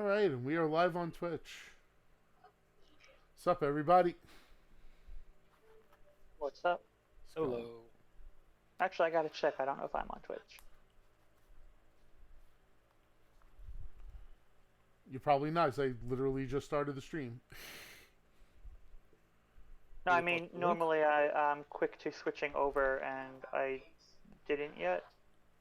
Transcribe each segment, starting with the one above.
right, and we are live on Twitch. What's up, everybody? What's up? What's going? Hello. Actually, I gotta check. I don't know if I'm on Twitch. You're probably not, 'cause I literally just started the stream. No, I You mean, post the link? normally I'm quick to switching over, and I didn't yet.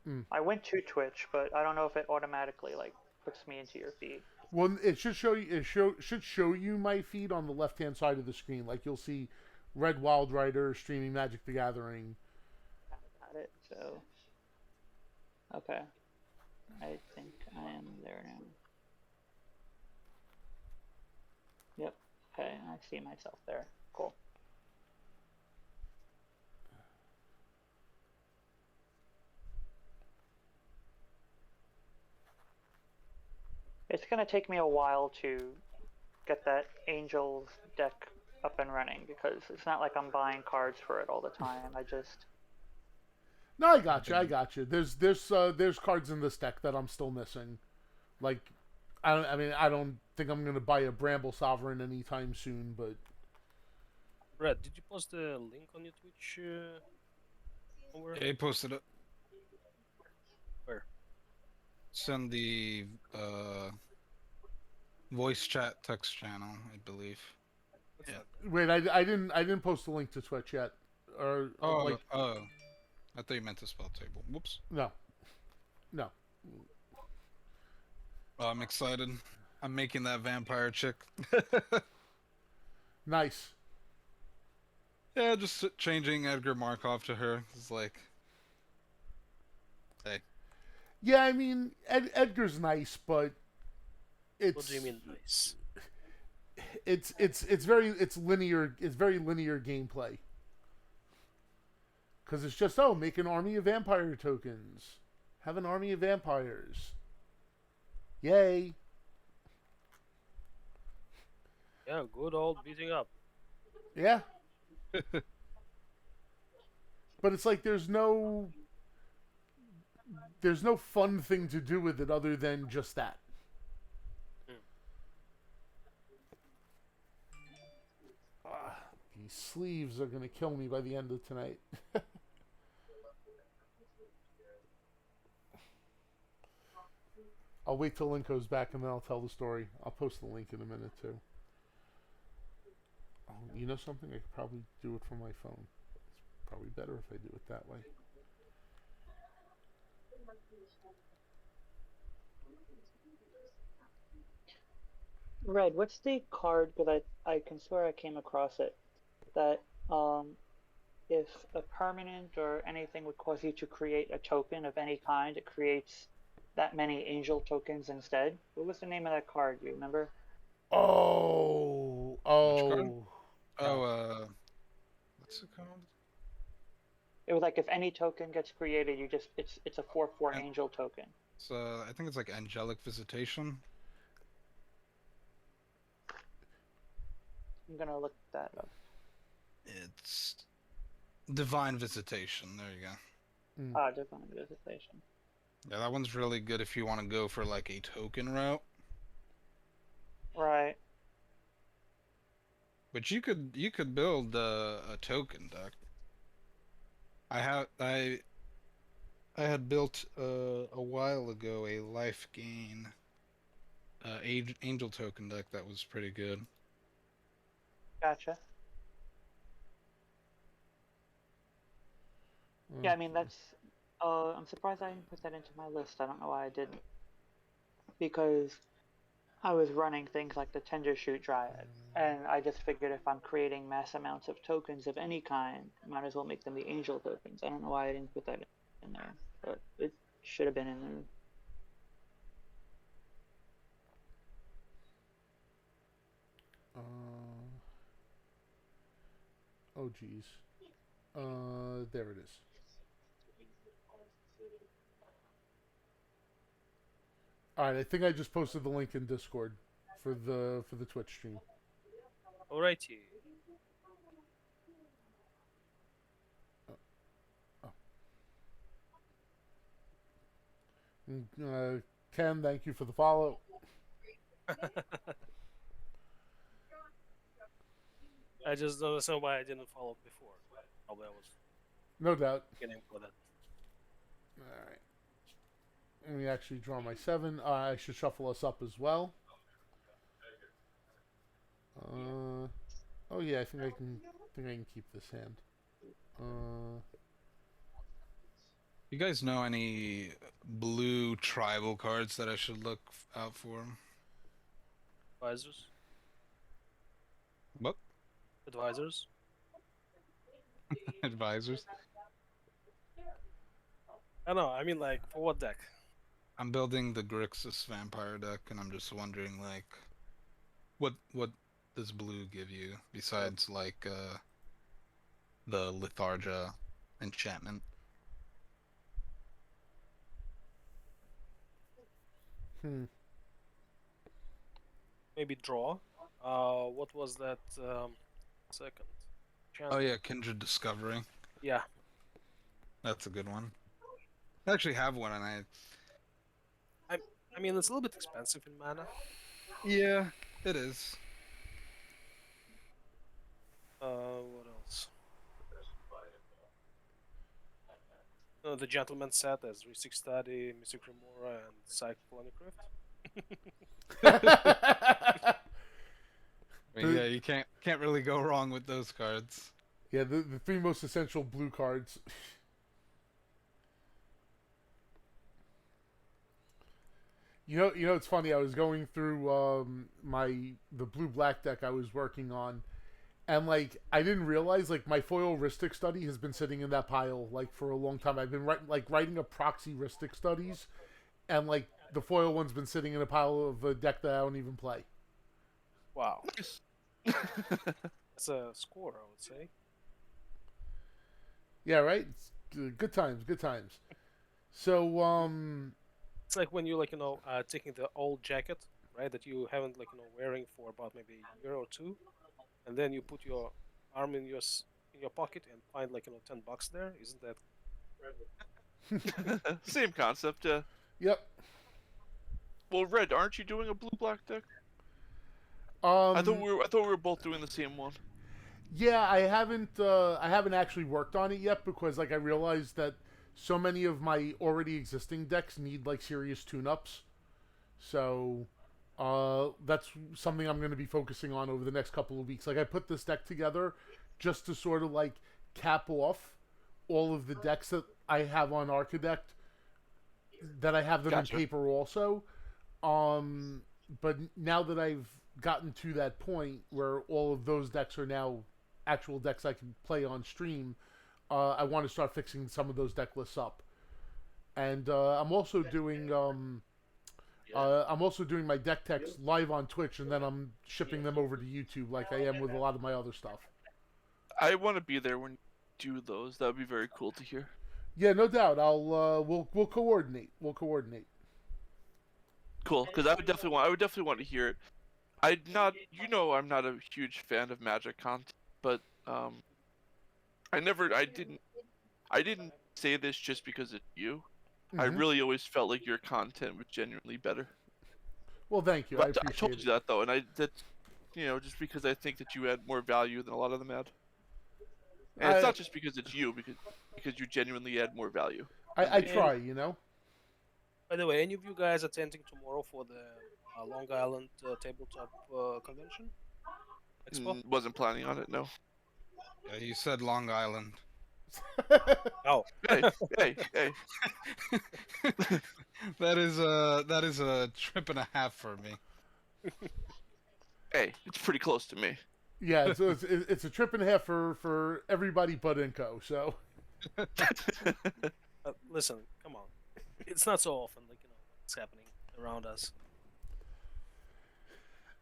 Mm. I went to Twitch, but I don't know if it automatically like puts me into your feed. Well, it should show you. Should show you my feed on the left-hand side of the screen. Like you'll see Red Wild Rider streaming Magic the Gathering. Got it. So, okay. I think I am there now. Yep. Okay, I see myself there. Cool. It's gonna take me a while to get that Angels deck up and running because it's not like I'm buying cards for it all the time. I just No, I got you. I got you. There's cards in this deck that I'm still missing. Like, I don't think I'm gonna buy a Bramble Sovereign anytime soon. But Brad, did you post the link on your Twitch somewhere? Yeah, he posted it. Where? Send the voice chat text channel, I believe. What's Yeah. that? wait, I didn't post the link to Twitch yet. Or Oh, like I thought you meant the spell table. Whoops. no. Oh, I'm excited. I'm making that vampire chick. Nice. Yeah, just changing Edgar Markov to her. It's like, hey, Yeah, I mean Edgar's nice, but it's What do you mean nice? it's very linear gameplay. Because it's just make an army of vampire tokens, have an army of vampires, yay. Yeah, good old beating up. Yeah. But it's like there's no fun thing to do with it other than just that. These sleeves are gonna kill me by the end of tonight. I'll wait till Link goes back and then I'll tell the story. I'll post the link in a minute too. Oh, you know something? I could probably do it from my phone. It's probably better if I do it that way. Red, what's the card? Because I can swear I came across it. That if a permanent or anything would cause you to create a token of any kind, it creates that many angel tokens instead. What was the name of that card? Do you remember? Oh, which card? oh. Oh, what's it called? It was like if any token gets created, you just it's a 4/4 And- angel token. So I think it's like Angelic Visitation. I'm gonna look that up. It's Divine Visitation. There you go. Ah, Divine Visitation. Yeah, that one's really good if you want to go for like a token route. Right. But you could build a token deck. I had built a while ago a life gain angel token deck that was pretty good. Gotcha. Yeah, I mean that's. I'm surprised I didn't put that into my list. I don't know why I didn't. Because I was running things like the Tender Shoot Dryad, and I just figured if I'm creating mass amounts of tokens of any kind, might as well make them the angel tokens. I don't know why I didn't put that in there, but it should have been in there. Oh, geez. There it is. All right, I think I just posted the link in Discord for the Twitch stream. Alrighty. Ken, thank you for the follow. I just don't understand why I didn't follow before. Probably I was No doubt. getting for that. All right. Let me actually draw my 7. I should shuffle us up as well. Oh yeah, I think I can. Keep this hand. You guys know any blue tribal cards that I should look out for? Advisors? What? Advisors? Advisors? I know, I mean, like, for what deck? I'm building the Grixis vampire deck, and I'm just wondering, like, what does blue give you besides like the Lethargia enchantment? Maybe draw? What was that, second? Oh yeah, Kindred Discovery. Yeah. That's a good one. I actually have one, and I mean, it's a little bit expensive in mana. yeah, it is. What else? The Gentleman set as Ristic Study, Mystic Remora, and Cyclonic Rift. I mean, yeah, you can't really go wrong with those cards. Yeah, the 3 most essential blue cards. You know, it's funny. I was going through the blue black deck I was working on, and like I didn't realize like my foil Ristic study has been sitting in that pile like for a long time. I've been writing up proxy Ristic studies, and like the foil one's been sitting in a pile of a deck that I don't even play. Wow. That's a score, I would say. Yeah, right. It's good times, good times. So It's like when you taking the old jacket, right, that you haven't wearing for about maybe a year or two, and then you put your arm in your pocket and find $10 there. Isn't that? Same concept, yeah. Yep. Well, Red, aren't you doing a blue-black deck? I I thought we were both doing the same one. Yeah, I haven't actually worked on it yet because like I realized that so many of my already existing decks need like serious tune-ups. So that's something I'm going to be focusing on over the next couple of weeks. Like I put this deck together just to sort of like cap off all of the decks that I have on Architect, that I have them Gotcha. in paper also. But now that I've gotten to that point where all of those decks are now actual decks I can play on stream, I want to start fixing some of those deck lists up. And I'm also doing my deck techs live on Twitch, and then I'm shipping them over to YouTube like I am with a lot of my other stuff. I want to be there when you do those. That would be very cool to hear. Yeah, no doubt. We'll coordinate. We'll coordinate. Cool, because I would definitely want to hear it. I'm not a huge fan of Magic content, but I didn't say this just because it's you. I really always felt like your content was genuinely better. Well, thank you. But I appreciate told it. you that though, and that's just because I think that you add more value than a lot of them add. And it's not just because it's you, because you genuinely add more value. I try, you know. By the way, any of you guys attending tomorrow for the Long Island tabletop convention expo? Wasn't planning on it, no. Yeah, you said Long Island. Oh, Hey. That is a trip and a half for me. Hey, it's pretty close to me. Yeah, so it's a trip and a half for everybody but Inco. So listen, come on, it's not so often what's happening around us.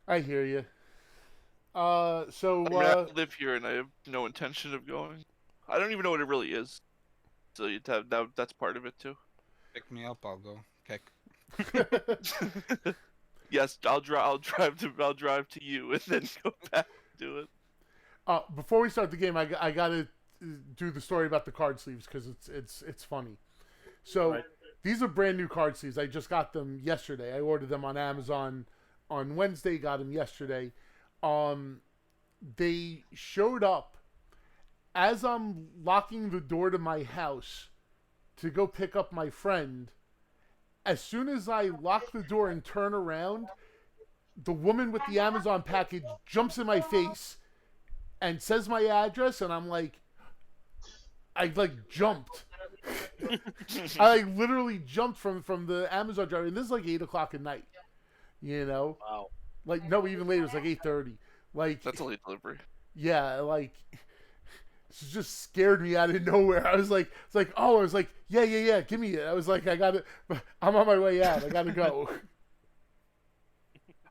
I hear you. I live here and I have no intention of going. I don't even know what it really is. So that's part of it too. Pick me up, I'll go. Kick. Yes, I'll drive to you and then go back and do it. Before we start the game, I gotta do the story about the card sleeves because it's funny. So Right. These are brand new card sleeves. I just got them yesterday. I ordered them on Amazon on Wednesday, got them yesterday. Um, they showed up as I'm locking the door to my house to go pick up my friend. As soon as I lock the door and turn around, the woman with the Amazon package jumps in my face and says my address, and I'm like, I like jumped. I like literally jumped from the Amazon driver, and this is like 8 o'clock at night. You know, Wow. like no, even later. It's like 8:30. Like That's a late delivery. yeah, like it just scared me out of nowhere. I was like, it's like, oh, I was like, yeah, give me it. I was like, I got it. I'm on my way out. I gotta go.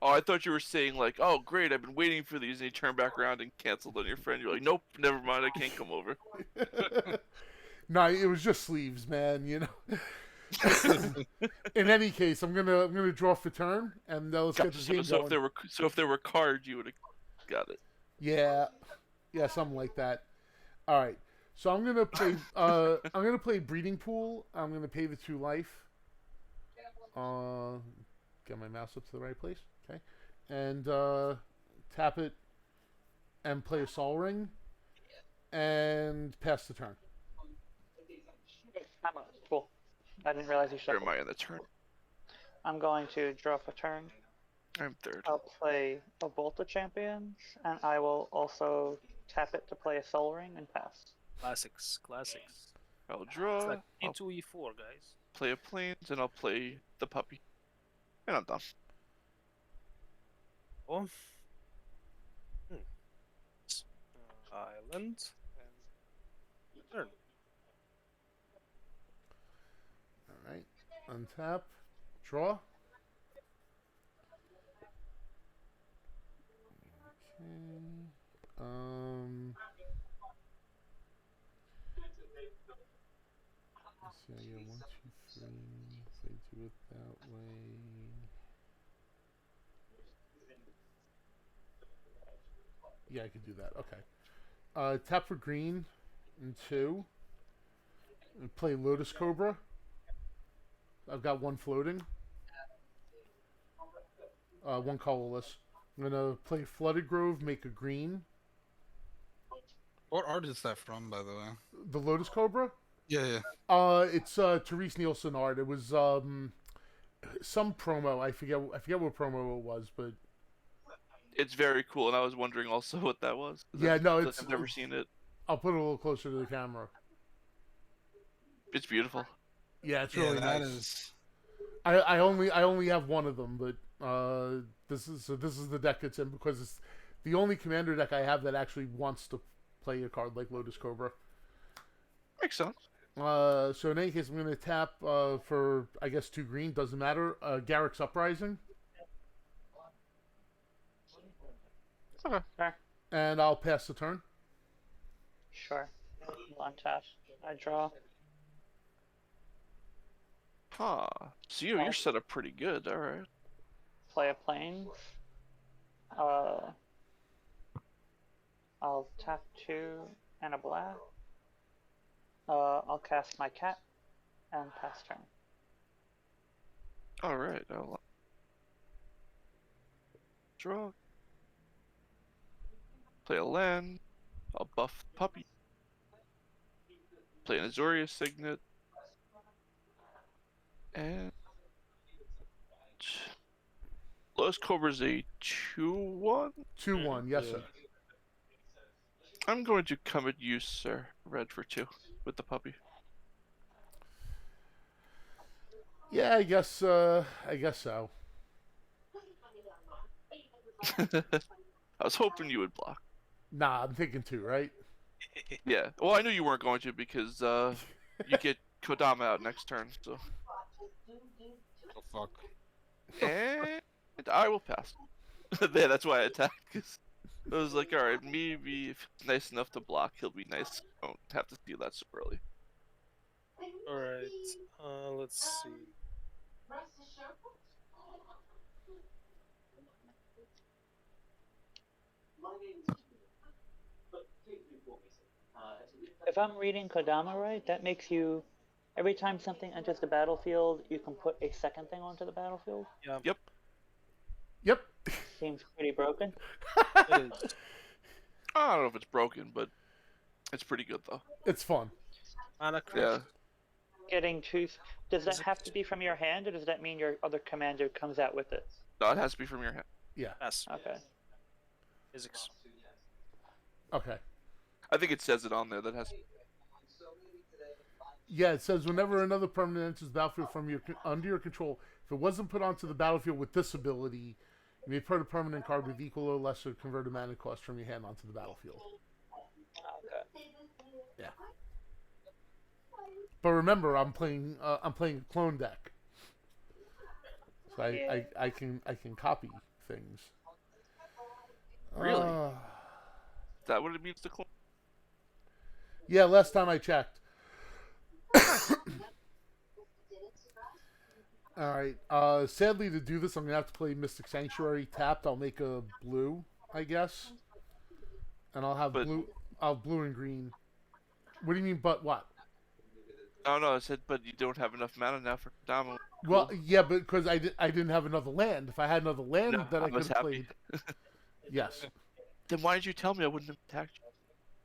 Oh, I thought you were saying like, oh great, I've been waiting for these, and you turn back around and canceled on your friend. You're like, nope, never mind, I can't come over. No, it was just sleeves, man. You know. In any case, I'm gonna draw for turn, and let's get Gotcha. the game So going. if there were cards, you would have got it. Yeah, something like that. All right, so I'm gonna play. I'm gonna play breeding pool. I'm gonna pay the 2 life. Get my mouse up to the right place. Okay, and tap it, and play a Sol Ring, and pass the turn. Cool. I didn't realize you Where shuffled. am I in the turn? I'm going to draw for turn. I'm third. I'll play a Volta Champions, and I will also tap it to play a Soul Ring and pass. Classics. I'll It's draw. like I'll E2, E4, guys. play a plains, and I'll play the puppy. And I'm done. Oh. Island and turn. All right, untap, draw. Okay. Let's see, I get 1, 2, 3. If I do it that way. Yeah, I could do that. Okay. Tap for green and 2. And play Lotus Cobra. I've got 1 floating. 1 colorless. I'm gonna play Flooded Grove, make a green. What art is that from, by the way? The Lotus Cobra? Yeah. It's Therese Nielsen art. It was some promo. I forget what promo it was, but It's very cool, and I was wondering also what that was. 'Cause yeah, no, it's I've never seen it. I'll put it a little closer to the camera. It's beautiful. Yeah, it's Yeah, really that nice. is. I only have 1 of them, but this is the deck it's in because it's the only commander deck I have that actually wants to play a card like Lotus Cobra. Makes sense. So in any case, I'm gonna tap for I guess 2 green, doesn't matter. Garrick's Uprising, Okay. Sure. and I'll pass the turn. Sure. I'll untap. I draw. Huh. So you're set up pretty good. All right. Play a plains. I'll tap 2 and a black. I'll cast my cat and pass turn. All right. I'll draw. Play a land. I'll buff the puppy. Play an Azuria Signet. And Lotus Cobra's a 2/1. 2/1, yes Yeah. sir. I'm going to come at you, sir. Red for 2 with the puppy. Yeah, I guess so. I was hoping you would block. Nah, I'm thinking 2, right? Yeah. Well, I knew you weren't going to because you get Kodama out next turn. So. Oh fuck. And I will pass. Yeah, that's why I attacked. 'Cause I was like, all right, maybe if he's nice enough to block, he'll be nice. I don't have to steal that so early. Alright, let's see. If I'm reading Kodama right, that makes you, every time something enters the battlefield, you can put a second thing onto the battlefield. Yeah. Yep. Yep. Seems pretty broken. It is. I don't know if it's broken, but it's pretty good though. It's fun. Mana Yeah. Crush. Getting two. Does that Is it- have to be from your hand, or does that mean your other commander comes out with it? No, it has to be from your hand. Yeah. Pass. Okay. Physics. Okay. I think it says it on there that has. Yeah, it says whenever another permanent enters the battlefield from your under your control, if it wasn't put onto the battlefield with this ability, you may put a permanent card with equal or lesser converted mana cost from your hand onto the battlefield. Okay. Yeah. But remember, I'm playing a clone deck, so I can copy things. Really? Is that what it means to clone? Yeah, last time I checked. Alright. Sadly, to do this, I'm going to have to play Mystic Sanctuary tapped. I'll make a blue, I guess. And I'll have blue. I'll have blue and green. What do you mean, but what? Oh no, I said, but you don't have enough mana now for Damo. Well, yeah, but because I didn't have another land. If I had another land No, that I I could was have happy. played. Yes. Then why did you tell me I wouldn't have attacked you?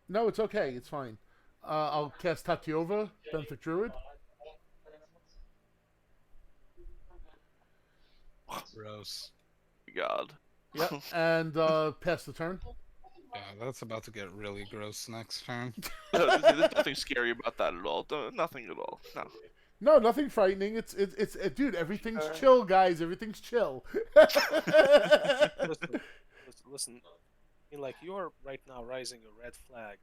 No, it's okay. It's fine. I'll cast Tatiova, Benthic Druid. Gross. God. Yep. And pass the turn. Yeah, that's about to get really gross next turn. There's nothing scary about that at all. Nothing at all. No. No, nothing frightening. It's dude. Everything's Sure. chill, guys. Everything's chill. Listen. I mean, like, you're right now raising a red flag.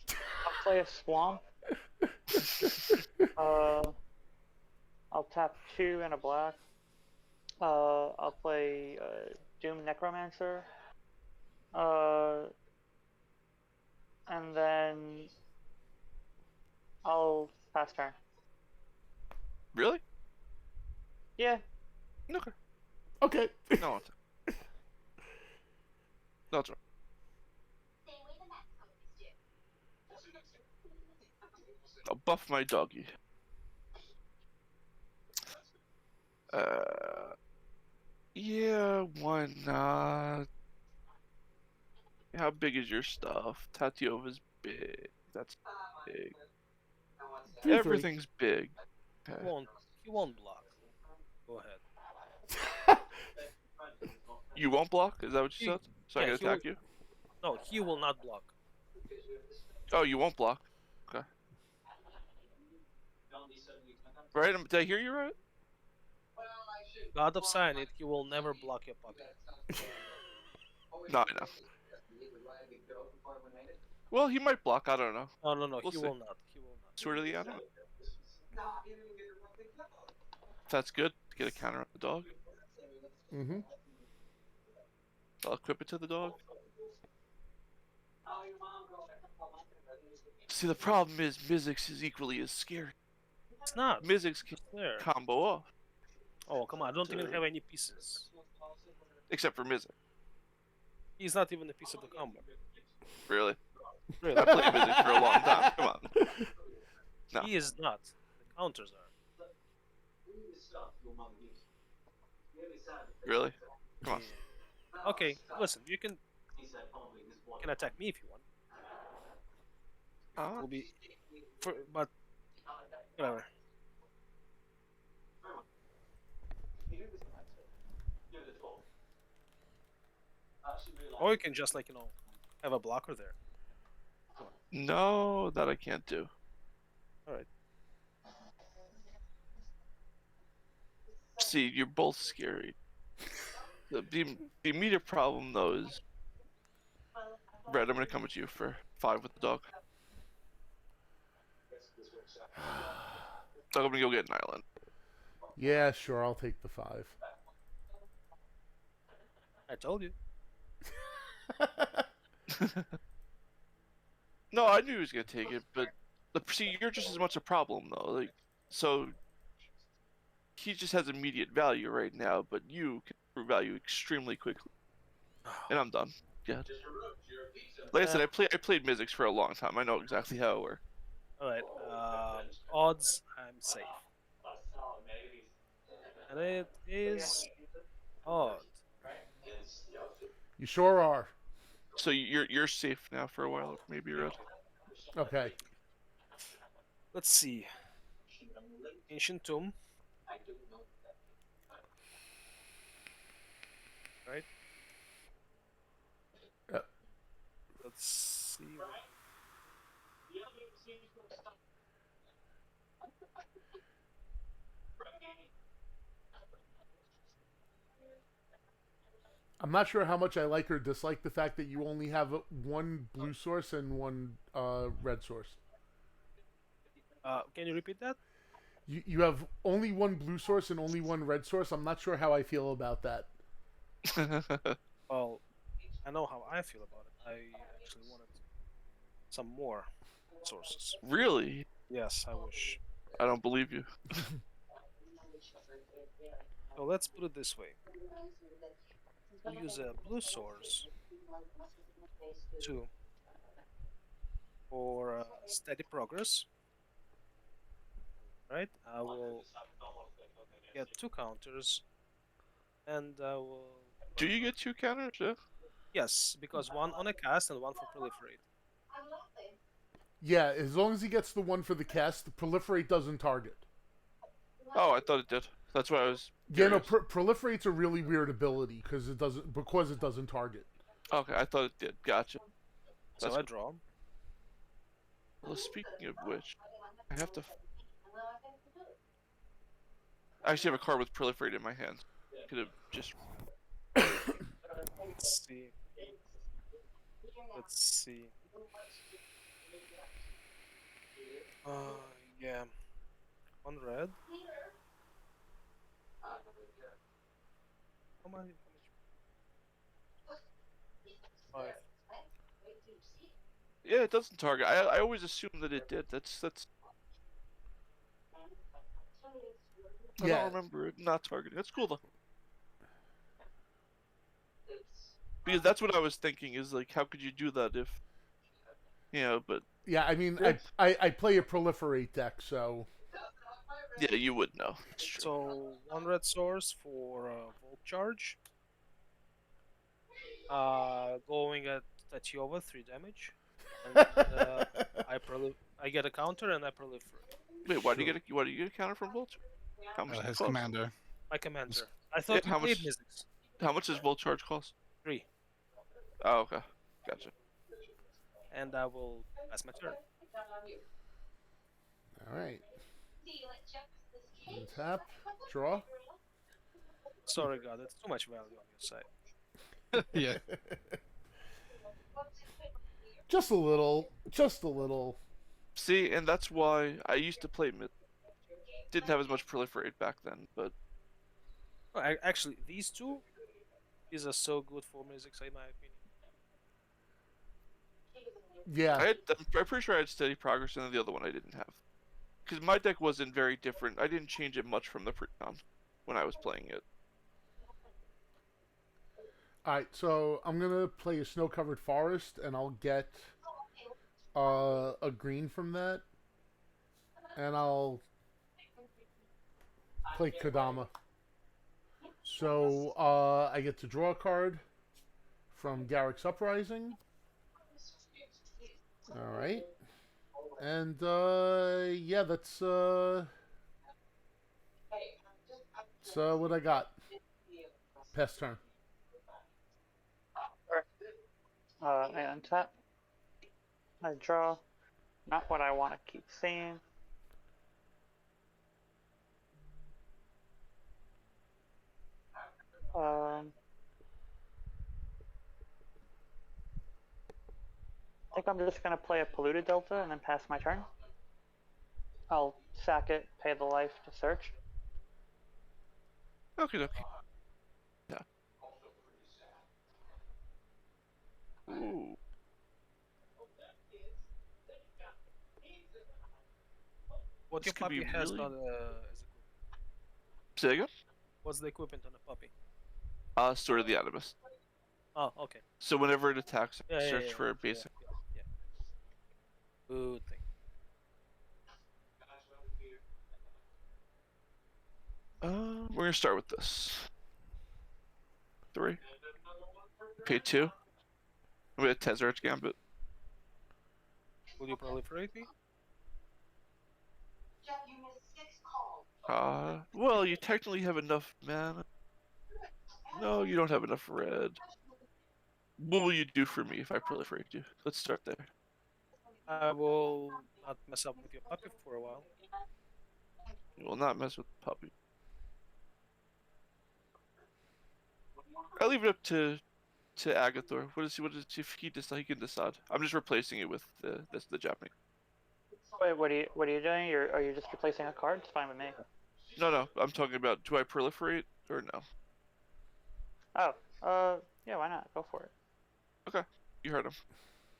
I'll play a swamp. I'll tap 2 and a black. I'll play Doom Necromancer. And then I'll pass turn. Really? Yeah. Okay. Okay. No. No, it's all right. I'll buff my doggy. Yeah, why not? How big is your stuff? Tatiova's big. That's big. 3/3. Everything's big. He Okay. won't block. Go ahead. You won't block? Is that what you He- said? So I yeah, can he will- attack you? No, he will not block. Oh, you won't block. Okay. Right? Did I hear you right? God of Cyanide, he will never block your pocket. No, I know. Well, he might block. I don't know. No, We'll he see. will not. He will not. Swear to the animal. If that's good, get a counter on the dog. Mm-hmm. I'll equip it to the dog. See, the problem is Mizzix is equally as scary. It's not. Mizzix can There. combo off, Oh, come on. I don't even have any pieces. except for Mizzix. He's not even a piece of the combo. Really? Really. I played Mizzix for a long time. Come on. No. He is not. The counters are. Really? Come on. Okay, listen. You can attack me if you want. Will be, but whatever. Or you can just have a blocker there. No, that I can't do. Alright. See, you're both scary. The immediate problem, though, is... Red, I'm gonna come at you for 5 with the dog. Dog, I'm gonna go get an island. Yeah, sure. I'll take the 5. I told you. No, I knew he was gonna take it, but see, you're just as much a problem though. Like, so he just has immediate value right now, but you can prove value extremely quickly. And I'm done. Yeah. Like I said, I played Mizzix for a long time. I know exactly how it works. Alright. Odds, I'm safe. And it is odd. sure are. So you're safe now for a while, maybe, Red. Okay. Let's see. Ancient Tomb. Right. Uh, Let's see. I'm not sure how much I like or dislike the fact that you only have one blue source and one red source. Can you repeat that? You have only one blue source and only one red source. I'm not sure how I feel about that. Well, I know how I feel about it. I actually wanted some more sources. Really? Yes, I wish. I don't believe you. So let's put it this way. We'll use a blue source 2 for steady progress. Right? I will get 2 counters, and I will. Do you get 2 counters? Yeah. Yes, because one on a cast and one for proliferate. Yeah, as long as he gets the one for the cast, the proliferate doesn't target. Oh, I thought it did. That's why I was. Yeah, no, curious. proliferate's a really weird ability because it doesn't target. Okay, I thought it did. Gotcha. So That's I good. draw. Well, speaking of which, I have to. I actually have a card with proliferate in my hand. Could have just. Let's see. Let's see. Yeah. One red. How many? Five. Yeah, it doesn't target. I always assumed that it did. That's. I Yeah. don't remember it not targeting. That's cool though. Because that's what I was thinking. Is like, how could you do that if, But Yeah, I mean, Yeah. I play a proliferate deck, so yeah, you would know. It's true. So one red source for Volt Charge. Going at you over 3 damage. And I get a counter and I proliferate. Wait, why do you get a counter from Vulture? How much does it His cost? commander. My commander. I thought Yeah, you how played much- Mystics. How much does Volt Charge cost? 3. Oh, okay, gotcha. And I will pass my turn. all right. Tap, draw. Sorry, God, that's too much value on your side. Yeah. Just a little, just a little. See, and that's why I used to play didn't have as much proliferate back then, but Oh, actually, these two are so good for Mystics, in my opinion. Yeah, I'm pretty sure I had steady progress, and then the other one I didn't have. Because my deck wasn't very different. I didn't change it much from the pre-con when I was playing it. all right. So I'm gonna play a snow-covered forest, and I'll get a green from that, and I'll play Kodama. So I get to draw a card from Garrick's Uprising. All right, and yeah, that's what I got. Pass turn. I untap. I draw. Not what I want to keep seeing. I think I'm just gonna play a polluted delta and then pass my turn. I'll sack it, pay the life to search. Okay. Yeah. Ooh. What This your could be puppy has really- not as equipment? Say again? What's the equipment on a puppy? Sword of the Animus. Oh, okay. So whenever it attacks, Yeah, yeah, search yeah, for a yeah, basic. Yeah. Good thing. We're gonna start with this. 3. Pay 2. I'm gonna Tezzeret Gambit. Will you proliferate me? Well, you technically have enough mana. No, you don't have enough red. What will you do for me if I proliferate you? Let's start there. I will not mess up with your puppy for a while. You will not mess with the puppy. I leave it up to Agathor. What is if he decide he can decide? I'm just replacing it with the Japanese. Wait, what are you doing? Are you just replacing a card? It's fine with me. No, I'm talking about do I proliferate or no? Oh, yeah, why not? Go for it. Okay, you heard him.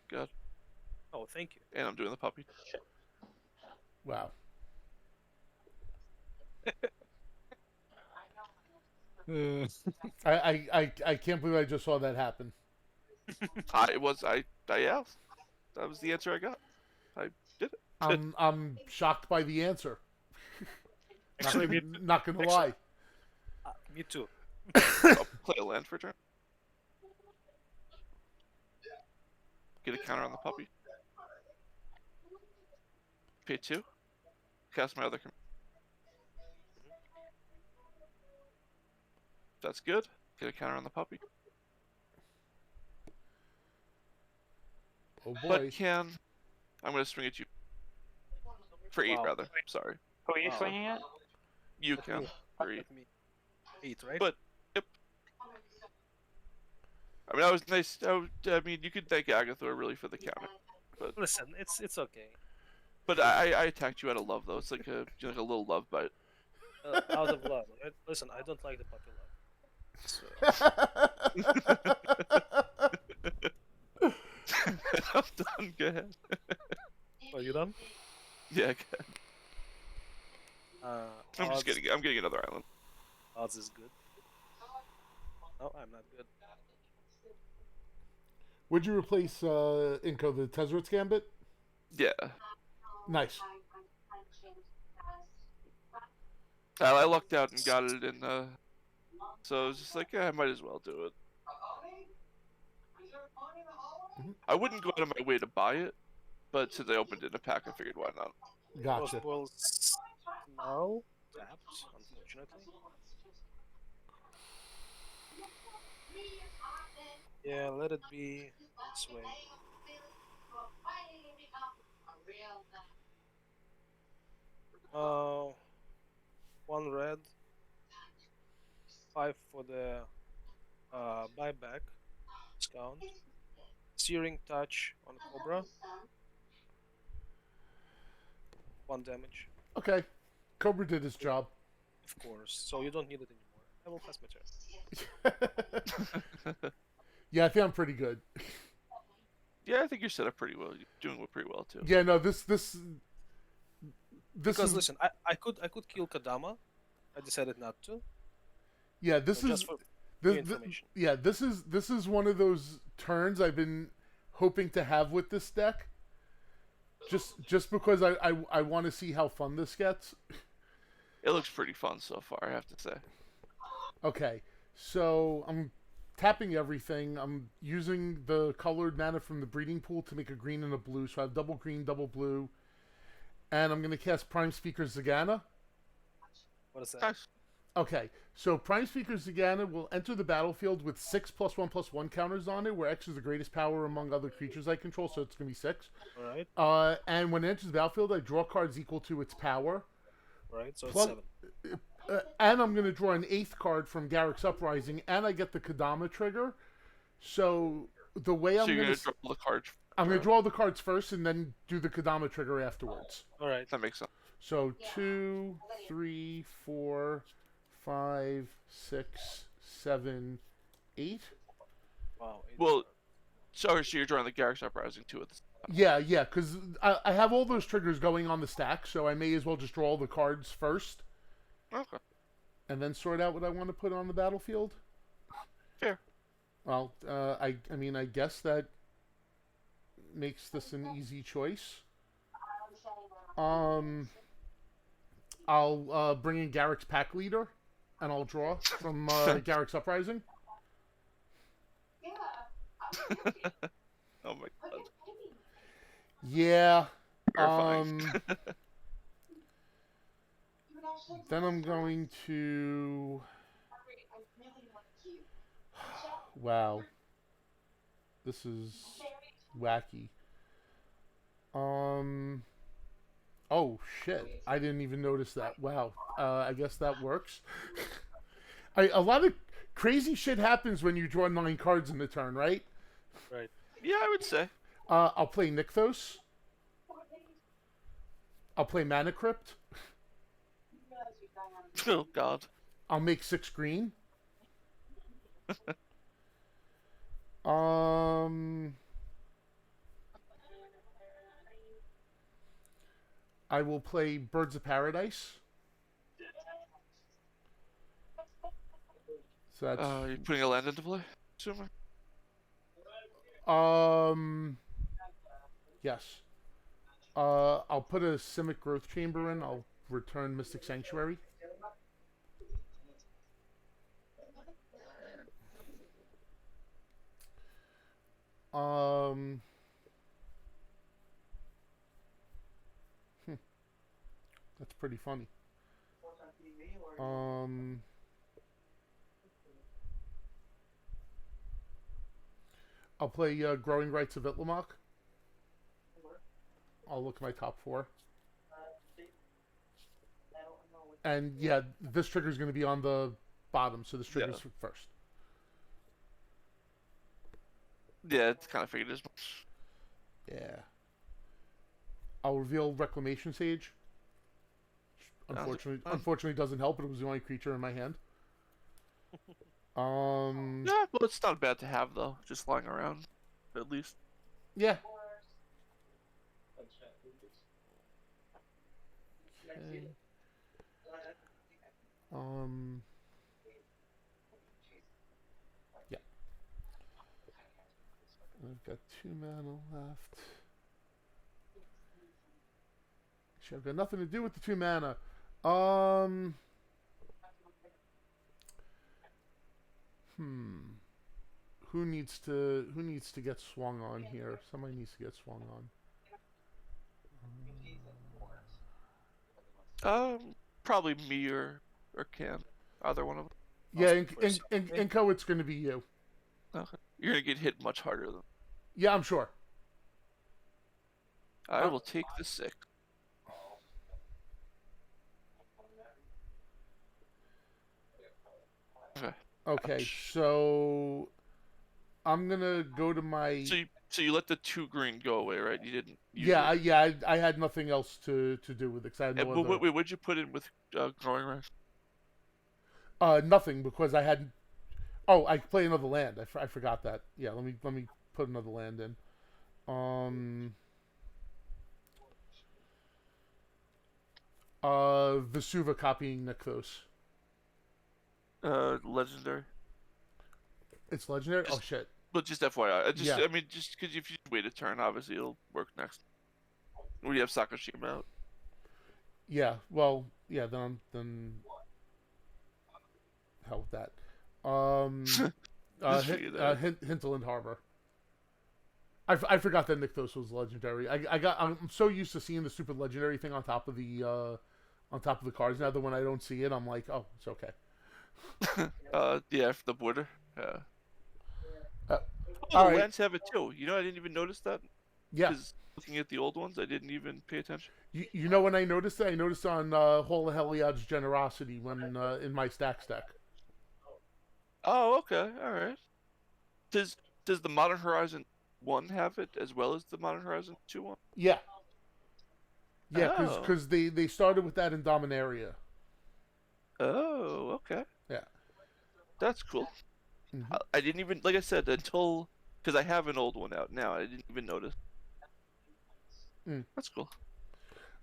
Good. Oh, thank you. And I'm doing the puppy. Wow. I can't believe I just saw that happen. I asked. That was the answer I got. I did it. I'm shocked by the answer. Actually, Not gonna lie. Me too. I'll play a land for a turn. Get a counter on the puppy. Pay 2. Cast my other command. That's good. Get a counter on the puppy. Oh But boy. I'm gonna swing at you. For 8 Wow. rather. Sorry. Who are you Wow. swinging at? You Let can. me- For 8. let me 8, right? But yep. I mean, that was nice. I mean, you could thank Agathor really for the counter. Listen, it's okay. But I attacked you out of love though. It's like a little love bite. Out of love, right? Listen, I don't like the puppy love. So, I'm done. Go ahead. are you done? Yeah. Go ahead. I'm Odds, just kidding. I'm getting another island. Odds is good. No, I'm not good. Would you replace Inko the Tezzeret's Gambit? Yeah. Nice. I lucked out and got it in. So I was just like, yeah, I might as well do it. I wouldn't go out of my way to buy it, but since I opened it in a pack, I figured why not. Gotcha. Well, tomorrow tapped, unfortunately. Yeah, let it be this way. One red, 5 for the buyback discount. Searing touch on Cobra. 1 damage, Okay. Cobra did his job. of course. So you don't need it anymore. I will pass my turn. Yeah, I think I'm pretty good. Yeah, I think you're set up pretty well. You're doing pretty well too. Yeah, no, this Because is listen, I could kill Kadama. I decided not to. yeah, this So is just for this, information. yeah, this is one of those turns I've been hoping to have with this deck. Just because I want to see how fun this gets. It looks pretty fun so far, I have to say. Okay, so I'm tapping everything. I'm using the colored mana from the breeding pool to make a green and a blue. So I have double green, double blue. And I'm going to cast Prime Speaker Zagana. What is that? Nice. Okay, so Prime Speaker Zagana will enter the battlefield with 6 +1/+1 counters on it, where X is the greatest power among other creatures I control, so it's going to be 6. Alright, And when it enters the battlefield, I draw cards equal to its power. right. So Plus- it's 7. And I'm going to draw an 8th card from Garrick's Uprising, and I get the Kadama trigger. So the way So I'm you're going gonna to... draw the cards. I'm going to draw the cards first and then do the Kadama trigger afterwards. Alright. That makes sense. So 2, 3, 4, 5, 6, 7, 8. Wow. Well, so you're drawing the Garrick's Uprising too at the Yeah, because I have all those triggers going on the stack, so I may as well just draw all the cards first Okay. and then sort out what I want to put on the battlefield. Fair. Well, I mean, I guess that makes this an easy choice. I'll bring in Garrick's Pack Leader, and I'll draw from Garrick's Uprising. Oh my god. Yeah. Terrifying. Then I'm going to. Wow. This is wacky. Um. Oh shit! I didn't even notice that. Wow. I guess that works. A lot of crazy shit happens when you draw 9 cards in the turn, right? Right. Yeah, I would say. I'll play Nykthos. I'll play Mana Crypt. Oh god. I'll make 6 green. Um, I will play Birds of Paradise. So that's You're putting a land into play? Assuming. Yes. I'll put a Simic Growth Chamber in. I'll return Mystic Sanctuary. Um, that's pretty funny. I'll play Growing Rights of Itlamok. I'll look at my top 4. And yeah, this trigger is going to be on the bottom, so this trigger's first. Yeah, it's kind of figured as much. Yeah. I'll reveal Reclamation Sage. Unfortunately doesn't help, but it was the only creature in my hand. Yeah, well, it's not bad to have though, just lying around, at least. Yeah. Okay. Yeah. I've got 2 mana left. Actually, I've got nothing to do with the 2 mana. Who needs to get swung on here? Somebody needs to get swung on. Probably me or Cam. Either one of them. Yeah, in Inco, it's going to be you. Okay. You're gonna get hit much harder than. Yeah, I'm sure. I will take the 6. Okay. Okay, so I'm gonna go to my. So you let the 2 green go away, right? You didn't. Yeah, I had nothing else to do with it. 'Cause I had no other... Wait, what'd you put in with growing rights? Nothing, because I had. Oh, I could play another land. I forgot that. Yeah, let me put another land in. Vesuva copying Nykthos. Legendary. It's legendary. Oh shit. But just FYI, Yeah. I mean, just because if you wait a turn, obviously it'll work next. We have Sakashima out. Yeah. Well. Yeah. Then. Hell with that. Hinterland Harbor. I forgot that Nykthos was legendary. I'm so used to seeing the stupid legendary thing on top of the cards now that when I don't see it, I'm like, oh, it's okay. Yeah, for the border. Yeah. The all right. lands have it too. You know, I didn't even notice that. Yeah. Because looking at the old ones, I didn't even pay attention. You know when I noticed it? I noticed on Hall of Heliod's Generosity when in my stack deck. Oh, okay, all right. Does the Modern Horizon 1 have it as well as the Modern Horizon 2 one? Yeah. Yeah, Oh. because they started with that in Dominaria. Oh, okay. Yeah. That's cool. Mm-hmm. I didn't even, like I said, until because I have an old one out now. I didn't even notice. That's cool.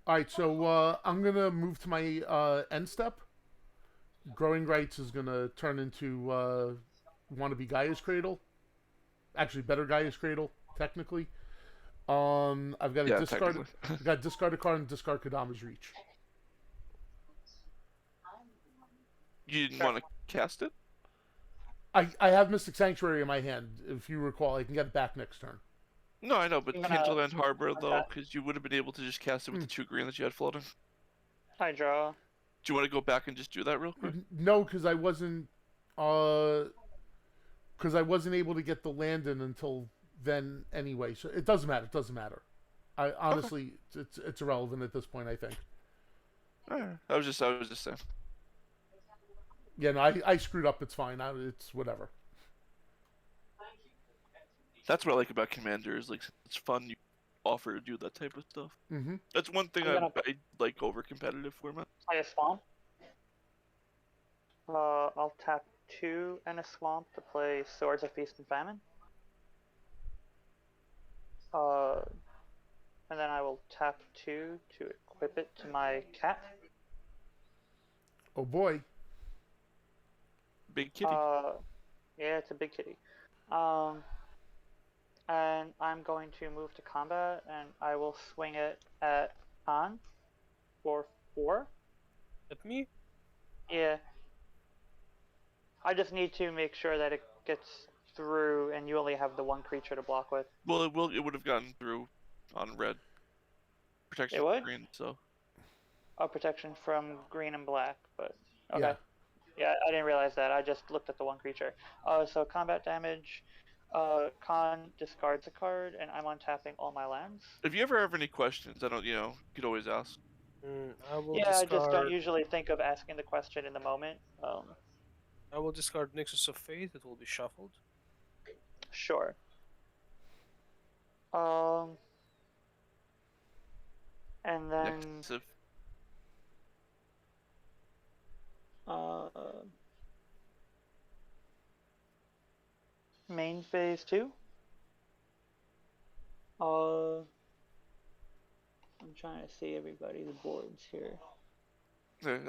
All right, so I'm gonna move to my end step. Growing Rights is gonna turn into wannabe Gaia's Cradle. Actually, better Gaia's Cradle, technically. I've got to discard. I've got to discard a card and discard Kadama's Reach. You didn't want to cast it? I have Mystic Sanctuary in my hand. If you recall, I can get it back next turn. No, I know, but I'm gonna- Hinterland Harbor though, Okay. because you would have been able to just cast it with the 2 green that you had floating. I draw. Do you want to go back and just do that real quick? No, because I wasn't. Because I wasn't able to get the land in until then anyway. So it doesn't matter. It doesn't matter. I honestly, it's irrelevant at this point. I think. Alright. I was just saying. Yeah, no, I screwed up. It's fine. It's whatever. That's what I like about Commander is like it's fun. You offer to do that type of stuff. Mm-hmm. That's one thing I'm gonna- I like over competitive format. Play a swamp. I'll tap 2 and a swamp to play Swords of Feast and Famine. And then I will tap 2 to equip it to my cat. Oh boy. Big kitty. Yeah, it's a big kitty. And I'm going to move to combat, and I will swing it at Han for 4. At me? Yeah. I just need to make sure that it gets through, and you only have the 1 creature to block with. Well, it would have gotten through on red. Protection It would? green, so. Protection from green and black, but okay. Yeah. Yeah, I didn't realize that. I just looked at the 1 creature. So combat damage. Khan discards a card, and I'm untapping all my lands. If you ever have any questions, I don't, you could always ask. I will Yeah, I discard. just don't usually think of asking the question in the moment. I will discard Nexus of Fate. It will be shuffled. Sure. And then Next, if main phase 2. I'm trying to see everybody's boards here.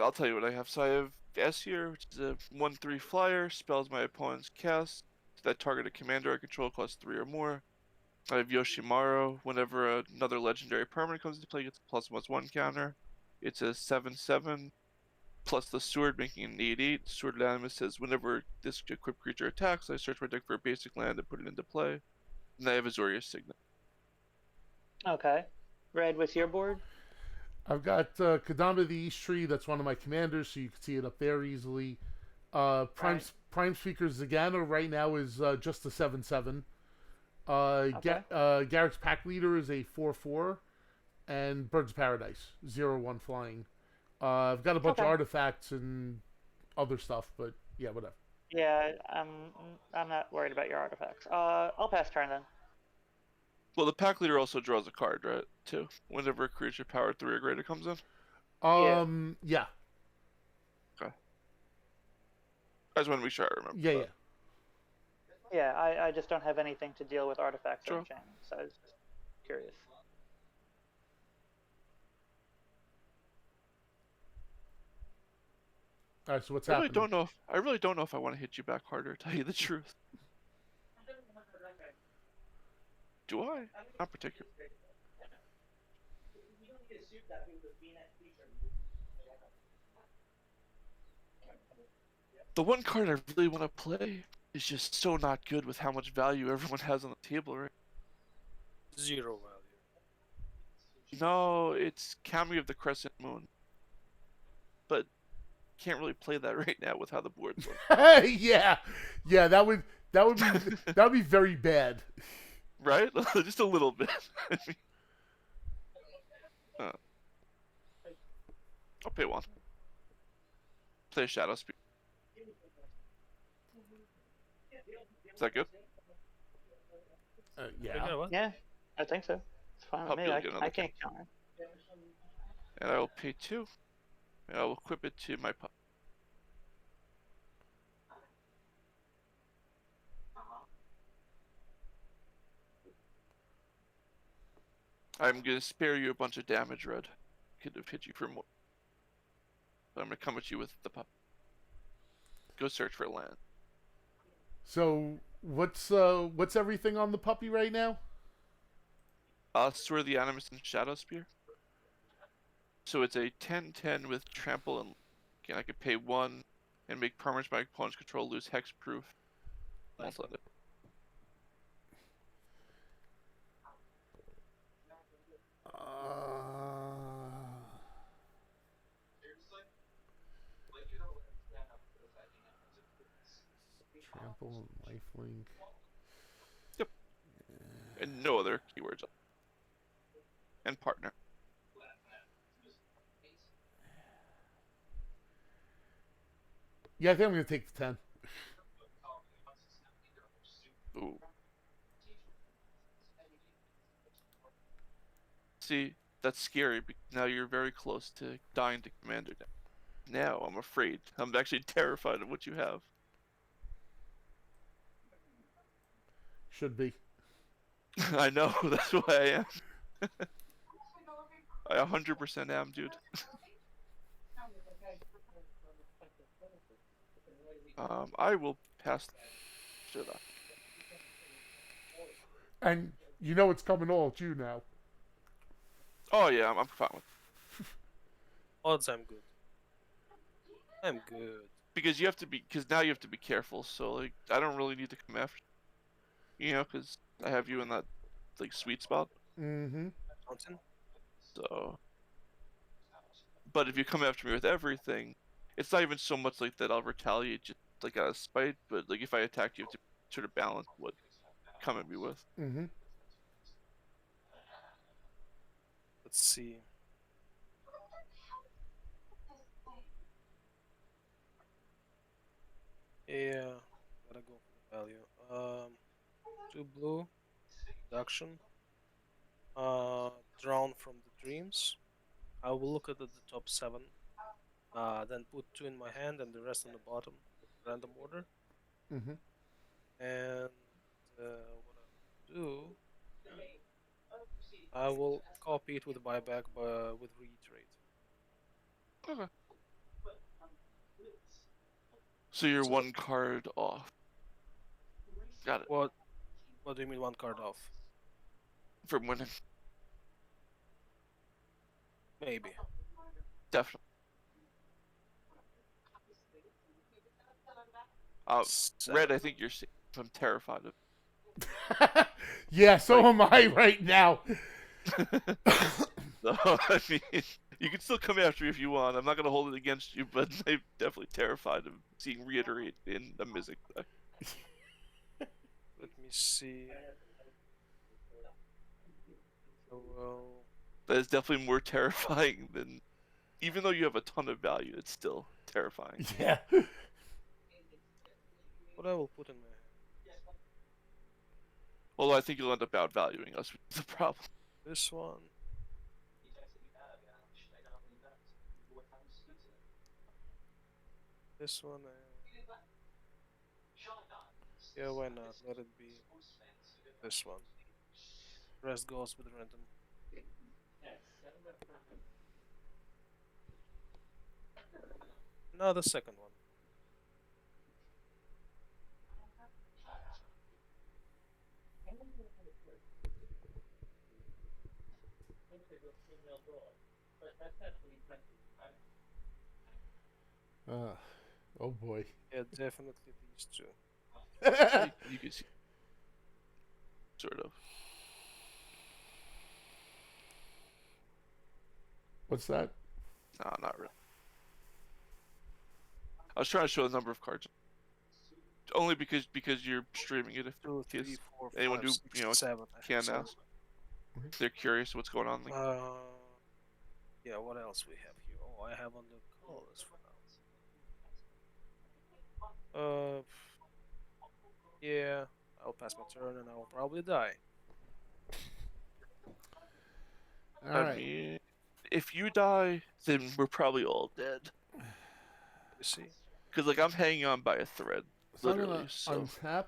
I'll tell you what I have. So I have S here, which is a 1/3 flyer. Spells my opponent's cast. That targeted commander I control costs 3 or more. I have Yoshimaru. Whenever another legendary permanent comes into play, gets a +1/+1 counter. It's a 7/7 plus the sword, making it an 8/8. Sword Animus says whenever this equipped creature attacks, I search my deck for a basic land and put it into play. And I have Azorius Signet. Okay. Red, what's your board? I've got Kadamba the East Tree. That's one of my commanders, so you can see it up there easily. Prime Speaker Zagana right now is just a 7/7. Okay. Garrick's Pack Leader is a 4/4, and Birds of Paradise 0/1 flying. I've got a bunch of Okay. artifacts and other stuff, but yeah, whatever. Yeah, I'm not worried about your artifacts. I'll pass turn then. Well, the pack leader also draws a card, right? Too. Whenever a creature power 3 or greater comes in. Yeah. I just want to make sure I remember. Yeah, that. yeah. Yeah, I just don't have anything to deal with artifacts or Sure. enchantments, so I was just curious. All right, so what's I really happening? don't know. I really don't know if I want to hit you back harder. To tell you the truth. Do I? Not particularly. The one card I really want to play is just so not good with how much value everyone has on the table, right? 0 value. No, it's Kami of the Crescent Moon. But can't really play that right now with how the board's look. yeah, that would be very bad. Right? Just a little bit. I'll pay 1. Play a Shadow Spear. Is that good? Yeah. What? Yeah, I think so. It's fine with Hope me. you'll get another I can't counter. And I will pay 2. And I will equip it to my pup. I'm gonna spare you a bunch of damage, Red. Could have hit you for more. But I'm gonna come at you with the pup. Go search for land. So what's everything on the puppy right now? Sword of the Animus and Shadow Spear. So it's a 10/10 with trample and again I could pay 1 and make permanents my opponent's control lose hexproof. Almost on it. Trample and lifelink. Yep. And no other keywords. And partner. Yeah, I think I'm gonna take the 10. Ooh. See, that's scary because now you're very close to dying to Commander. Now I'm afraid. I'm actually terrified of what you have. Should be. I know, that's why I am. I 100% am, dude. I will pass. Should I? And you know it's coming all at you now. Oh yeah, I'm fine with it. Odds, I'm good. I'm good. Because you have to be, because now you have to be careful. So like, I don't really need to come after you, because I have you in that like sweet spot. Mm-hmm. Mountain. So, but if you come after me with everything, it's not even so much like that I'll retaliate just like out of spite, but like if I attack you, you have to sort of balance what you come at me with. Mm-hmm. Let's see. Yeah, gotta go for the value. 2 blue, reduction. Drawn from the dreams. I will look at the top 7. Then put 2 in my hand and the rest on the bottom, random order. Mm-hmm. And what I'll do, I will copy it with buyback, with reiterate. Okay. So you're So one card off. Got it. what do you mean 1 card off? From winning. Maybe. Definitely. Red, I think you're safe. I'm terrified of. Yeah, so Like- am I right now. So, I mean, you can still come after me if you want. I'm not gonna hold it against you, but I'm definitely terrified of seeing reiterate in a Mizzix deck. Let me see. So, well, That is definitely more terrifying than, even though you have a ton of value, it's still terrifying. Yeah. what I will put in my hand? Although I think you'll end up outvaluing us, which is the problem. This one. This one. Yeah, why not? Let it be this one. Rest goes with random. Now the second one. Oh boy. Yeah, definitely these 2. You can see, sort of. What's that? No, not really. I was trying to show the number of cards. Only because you're streaming it. If 2, 3, case 4, anyone 5, who 6, 7. I can think so. ask, they're curious what's going on. Like, Yeah, what else we have here? Oh, I have on the colors for now. Yeah, I'll pass my turn and I will probably die. All I right. mean, if you die, then we're probably all dead. You see? Because like I'm hanging on by a thread, So I'm literally. gonna So untap.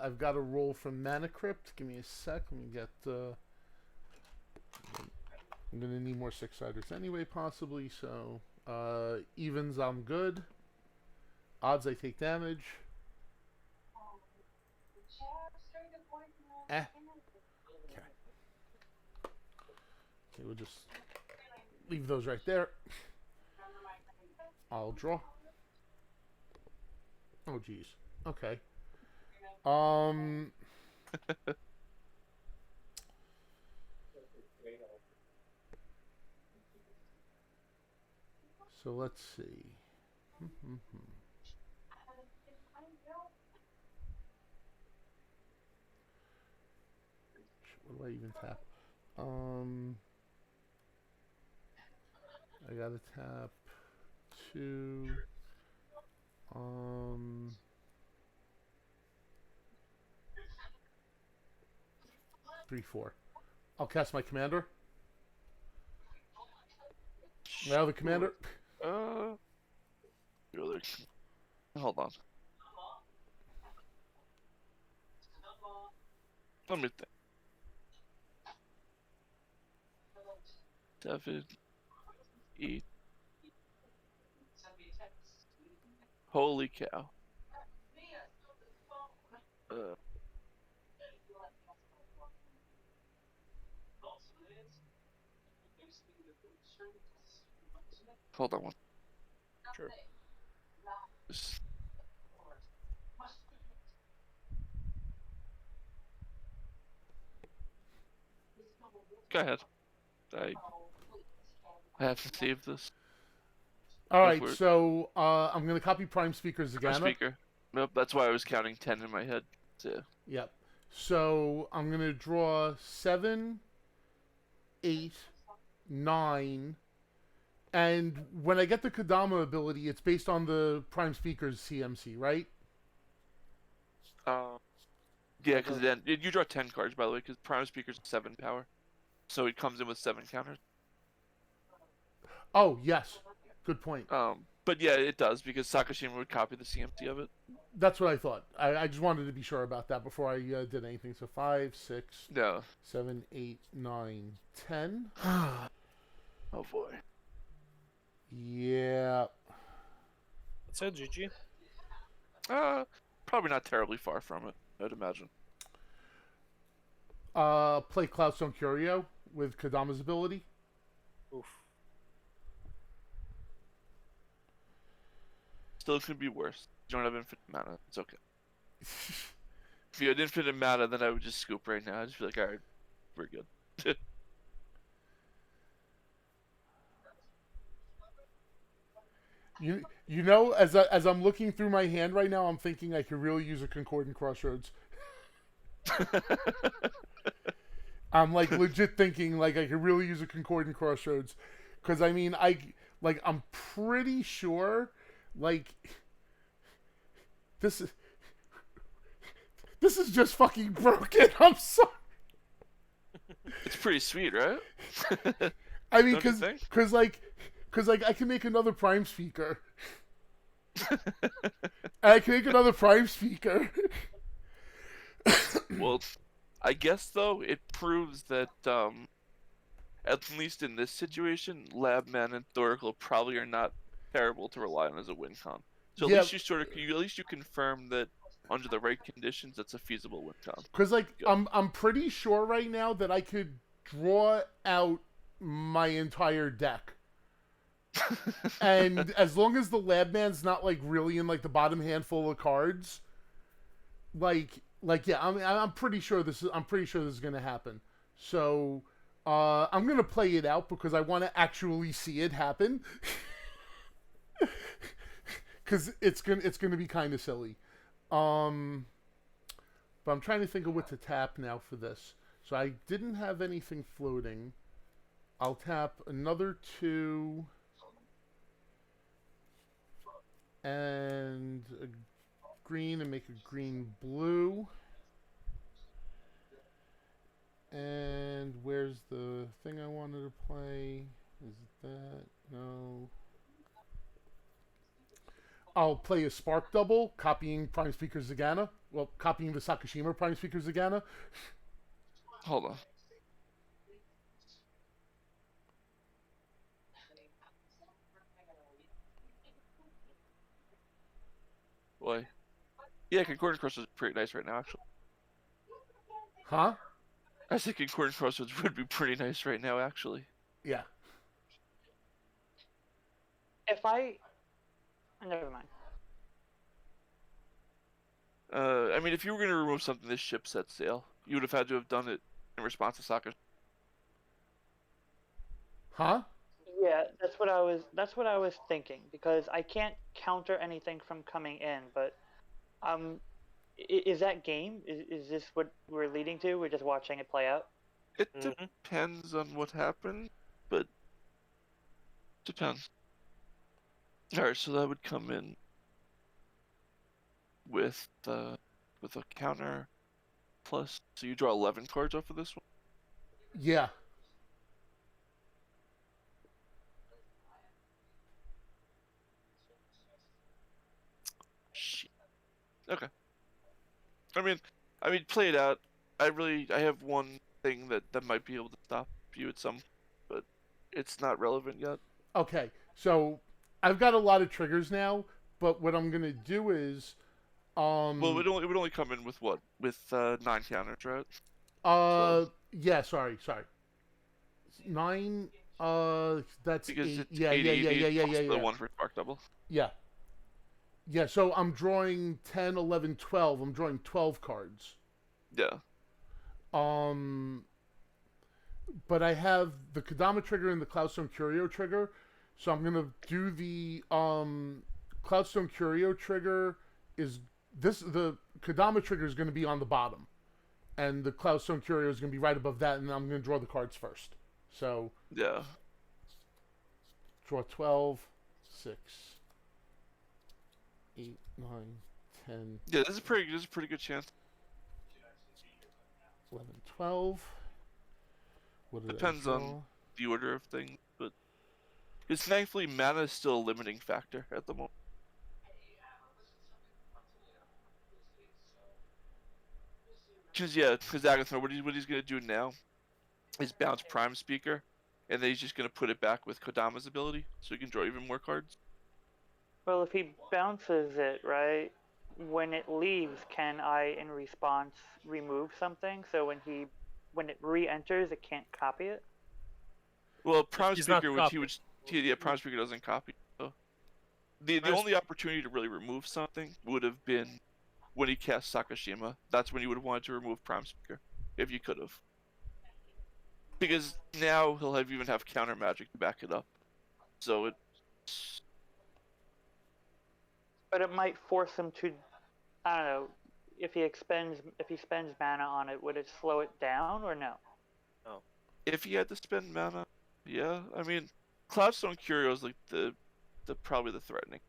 I've got a roll from Mana Crypt. Give me a sec. Let me get. I'm gonna need more 6-siders anyway, possibly. So evens, I'm good. Odds, I take damage. Okay. Okay, we'll just leave those right there. I'll draw. Oh, geez. Okay. Um. So let's see. What do I even tap? I gotta tap 2. 3, 4. I'll cast my commander. Now the commander. Really? Hold on. Let me think. 7, 8. Holy cow. Hold on one. Sure. Go ahead. I have to save this. All Go right, for it. so I'm gonna copy Prime Speaker Our Zagana. speaker. Nope, that's why I was counting 10 in my head. So, Yep. So I'm gonna draw 7, 8, 9, and when I get the Kodama ability, it's based on the Prime Speaker's CMC, right? yeah, because then you draw 10 cards, by the way, because Prime Speaker's 7 power. So it comes in with 7 counters. Oh, yes. Good point. But yeah, it does, because Sakashima would copy the CMC of it. That's what I thought. I just wanted to be sure about that before I did anything. So 5, 6, No. 7, 8, 9, 10. Oh boy. Yeah. That's it, GG. Probably not terribly far from it, I'd imagine. Play Cloudstone Curio with Kodama's ability. Oof. Still could be worse. You don't have infinite mana. It's okay. If you had infinite mana, then I would just scoop right now. I'd just be like, alright, we're good. You know, as I'm looking through my hand right now, I'm thinking I could really use a Concordant Crossroads. I'm like legit thinking like I could really use a Concordant Crossroads, because I mean I'm pretty sure like this is just fucking broken. I'm sorry. It's pretty sweet, right? I mean, Don't you think? because I can make another Prime Speaker. And I can make another Prime Speaker. Well, I guess though it proves that at least in this situation, Labman and Thoracle probably are not terrible to rely on as a win con. So at Yeah. least you confirm that under the right conditions, that's a feasible win con. Because like Good. I'm pretty sure right now that I could draw out my entire deck. And as long as the Labman's not like really in like the bottom handful of cards, like yeah, I'm pretty sure this is gonna happen. So I'm gonna play it out because I want to actually see it happen. Because it's gonna be kind of silly. But I'm trying to think of what to tap now for this. So I didn't have anything floating. I'll tap another 2 and a green and make a green blue. And where's the thing I wanted to play? Is it that? No. I'll play a Spark Double, copying Prime Speaker Zagana. Well, copying the Sakashima Prime Speaker Zagana. Hold on. Boy. Yeah, Concordant Crossroads is pretty nice right now, actually. Huh? I think Concordant Crossroads would be pretty nice right now, actually. Yeah. Never mind. I mean, if you were going to remove something this ship set sail, you would have had to have done it in response to Sokka. Huh? Yeah, that's what I was thinking because I can't counter anything from coming in, but um is that game? Is this what we're leading to? We're just watching it play out? It Mhm. depends on what happened, but depends. Alright, so that would come in with a counter plus. So you draw 11 cards off of this one. Yeah. Shit. Okay. I mean, play it out. I have one thing that might be able to stop you at some, but it's not relevant yet. Okay. So I've got a lot of triggers now, but what I'm gonna do is, Well, it would only come in with what? With 9 counters, right? yeah. Sorry. 9. That's Because 8. it's Yeah. 80 the one for Spark Double. Yeah. Yeah. So I'm drawing 10, 11, 12. I'm drawing 12 cards. Yeah. But I have the Kodama trigger and the Cloudstone Curio trigger, so I'm gonna do the Cloudstone Curio trigger. The Kodama trigger is gonna be on the bottom, and the Cloudstone Curio is gonna be right above that, and I'm gonna draw the cards first. So Yeah. draw 12, 6, 8, 9, 10, Yeah, this is a pretty good chance. 11, 12. What did I Depends draw? on the order of things, but it's thankfully mana is still a limiting factor at the moment. Because Agathon, what he's gonna do now is bounce Prime Speaker, and then he's just gonna put it back with Kodama's ability, so he can draw even more cards. Well, if he bounces it, right, when it leaves, can I, in response, remove something? So when it re-enters, it can't copy it? Well, Prime He's not Speaker, Prime Speaker doesn't copy. So the Prime only opportunity to really remove something would have been when he cast Sakashima. That's when you would have wanted to remove Prime Speaker, if you could have. Because now he'll even have counter magic to back it up. So it's But it might force him to, I don't know, if he spends mana on it, would it slow it down or no? if he had to spend mana, yeah. I mean, Cloudstone Curio is like the probably the threatening.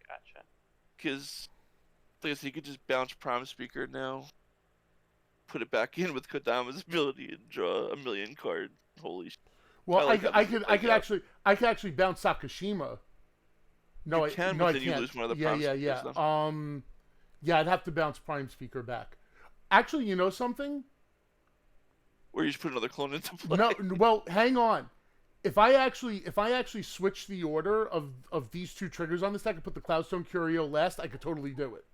Gotcha. Because like I said, he could just bounce Prime Speaker now, put it back in with Kodama's ability, and draw a million cards. Holy shit. Well, like I that. could Like that. actually bounce Sakashima. No, You can, no, but I then you can't. lose one of the yeah, Prime yeah, Speakers, yeah. though. Yeah, I'd have to bounce Prime Speaker back. Actually, you know something? Or you just put another clone into play. No, well, hang on. If I actually switch the order of these two triggers on this deck and put the Cloudstone Curio last, I could totally do it.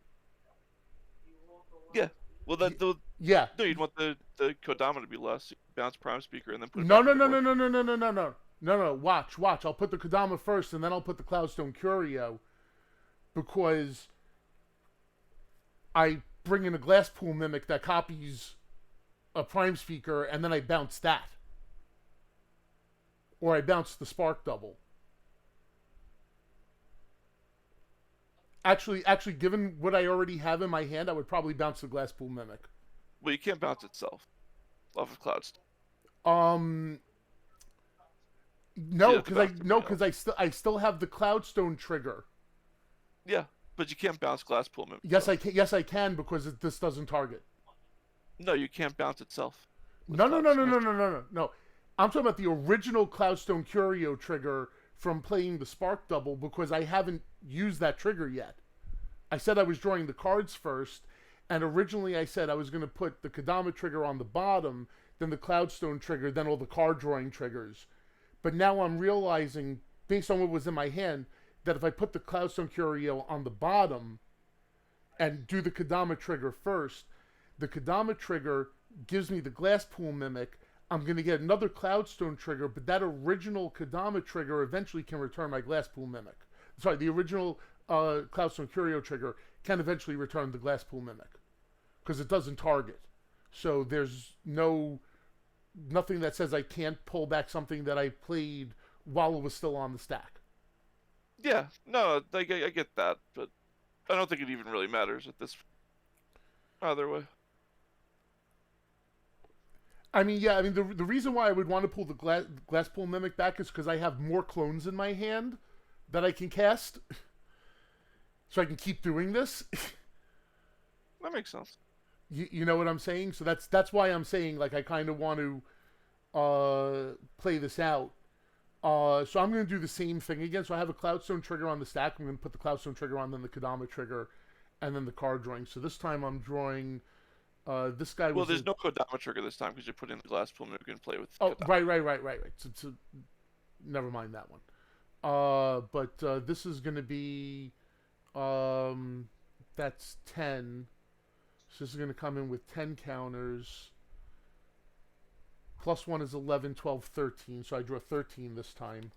Yeah. Well, then Yeah. no, you'd want the Kodama to be less. You bounce Prime Speaker and then put it No, back no, in no, the no, board. no, no, no, no, no, no, no. Watch. I'll put the Kodama first, and then I'll put the Cloudstone Curio, because I bring in a Glasspool Mimic that copies a Prime Speaker, and then I bounce that, or I bounce the Spark Double. Actually, given what I already have in my hand, I would probably bounce the Glasspool Mimic. Well, you can't bounce itself off of Clouds. No, Yeah, because I still have the Cloudstone trigger. Yeah, but you can't bounce Glasspool Mimic. Yes, I can. Yes, I can, because this doesn't target. No, you can't bounce itself. with No. Cloudstone. I'm talking about the original Cloudstone Curio trigger from playing the Spark Double, because I haven't used that trigger yet. I said I was drawing the cards first, and originally I said I was going to put the Kodama trigger on the bottom, then the Cloudstone trigger, then all the card drawing triggers. But now I'm realizing, based on what was in my hand, that if I put the Cloudstone Curio on the bottom and do the Kodama trigger first, the Kodama trigger gives me the Glasspool Mimic. I'm going to get another Cloudstone trigger, but that original Kodama trigger eventually can return my Glasspool Mimic. Sorry, the original Cloudstone Curio trigger can eventually return the Glasspool Mimic because it doesn't target. So there's nothing that says I can't pull back something that I played while it was still on the stack. Yeah, no, I get that, but I don't think it even really matters at this either way. I mean, yeah, I mean, the reason why I would want to pull the Glasspool Mimic back is because I have more clones in my hand that I can cast. So I can keep doing this. That makes sense. You know what I'm saying? So that's why I'm saying, like, I kind of want to play this out. So I'm going to do the same thing again. So I have a Cloudstone trigger on the stack. I'm going to put the Cloudstone trigger on, then the Kodama trigger, and then the card drawing. So this time I'm drawing... this guy was... Well, there's no Kodama trigger this time because you're putting the Glasspool Mimic and play with Oh, Kodama. right. So never mind that one. But this is going to be... that's 10. So this is going to come in with 10 counters. Plus 1 is 11, 12, 13. So I draw 13 this time.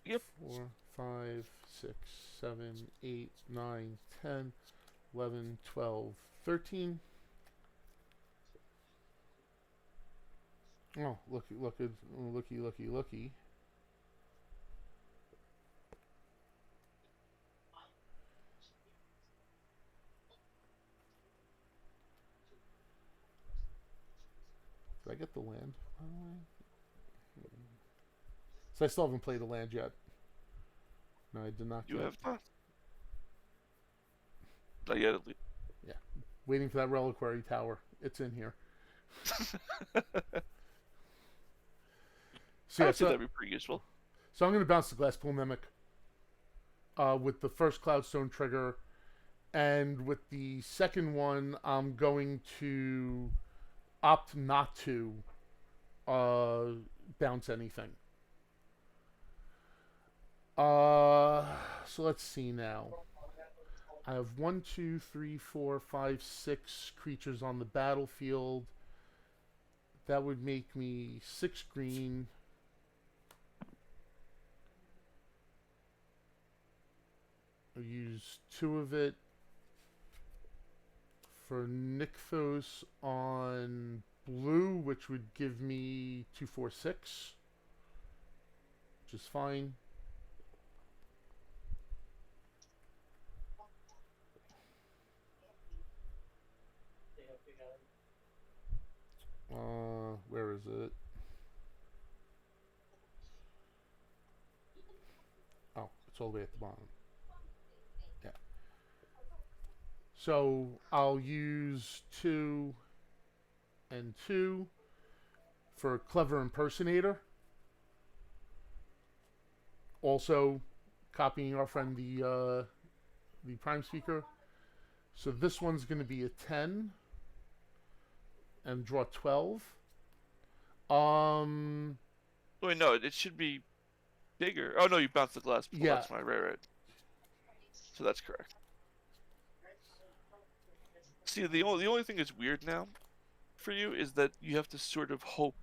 Yep. 4, 5, 6, 7, 8, 9, 10, 11, 12, 13. Oh, looky. Did I get the land? So I still haven't played the land yet. No, I did not. You have not. Not yet, at least. Yeah, waiting for that reliquary tower. It's in here. So yeah, I'd say that'd be pretty useful. So I'm going to bounce the Glasspool Mimic with the first Cloudstone trigger, and with the second one, I'm going to opt not to bounce anything. So let's see now. I have 1, 2, 3, 4, 5, 6 creatures on the battlefield. That would make me 6 green. I'll use 2 of it for Nykthos on blue, which would give me 2, 4, 6, which is fine. Where is it? Oh, it's all the way at the bottom. Yeah. So I'll use 2 and 2 for Clever Impersonator. Also copying our friend the Prime Speaker. So this one's going to be a 10 and draw 12. Wait, no, it should be bigger. Oh no, you bounced the glass. Yeah. That's my right. So that's correct. See, the only thing that's weird now for you is that you have to sort of hope,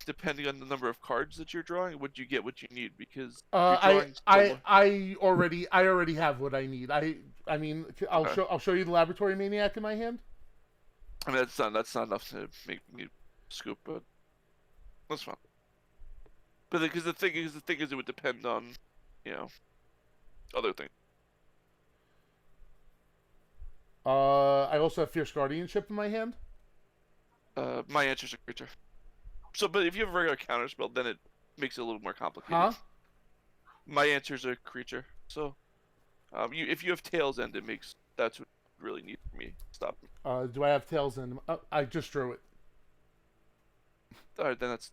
depending on the number of cards that you're drawing, would you get what you need, because I already have what I need. I mean, I'll show you the Laboratory Maniac in my hand. I mean, that's not enough to make me scoop, but that's fine. But because the thing is, it would depend on, other things. I also have Fierce Guardianship in my hand. My answer's a creature. So, but if you have a regular counter spell, then it makes it a little more complicated. Huh? My answer's a creature. So, if you have Tails End, that's what you really need for me. Stop me. Do I have Tails End? I just drew it. All right, then that's.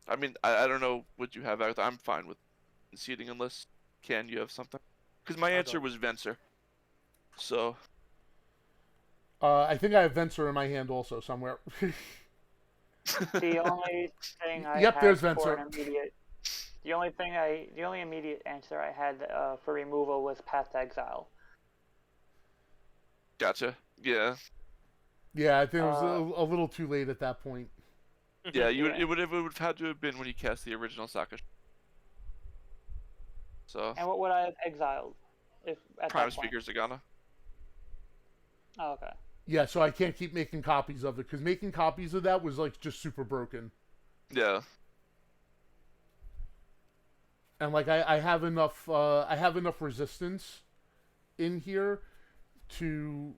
I mean, I don't know what you have. I'm fine with conceding unless you have something? Because my answer was Venser. So. I think I have Venser in my hand also somewhere. The only thing I Yep, had there's for Venser. an immediate, the only immediate answer I had for removal was Path to Exile. Gotcha. Yeah. Yeah, I think it was Uh, a little too late at that point. Yeah, you would, Yeah. it would have had to have been when you cast the original Saka. So And what would I have exiled if at Prime that point? Speaker Zagana. Oh, okay. Yeah, so I can't keep making copies of it because making copies of that was like just super broken. Yeah. And like I have enough resistance in here to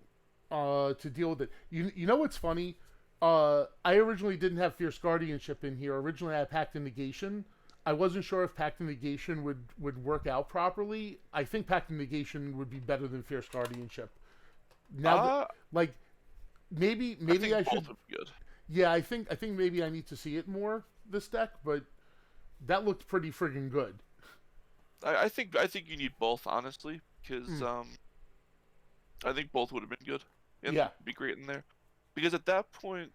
deal with it. You know what's funny? I originally didn't have Fierce Guardianship in here. Originally I had Pact of Negation. I wasn't sure if Pact of Negation would work out properly. I think Pact of Negation would be better than Fierce Guardianship. Now that, like maybe I both should would be good. yeah, I think maybe I need to see it more this deck, but that looked pretty friggin' good. I think you need both, honestly, because Mm. I think both would have been good and Yeah. be great in there. Because at that point,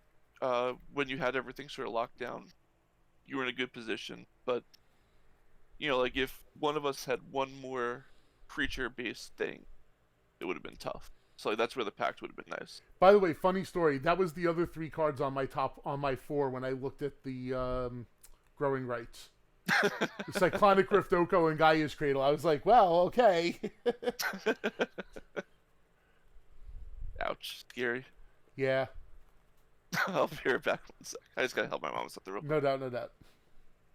when you had everything sort of locked down, you were in a good position. But like if one of us had one more creature-based thing, it would have been tough. So like, that's where the pact would have been nice. By the way, funny story. That was the other 3 cards on my 4 when I looked at the growing rights. Cyclonic Rift, Oko, and Gaia's Cradle. I was like, well, okay. Ouch, scary. Yeah, I'll be right back 1 sec. I just gotta help my mom with something real quick. no doubt, no doubt.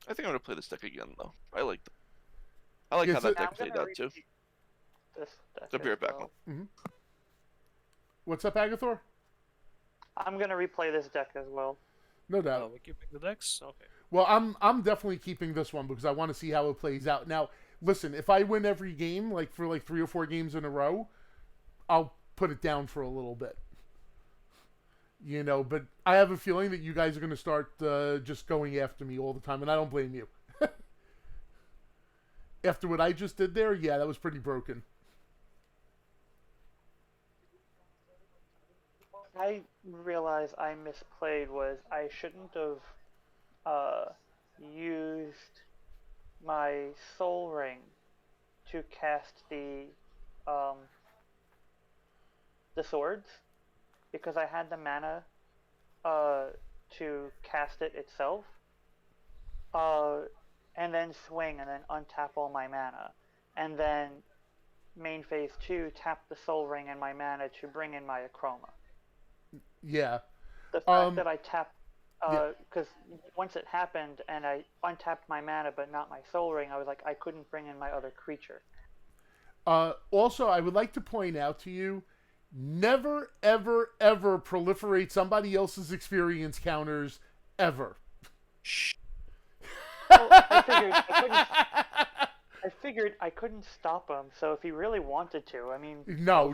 I think I'm gonna play this deck again though. I like how Yeah, that so- Yeah, deck played out too. This deck I'll be right as back. well. What's up, Agathor? I'm gonna replay this deck as well. No Oh, doubt. we're keeping the decks? Okay. Well, I'm definitely keeping this one because I want to see how it plays out. Now, listen, if I win every game, like for like 3 or 4 games in a row, I'll put it down for a little bit. But I have a feeling that you guys are going to start just going after me all the time, and I don't blame you. After what I just did there, yeah, that was pretty broken. What I realized I misplayed was I shouldn't have used my Soul Ring to cast the swords because I had the mana to cast it itself, and then swing and then untap all my mana, and then main phase 2 tap the Soul Ring and my mana to bring in my Achroma. Yeah. The fact that I tapped, because once it happened and I untapped my mana but not my Soul Ring, I was like, I couldn't bring in my other creature. Also, I would like to point out to you, never, ever, ever proliferate somebody else's experience counters, ever. Well, I figured I couldn't stop him, so if he really wanted to, I mean... No.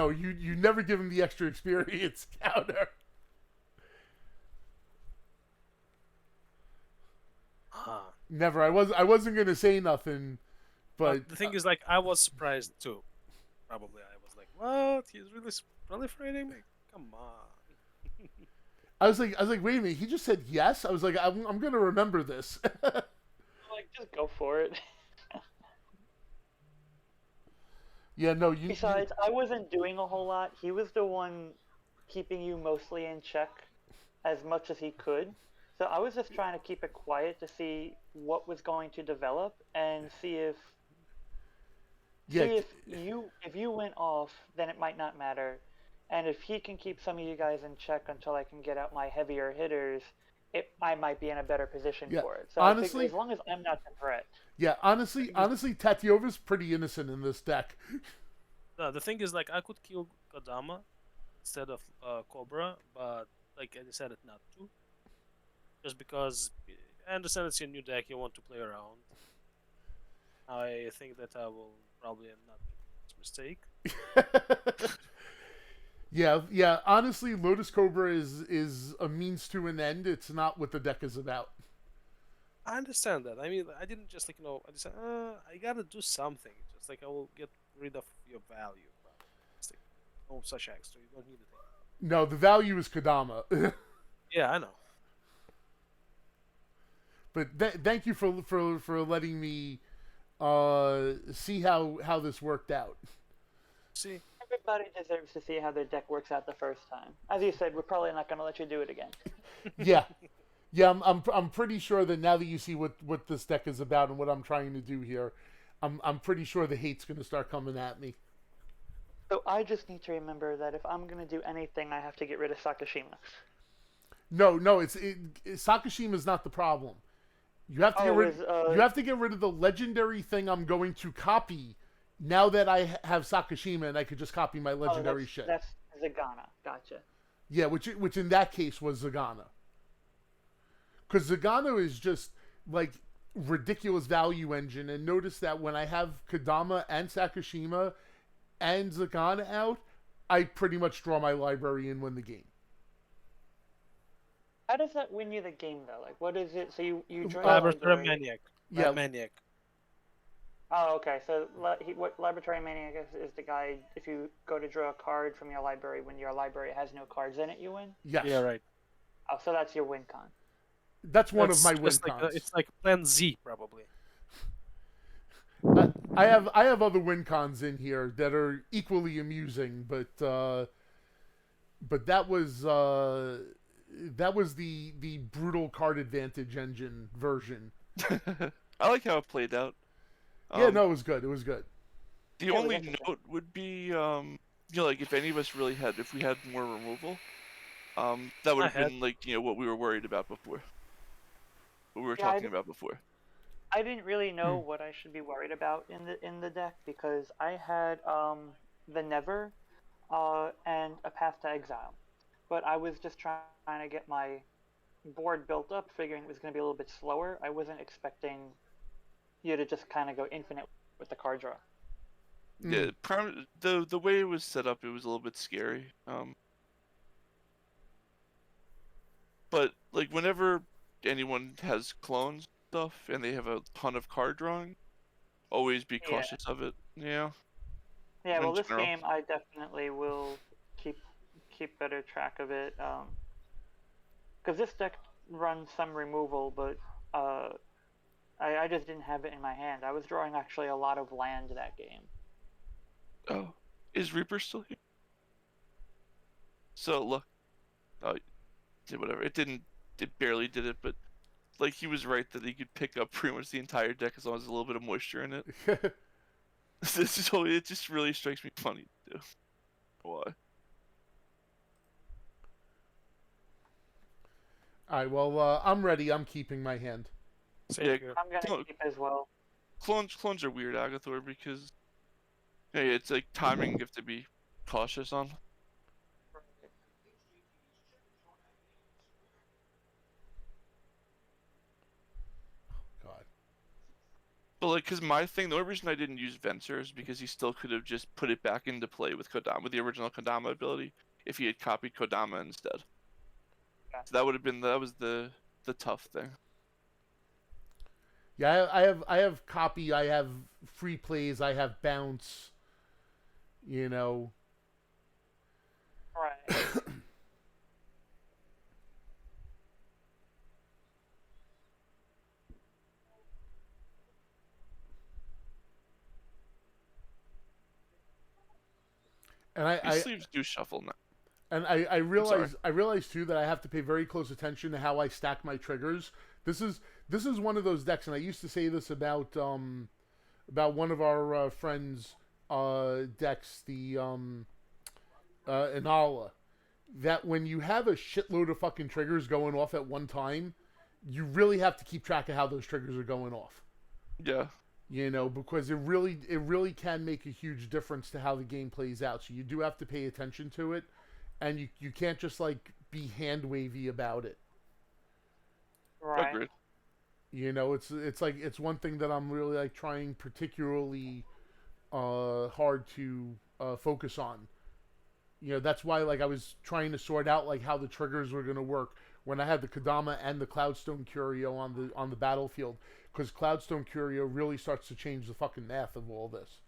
You never give him the extra experience counter. Never. I wasn't gonna say nothing, but the thing is, like, I was surprised too. Probably, I was like, "What? He's really proliferating? Like, come on." I was like, wait a minute. He just said yes. I was like, I'm gonna remember this. Like, just go for it. Yeah, no. You. Besides, I wasn't doing a whole lot. He was the one keeping you mostly in check as much as he could. So I was just trying to keep it quiet to see what was going to develop and see if Yeah. if you went off, then it might not matter. And if he can keep some of you guys in check until I can get out my heavier hitters, I might be in a better position Yeah, for it. So honestly- I think as long as I'm not the threat. Yeah. Honestly, Tatiova's pretty innocent in this deck. No, the thing is, like, I could kill Kodama instead of Cobra, but like I decided not to, just because I understand it's your new deck, you want to play around. I think that I will probably not do this mistake. Yeah. Honestly, Lotus Cobra is a means to an end. It's not what the deck is about. I understand that. I mean, I didn't just like I decided I gotta do something. Just like I will get rid of your value. Probably. It's like no such extra. You don't need it. No, the value is Kodama. Yeah, I know. But thank you for letting me see how this worked out. See, Everybody deserves to see how their deck works out the first time. As you said, we're probably not going to let you do it again. Yeah, yeah. I'm pretty sure that now that you see what this deck is about and what I'm trying to do here, I'm pretty sure the hate's going to start coming at me. So I just need to remember that if I'm going to do anything, I have to get rid of Sakashima. No, Sakashima's not the problem. You have to get rid. You have to get rid of the legendary thing I'm going to copy. Now that I have Sakashima and I could just copy my legendary shit. That's Zagana. Gotcha. Yeah, which in that case was Zagana. Because Zagana is just like ridiculous value engine, and notice that when I have Kodama and Sakashima and Zagana out, I pretty much draw my library and win the game. How does that win you the game though? Like, what is it? So you draw Laboratory Maniac. Yeah. Maniac. Oh, okay. So what Laboratory Maniac is the guy, if you go to draw a card from your library, when your library has no cards in it, you win? Yes. Yeah, right. Oh, so that's your win con. That's one of my win just like, cons. it's like Plan Z, probably. I have other win cons in here that are equally amusing, but that was the brutal card advantage engine version. I like how it played out. Yeah, no, it was good. It was good. The only note would be, like if any of us really had, if we had more removal, that would have been like, what we were worried about before. What we were talking about before. I didn't really know what I should be worried about in the deck because I had the Never, and a Path to Exile, but I was just trying to get my board built up, figuring it was going to be a little bit slower. I wasn't expecting you to just kind of go infinite with the card draw. Yeah, the way it was set up, it was a little bit scary. But like whenever anyone has clones stuff and they have a ton of card drawing, always be cautious of it. Yeah. Yeah. Well, this game I definitely will keep better track of it. Because this deck runs some removal, but I just didn't have it in my hand. I was drawing actually a lot of land that game. Oh, is Reaper still here? So look, did whatever. It barely did it, but like he was right that he could pick up pretty much the entire deck as long as there's a little bit of moisture in it. It just really strikes me funny too. Why? Alright, well, I'm ready. I'm keeping my hand. I'm gonna keep as well. Clones are weird, Agathor, because it's like timing you have to be cautious on. God. But like, cause my thing, the only reason I didn't use Venser is because he still could have just put it back into play with Kodama, with the original Kodama ability, if he had copied Kodama instead. Okay. So that would have been the tough thing. Yeah, I have copy, I have free plays, I have bounce. Right. And These sleeves do shuffle now. And I realize too that I have to pay very close attention to how I stack my triggers. This is one of those decks, and I used to say this about one of our friends' decks, the Inala, that when you have a shitload of fucking triggers going off at one time, you really have to keep track of how those triggers are going off. Yeah. Because it really can make a huge difference to how the game plays out. So you do have to pay attention to it, and you can't just like be hand wavy about it. Right. Agreed. It's one thing that I'm really like trying particularly hard to focus on. That's why like I was trying to sort out like how the triggers were going to work when I had the Kodama and the Cloudstone Curio on the battlefield, because Cloudstone Curio really starts to change the fucking math of all this.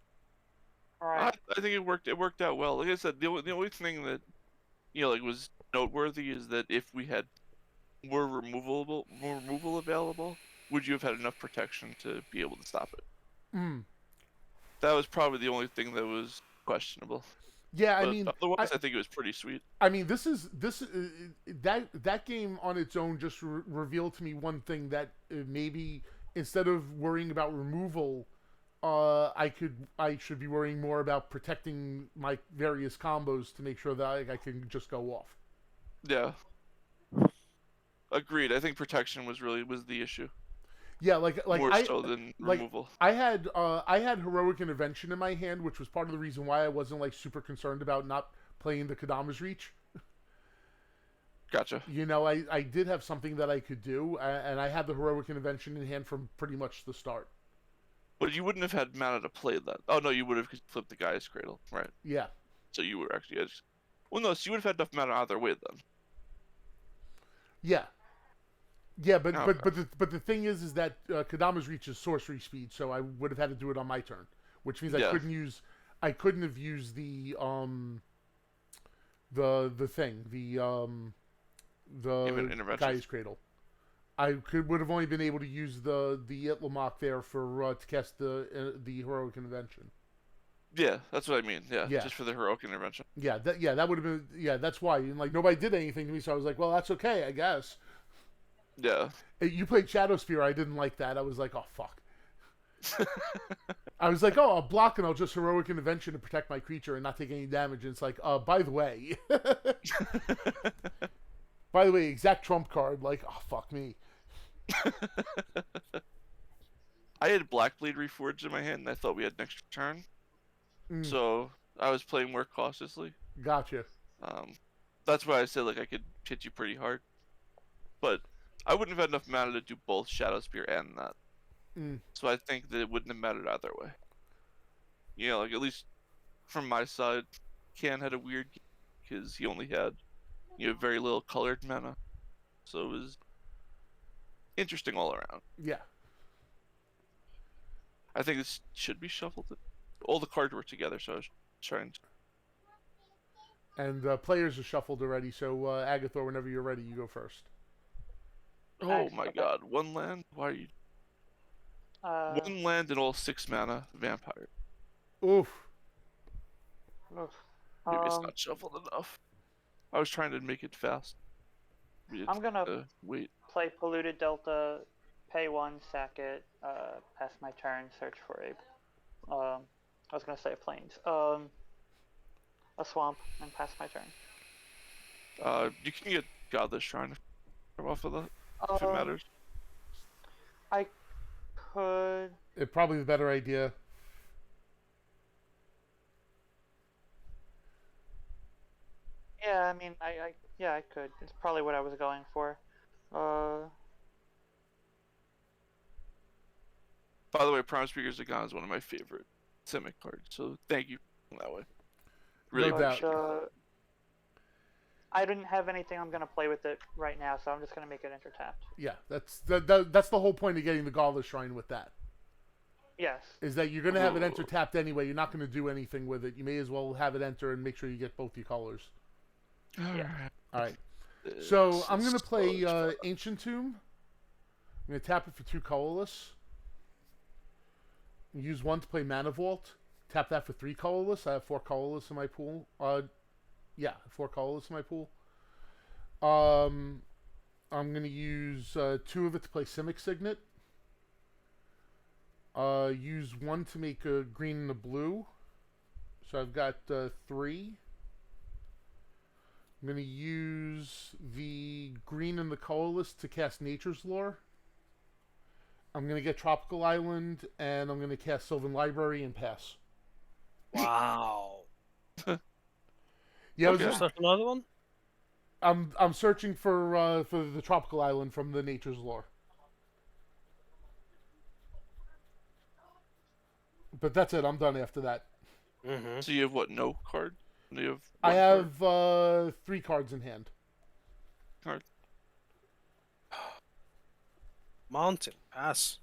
All right. I think it worked out well. Like I said, the only thing that was noteworthy is that if we had more removal available, would you have had enough protection to be able to stop it? That was probably the only thing that was questionable. Yeah, I But mean, otherwise, I think it was pretty sweet. I mean, that game on its own just revealed to me one thing that maybe instead of worrying about removal, I should be worrying more about protecting my various combos to make sure that I can just go off. Yeah. Agreed. I think protection was the issue. Yeah, like More I so than like removal. I had heroic intervention in my hand, which was part of the reason why I wasn't like super concerned about not playing the Kadama's Reach. Gotcha. You know, I did have something that I could do, and I had the heroic intervention in hand from pretty much the start. But you wouldn't have had mana to play that. Oh no, you would have flipped the guy's cradle, right? Yeah, So you were actually well, no, so you would have had enough mana either way then. yeah, yeah. But Okay. but the thing is that Kadama's Reach is sorcery speed, so I would have had to do it on my turn, which means Yeah. I couldn't have used the thing the Intervention. guy's cradle. I would have only been able to use the Itlamok there for to cast the heroic intervention. Yeah, that's what I mean. Yeah, Yeah. just for the heroic intervention. Yeah, that would have been that's why. And like nobody did anything to me, so I was like, well, that's okay, I guess. Yeah. You played Shadow Spear, I didn't like that. I was like, oh fuck. I was like, oh, I'll block and I'll just heroic intervention to protect my creature and not take any damage. And it's like, by the way, exact trump card. Like, oh fuck me. I had Blackblade Reforged in my hand, and I thought we had next turn, Mm. so I was playing more cautiously. Gotcha. That's why I said like I could hit you pretty hard, but I wouldn't have had enough mana to do both Shadow Spear and that. Mm. So I think that it wouldn't have mattered either way. You know, like at least from my side, Can had a weird because he only had very little colored mana, so it was interesting all around. Yeah. I think this should be shuffled. All the cards were together, so I was trying to. And players are shuffled already, so Agathor, whenever you're ready, you go first. Oh Nice, my okay. god, one land? Why are you. One land and all 6 mana vampire. Oof. Oof. Maybe it's not shuffled enough. I was trying to make it fast. I'm gonna wait. play Polluted Delta, pay 1, sack it, pass my turn, search for a, I was gonna say plains, a swamp, and pass my turn. You can get Godless Shrine off of that if it matters. I could. It's probably the better idea. Yeah, I mean, I could. It's probably what I was going for. By the way, Prime Speaker's Zagan is one of my favorite Simic cards, so thank you that way. Really No doubt. appreciate I didn't have anything I'm gonna play with it right now, so I'm just gonna make it enter tapped. Yeah, that's the whole point of getting the Godless Shrine with that. Yes. Is that you're going to have it enter tapped anyway. You're not going to do anything with it. You may as well have it enter and make sure you get both your colors. it. Yeah. All right. So I'm going to play Ancient Tomb. I'm going to tap it for 2 colorless. Use 1 to play Mana Vault. Tap that for 3 colorless. I have 4 colorless in my pool. Yeah, 4 colorless in my pool. I'm going to use 2 of it to play Simic Signet. Use 1 to make a green and a blue. So I've got 3. I'm going to use the green and the colorless to cast Nature's Lore. I'm going to get Tropical Island, and I'm going to cast Sylvan Library and pass. Wow. Yeah, Okay. Is there another one? I'm searching for the Tropical Island from the Nature's Lore. But that's it. I'm done after that. Mm-hmm. So you have what? No card? You have I one have 3 cards in hand. card? Mountain. Pass.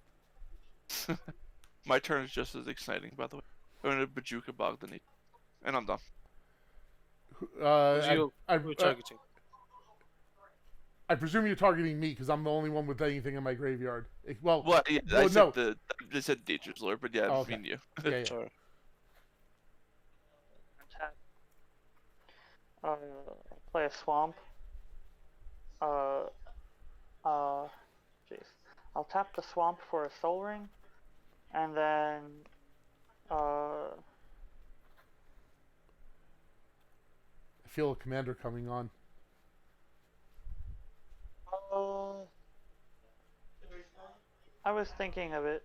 My turn is just as exciting, by the way. I'm gonna Bajuka Bogdanite, and I'm done. Who's targeting? I presume you're targeting me because I'm the only one with anything in my graveyard. Well, Well, yeah, well, no. I said Nature's Lore, but yeah, Oh, I okay. mean you. Yeah, yeah. Sorry. Tap. play a swamp. Uh, jeez. I'll tap the swamp for a soul ring, and then I feel a commander coming on. I was thinking of it,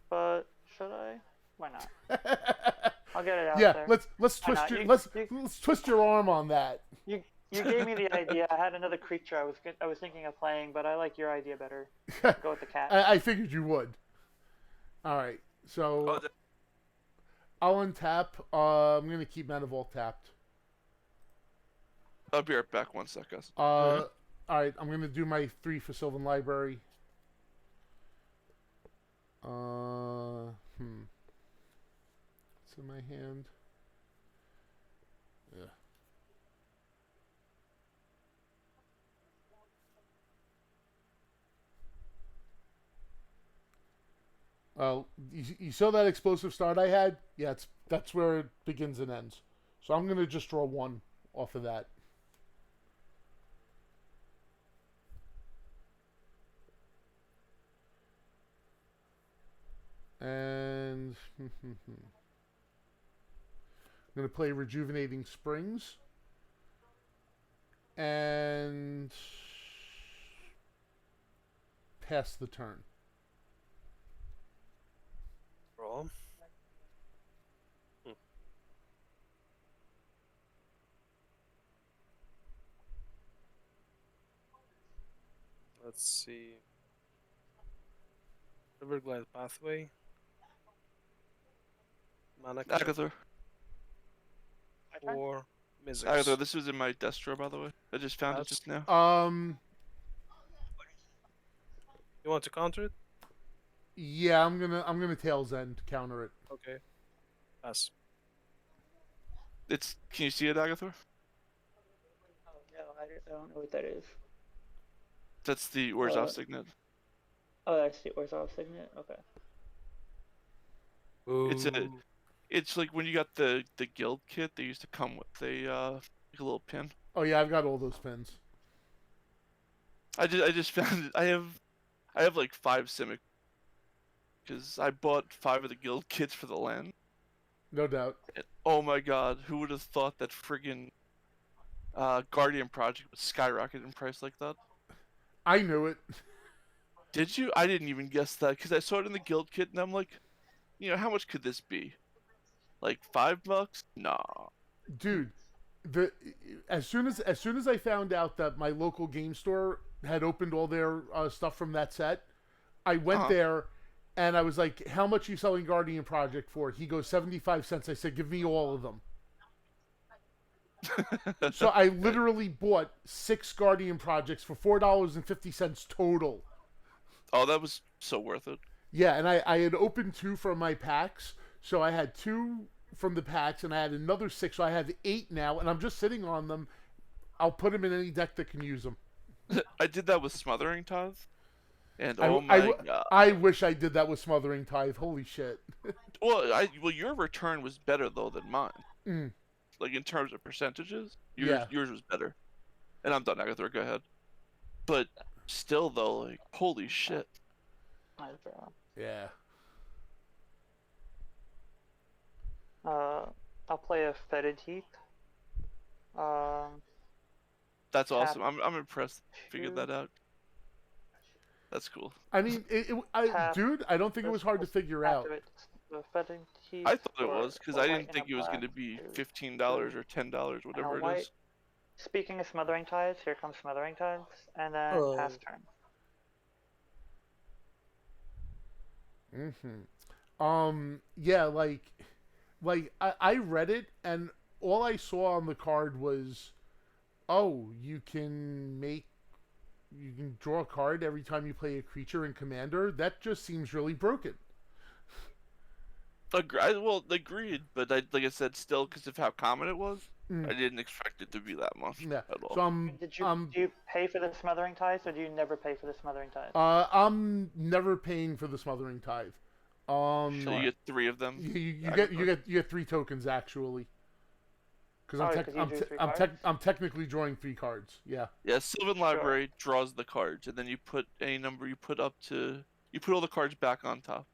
but should I? Why not? I'll get it out Yeah, there. let's Why twist not? your You- let's you- let's twist your arm on that. You gave me the idea. I had another creature I was thinking of playing, but I like your idea better. Go with the cat. I figured you would. All right, so Oh, that- I'll untap. I'm gonna keep Mana Vault tapped. I'll be right back. 1 sec, guys. All right, I'm gonna do my 3 for Sylvan Library. What's in my hand? Yeah. Well, you saw that explosive start I had? Yeah, that's where it begins and ends. So I'm gonna just draw 1 off of that. And I'm going to play Rejuvenating Springs. And pass the turn. Roll. Let's see. Riverglide Pathway. Mana Agatha. or Mizzix. Agatha, this was in my desk drawer, by the way. I just found it That's- just now. You want to counter it? Yeah, I'm gonna Tail's End counter it. Okay. Pass. It's. Can you see it, Agatha? Oh, no, I don't know what that is. That's the Orzhov signet. Oh, that's the Orzhov signet? Okay. It's like when you got the guild kit, they used to come with a little pin. Oh yeah, I've got all those pins. I just found it. I have like 5 Simic because I bought 5 of the guild kits for the land. No doubt. And, oh my god, who would have thought that friggin' Guardian Project would skyrocket in price like that? I knew it. Did you? I didn't even guess that because I saw it in the guild kit and I'm like, how much could this be? Like $5? Nah. Dude, as soon as I found out that my local game store had opened all their stuff from that set, I went there and I was like, "How much are you selling Guardian Project for?" He goes 75 cents. I said, "Give me all of them." So I literally bought 6 Guardian Projects for $4.50 total. Oh, that was so worth it. Yeah, and I had opened 2 from my packs, so I had 2 from the packs, and I had another 6, so I have 8 now, and I'm just sitting on them. I'll put them in any deck that can use them. I did that with Smothering Tithe, and I- oh I my w- god. I wish I did that with Smothering Tithe. Holy shit. Well, your return was better though than mine. Mm. Like in terms of percentages, Yeah. yours was better. And I'm done, Agatha. Go ahead. But still, though, like holy shit. My draw. Yeah. I'll play a Fetid Heath. That's Tap awesome. I'm impressed. Figured 2. that out. That's cool. I mean, Tap dude, I don't think it was hard to figure out. activate the Fetid Heath. I thought it for was because a I white didn't and think a it was going to black be to $15 or $10, whatever it white. is. Speaking of Smothering Tides, here comes Smothering Tides, and then pass turn. Yeah, like I read it, and all I saw on the card was, oh, you can draw a card every time you play a creature in Commander. That just seems really broken. Agreed, but like I said, still because of how common it was, I didn't expect it to be that much Yeah. at all. So Do you pay for the Smothering Tides, or do you never pay for the Smothering Tides? I'm never paying for the Smothering Tithe. So you Alright. get 3 of them. You get 3 tokens actually. Because Oh, 'cause you drew 3 cards? I'm technically drawing 3 cards. Yeah. Yeah, Sylvan Sure. Library draws the cards, and then you put any number you put up to. You put all the cards back on top.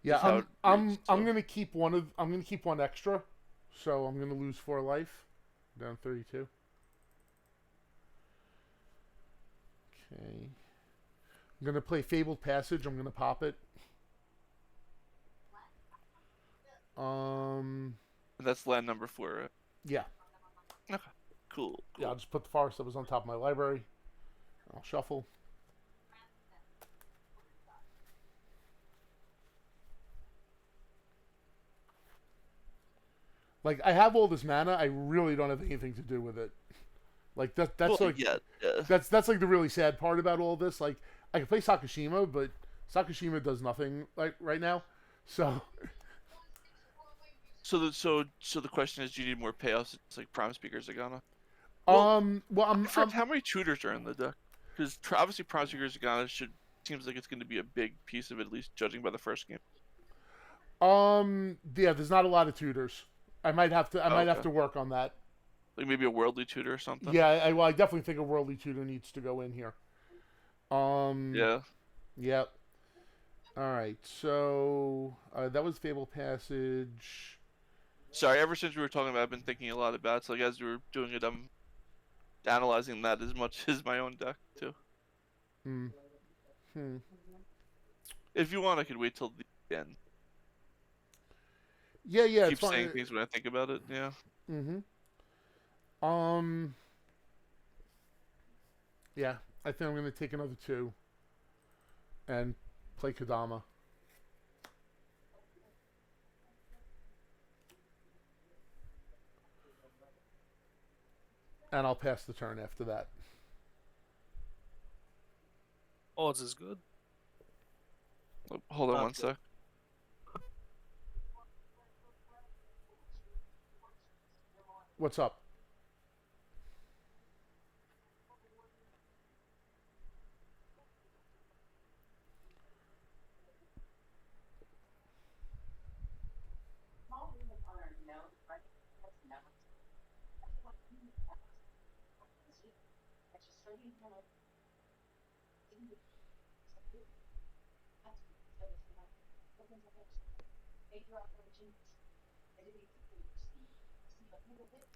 Yeah, Is how it reads, I'm so. gonna keep I'm gonna keep 1 extra, so I'm gonna lose 4 life, down 32. Okay, I'm gonna play Fabled Passage. I'm gonna pop it. And that's land number 4, right? Yeah, Okay, cool. yeah. I'll just put the forest that was on top of my library. I'll shuffle. Like I have all this mana, I really don't have anything to do with it. Like that's Well, like yeah. that's like the really sad part about all this. Like I can play Sakashima, but Sakashima does nothing like right now. So So the question is, do you need more payoffs? It's like Prime Speaker Zagana. well I forget how many tutors are in the deck? Because obviously Prime Speaker Zagana seems like it's going to be a big piece of it, at least judging by the first game. yeah, there's not a lot of tutors. I might have Okay. to work on that. Like maybe a worldly tutor or something. Yeah, I definitely think a worldly tutor needs to go in here. Yeah. Yep. All right. So that was Fable Passage. Sorry, ever since we were talking about it, I've been thinking a lot about it. So like, as we were doing it, I'm analyzing that as much as my own deck too. If you want, I could wait till the end. Yeah, Keep it's fine. saying things when I think about it. Yeah. Yeah, I think I'm gonna take another 2 and play Kodama. And I'll pass the turn after that. Odds is good. Oh, hold on Not one good. sec. What's up?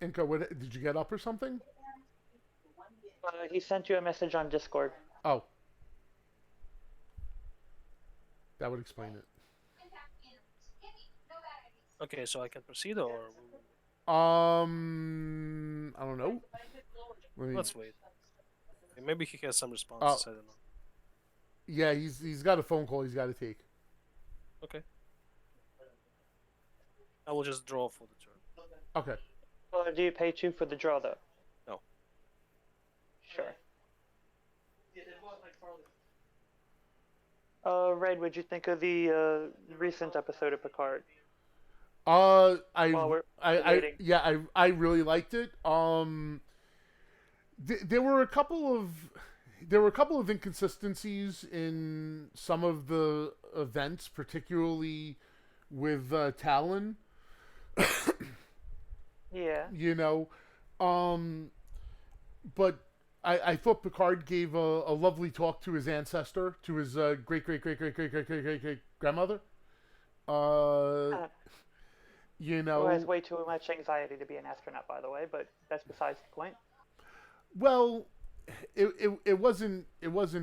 Inka, what did you get up or something? He sent you a message on Discord. Oh. That would explain it. Okay, so I can proceed or I don't know. let's wait. Okay, maybe he has some responses. I don't know. Yeah, he's got a phone call he's got to take. Okay. I will just draw for the turn. Okay. Well, do you pay 2 for the draw though? No. Sure. Red, what'd you think of the recent episode of Picard? I waiting. I really liked it. There were a couple of inconsistencies in some of the events, particularly with Talon. Yeah. You know, but I thought Picard gave a lovely talk to his ancestor, to his great grandmother. You know, Who has way too much anxiety to be an astronaut, by the way, but that's besides the point. well, it wasn't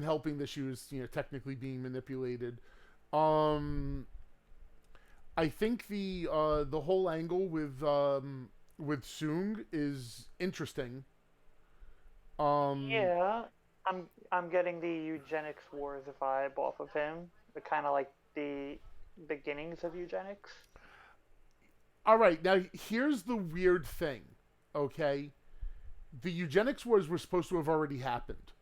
helping that she was technically being manipulated. I think the whole angle with Soong is interesting. Yeah, I'm getting the eugenics wars vibe off of him. The kind of like the beginnings of eugenics. All right, now here's the weird thing. Okay, the eugenics wars were supposed to have already happened.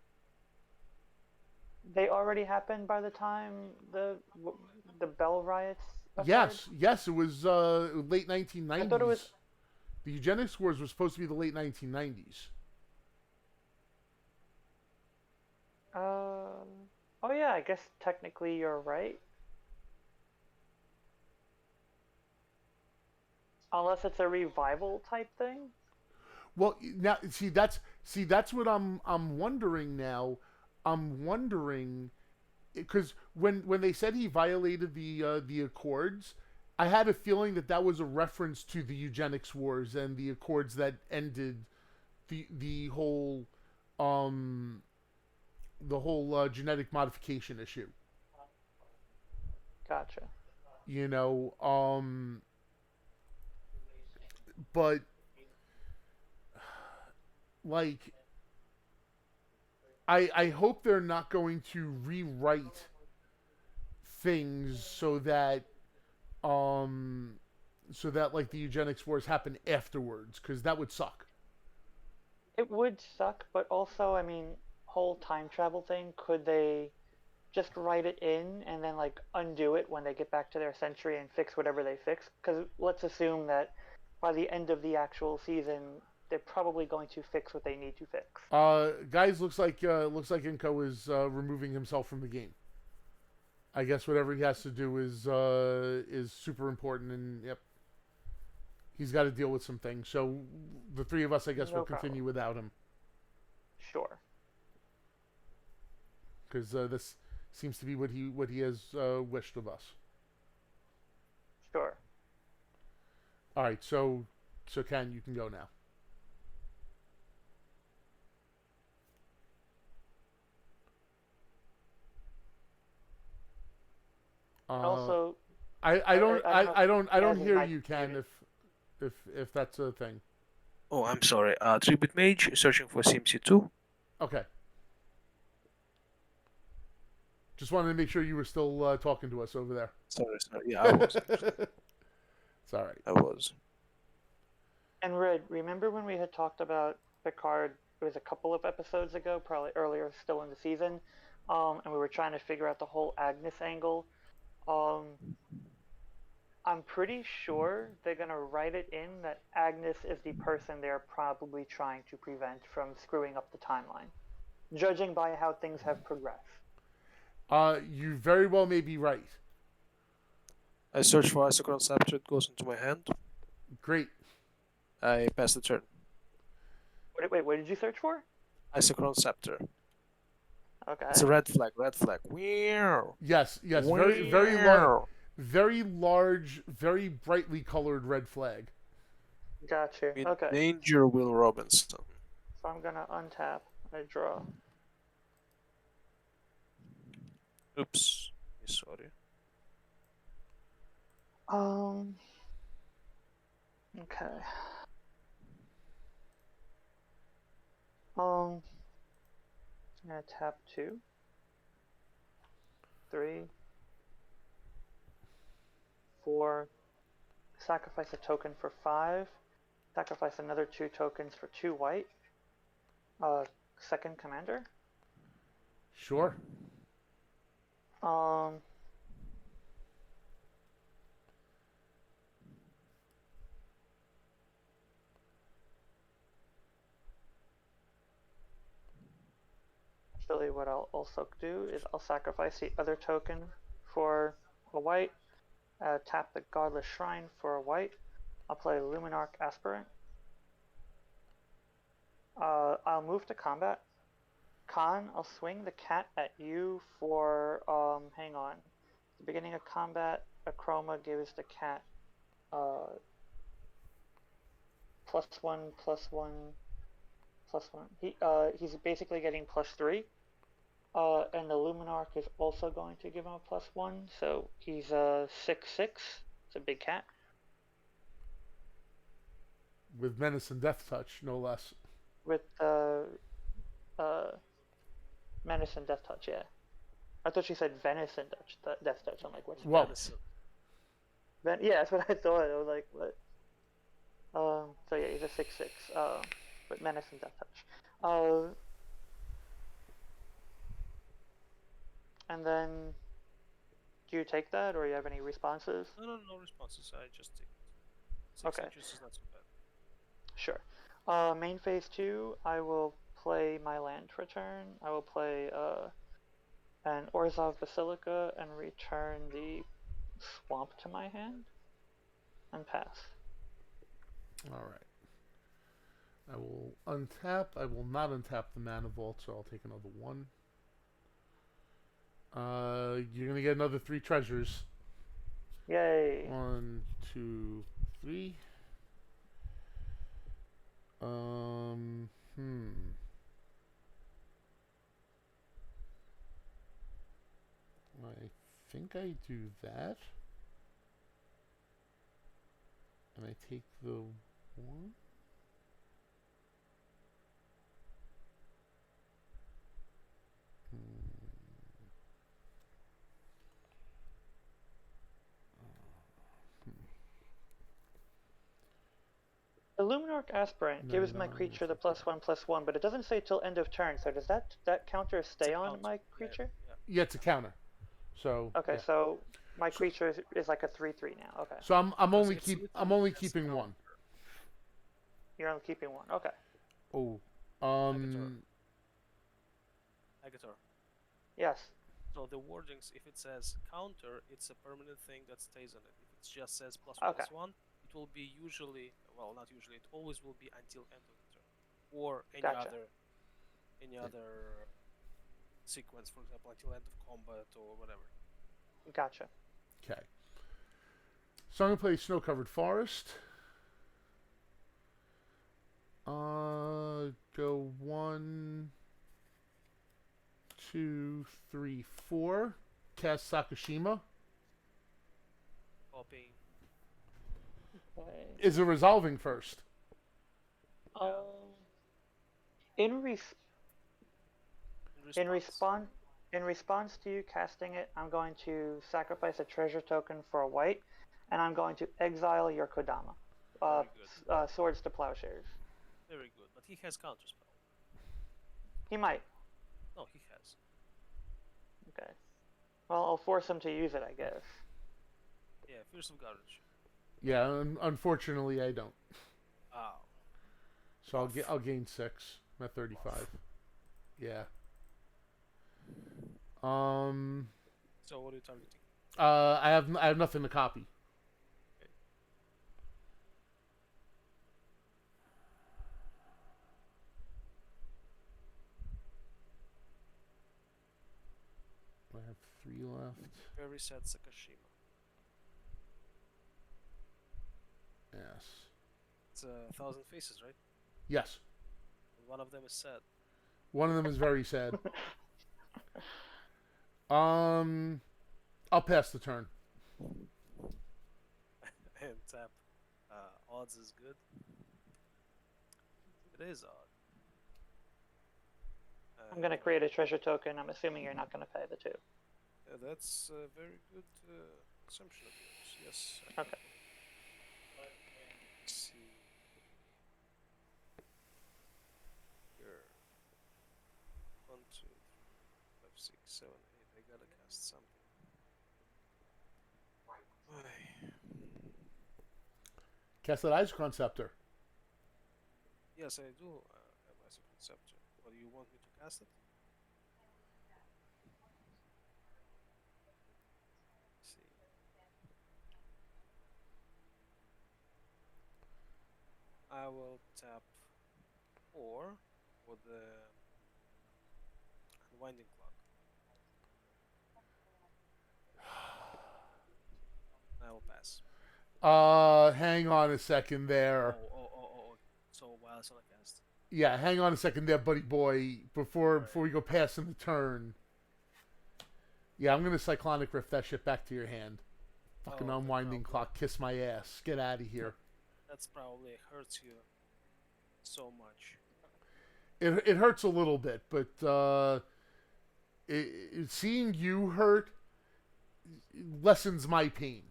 They already happened by the time the Bell riots occurred? Yes, it was late 1990s. I thought it was. The eugenics wars were supposed to be the late 1990s. Oh yeah, I guess technically you're right. Unless it's a revival type thing. Well, now that's what I'm wondering now. I'm wondering because when they said he violated the accords, I had a feeling that that was a reference to the eugenics wars and the accords that ended the whole um genetic modification issue. Gotcha. You know, but like I hope they're not going to rewrite things um so that like the eugenics wars happen afterwards because that would suck. It would suck, but also, I mean, whole time travel thing, could they just write it in and then like undo it when they get back to their century and fix whatever they fix? Because let's assume that by the end of the actual season, they're probably going to fix what they need to fix. Guys, looks like Inko is removing himself from the game. I guess whatever he has to do is super important, and yep, he's got to deal with some things. So the three of us, I guess, No will continue problem. without him Sure. because this seems to be what he has wished of us. Sure. All right, so Ken, you can go now. And also, I don't I don't know I if don't Kaz is hear mic you, Ken. muted. If that's a thing. Oh, I'm sorry. 3-bit mage searching for CMC2. Okay. Just wanted to make sure you were still talking to us over there. Sorry. Yeah, I was. It's all right. I was. And Red, remember when we had talked about Picard? It was a couple of episodes ago, probably earlier, still in the season, and we were trying to figure out the whole Agnes angle. Um, I'm pretty sure they're gonna write it in that Agnes is the person they're probably trying to prevent from screwing up the timeline, judging by how things have progressed. You very well may be right. I search for Isochron Scepter. It goes into my hand. Great. I pass the turn. Wait, what did you search for? Isochron Scepter. Okay. It's a red flag. Red flag. Wow. Yes, very large, very brightly colored red flag. Gotcha. In Okay. danger, Will Robinson. So I'm gonna untap. I draw. Oops. Sorry. Okay. I'm gonna tap 2, 3, 4. Sacrifice a token for 5. Sacrifice another 2 tokens for 2 white. Second commander. Sure. Actually, what I'll also do is I'll sacrifice the other token for a white. Tap the Godless Shrine for a white. I'll play Luminarch Aspirant. I'll move to combat. Khan, I'll swing the cat at you for, hang on. At the beginning of combat, a chroma gives the cat, +1, +1, +1. He's basically getting +3. And the Luminarch is also going to give him a +1, so he's a 6/6. It's a big cat. With menace and death touch, no less. With menace and death touch, yeah. I thought you said Venice and death touch. I'm like, what's Well, Venison? Yeah, that's what I thought. I was like, what? So yeah, he's a 6/6. With menace and death touch. And then, do you take that, or you have any responses? No responses. I just take it. 6 Okay. inches is not so bad. Sure. Main phase 2, I will play my land return. I will play an Orzhov Basilica and return the swamp to my hand and pass. All right. I will untap. I will not untap the Mana Vault, so I'll take another one. You're gonna get another 3 treasures. Yay. 1, 2, 3. I think I do that. And I take the 1. The Luminarch Aspirant gives my creature the +1/+1, but it doesn't say till end of turn. So does that counter stay on counter. my creature? Yeah, it's a counter. So Okay, yeah. so my creature is like a 3/3 now. Okay, So I'm only it's keeping counter. 1. you're only keeping 1. Okay, Oh. Agator. yes. So the wordings, if it says counter, it's a permanent thing that stays on it. If it just says +1/+1, it will be usually, well, not usually, it always will be until end of the turn, or any Gotcha. other sequence, for example, until end of combat or whatever. Gotcha. Okay. So I'm gonna play Snow Covered Forest. Go 1, 2, 3, 4. Cast Sakashima. Copying. Okay. Is it resolving first? In response to you casting it, I'm going to sacrifice a treasure token for a white, and I'm going to exile your Kodama. Very Swords to Plowshares. Very good, but he has counterspell. He might. No, he has. Okay. Well, I'll force him to use it, I guess. Yeah, Fierce of Garbage. Yeah, unfortunately I don't. Oh. So I'll gain 6. I'm at 35. Yeah. So what are you targeting? I have nothing to copy. Okay. I have 3 left. Very sad Sakashima. Yes. It's 1,000 faces, right? Yes. And one of them is sad. One of them is very sad. I'll pass the turn. And tap. Odds is good. It is odd. I'm going to create a treasure token. I'm assuming you're not going to pay the 2. That's a very good assumption of yours. Yes. Okay. Let's see. Here. 1, 2, 3, 4, 5, 6, 7, 8. I gotta cast something. Why? Cast that Isochron Scepter. Yes, I do have Isochron Scepter. But do you want me to cast it? Let's see. I will tap 4 for the Unwinding Clock. I will pass. Hang on a second there. Oh. So while it's on a cast. Yeah, hang on a second there, buddy boy. Before we go past in the turn. Yeah, I'm gonna Cyclonic Rift that shit back to your hand. Fucking Oh, Unwinding no. Clock, kiss my ass. Get out of here. That's probably hurts you so much. It hurts a little bit, but seeing you hurt lessens my pain.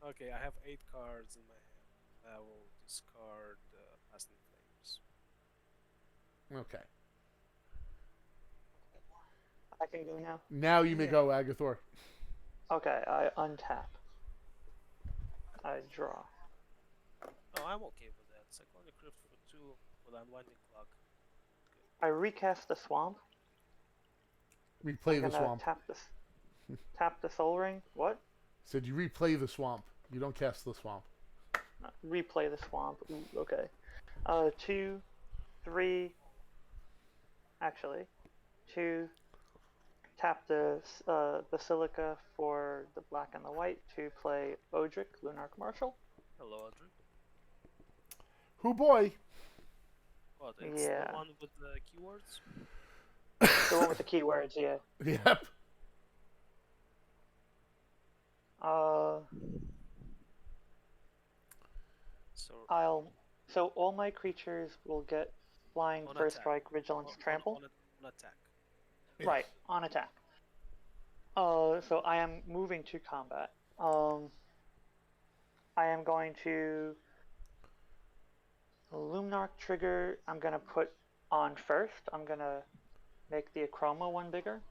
Okay, I have 8 cards in my hand. I will discard Past in Flames. Okay. I can go now. Now you may go, Agathor. Okay, I untap. I draw. No, I'm okay with that. Cyclonic Rift for 2 with Unwinding Clock. I recast the swamp. Replay I'm the gonna swamp. tap the Soul Ring. What? Said you replay the swamp. You don't cast the swamp. replay the swamp. Ooh, okay. 2, 3. Actually, 2. Tap the Basilica for the black and the white to play Odric, Lunarch Marshal. Hello, Audrey. Who boy? What? It's Yeah. the one with the keywords. The one with the keywords, yeah. Yep. So So all my creatures will get flying, on first attack. strike, vigilance, trample. On attack. Right, on attack. So I am moving to combat. I am going to Lumnarch trigger. I'm gonna put on first. I'm gonna make the Achroma one bigger.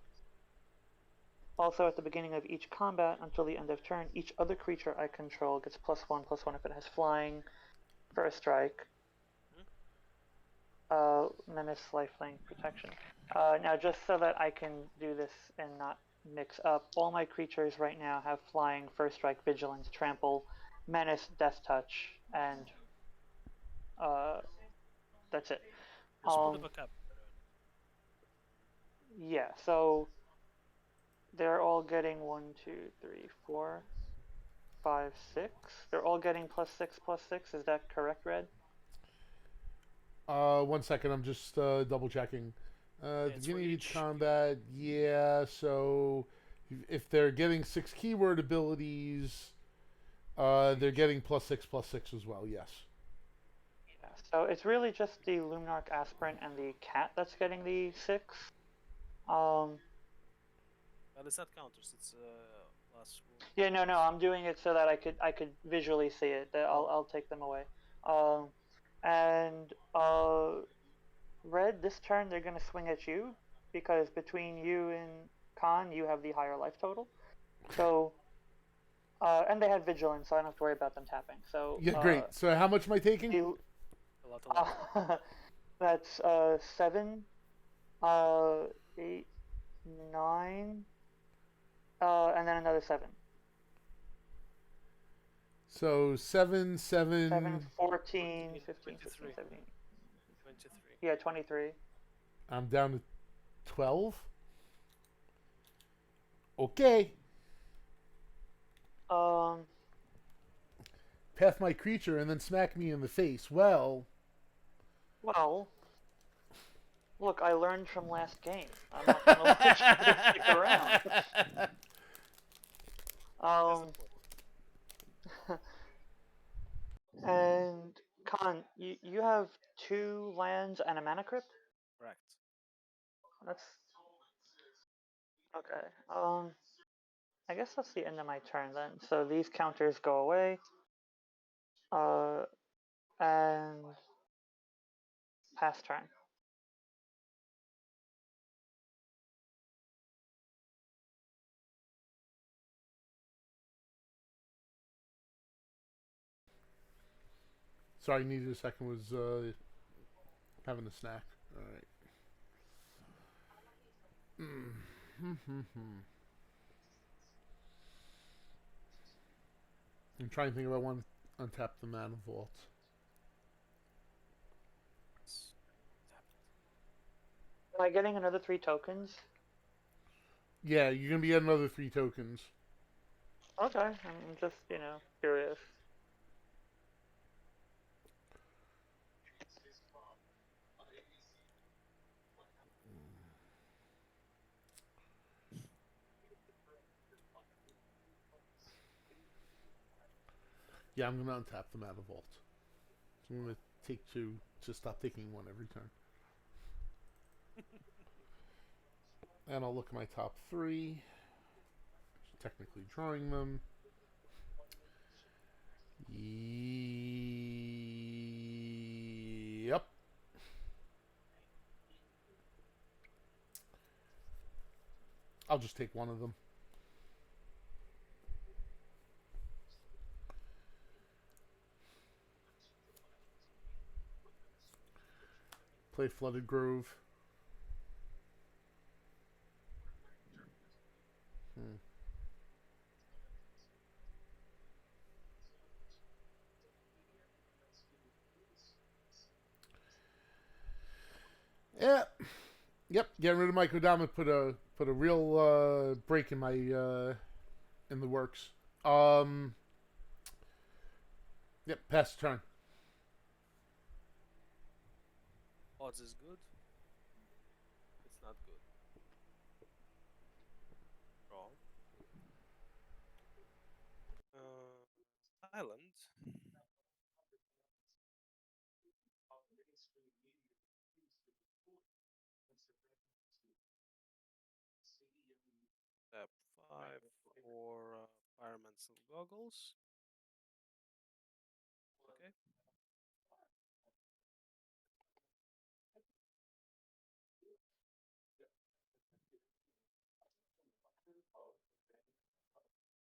Also, at the beginning of each combat until the end of turn, each other creature I control gets +1/+1 if it has flying, first strike, menace, lifelink, protection. Now, just so that I can do this and not mix up, all my creatures right now have flying, first strike, vigilance, trample, menace, death touch, and that's it. Just put up a cap. Yeah, so they're all getting 1, 2, 3, 4, 5, 6. They're all getting +6/+6. Is that correct, Red? 1 second. I'm just double checking. The it's for beginning of each each. combat. Yeah. So if they're getting 6 keyword abilities, they're getting +6/+6 as well. Yes. Yeah. So it's really just the Lumnarch Aspirant and the cat that's getting the 6. Well, it's not counters. It's last rule. Yeah, no, I'm doing it so that I could visually see it. I'll take them away. And Red, this turn they're gonna swing at you because between you and Khan, you have the higher life total. So, and they have vigilance, so I don't have to worry about them tapping. So Yeah. Great. So how much am I taking? A lot. That's 7, 8, 9, and then another 7. So 7, 7. 7, 14, 15, 23. 16, 17. 23. Yeah, 23. I'm down to 12. Okay. Path my creature and then smack me in the face. Well, look, I learned from last game. I'm not gonna let you stick around. And Khan, you have 2 lands and a mana crypt? Correct. That's okay. I guess that's the end of my turn then. So these counters go away. And pass turn. sorry, needed a second. Was having a snack. All right. I'm trying to think if I want to untap the mana vault. Am I getting another 3 tokens? Yeah, you're gonna be at another 3 tokens. Okay, I'm just, curious. Yeah, I'm gonna untap the mana vault. So I'm gonna take 2 to stop taking 1 every turn. And I'll look at my top 3. Technically drawing them. Yep. I'll just take 1 of them. Play Flooded Grove. Yeah. Yep. Getting rid of my Kodama put a real break in my in the works. Um. Yep. Pass the turn. Odds is good. It's not good. Draw. Island. Step 5 for environmental goggles. Okay.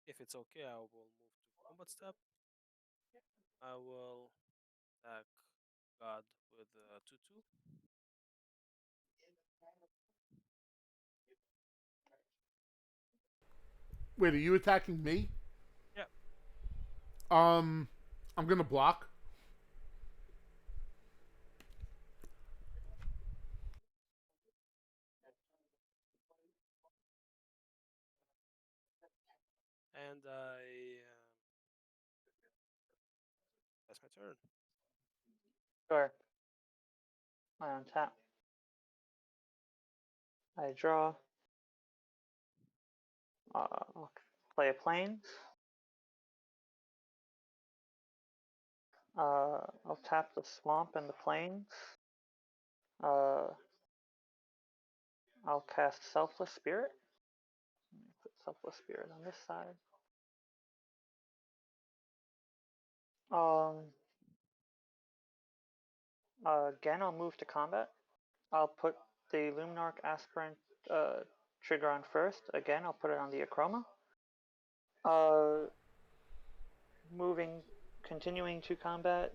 If it's okay, I will move to combat step. I will attack God with 2-2. Wait, are you attacking me? Yeah. I'm gonna block. And that's my turn. Sure. I untap. I draw. I'll play a plains. I'll tap the swamp and the plains. I'll cast Selfless Spirit. Put Selfless Spirit on this side. Again, I'll move to combat. I'll put the Luminarch Aspirant trigger on first. Again, I'll put it on the Acroma. Continuing to combat.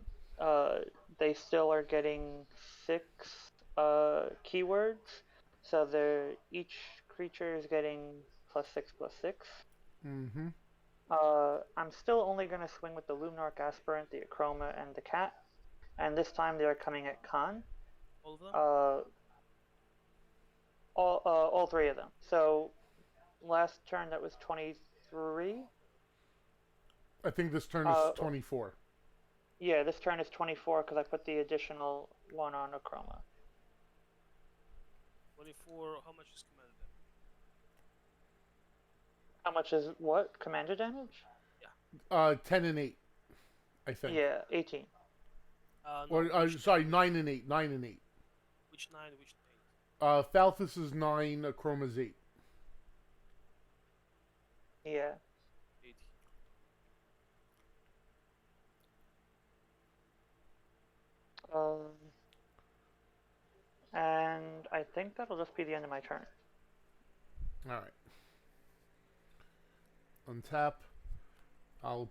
They still are getting 6 keywords, so each creature is getting +6/+6. Mm-hmm. I'm still only going to swing with the Luminarch Aspirant, the Acroma, and the Cat, and this time they are coming at Khan. All of them? All 3 of them. So last turn that was 23. I think this turn is 24. Yeah, this turn is 24 because I put the additional one on Acroma. 24. How much is commander damage? How much is what? Commander damage? 10 and 8, I think. Yeah, 18. No, Or sorry, 9 and 8. 9 and 8. Which 9? Which 8? Falthus is 9. Achroma's 8. Yeah. 8. And I think that'll just be the end of my turn. All right. Untap. I'll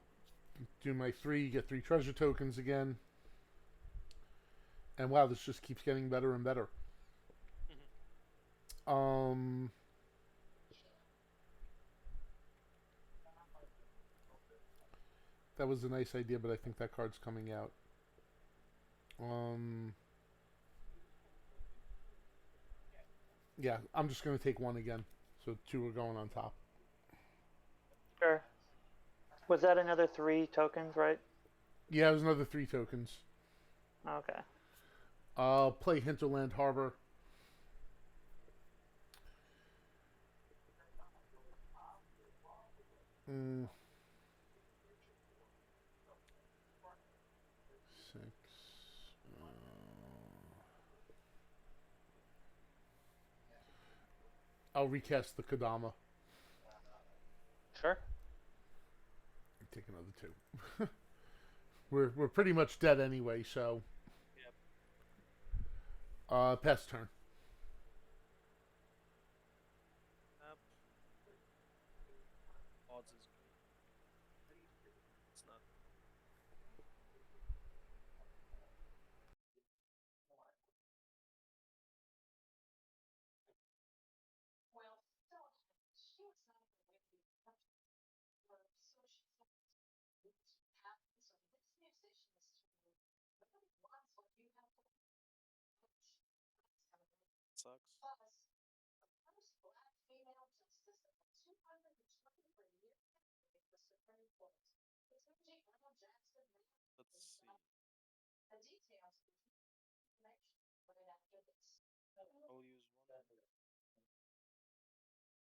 do my 3. Get 3 treasure tokens again. And wow, this just keeps getting better and better. That was a nice idea, but I think that card's coming out. Yeah, I'm just going to take 1 again. So 2 are going on top. Sure. Was that another 3 tokens, right? Yeah, it was another 3 tokens. Okay. I'll play Hinterland Harbor. Mm. 6. I'll recast the Kodama. Sure. Take another 2. we're pretty much dead anyway, so. Yep. Pass turn. Tap. Odds is good. It's not. sucks. Let's see. I will use one. Whisper of the Muse.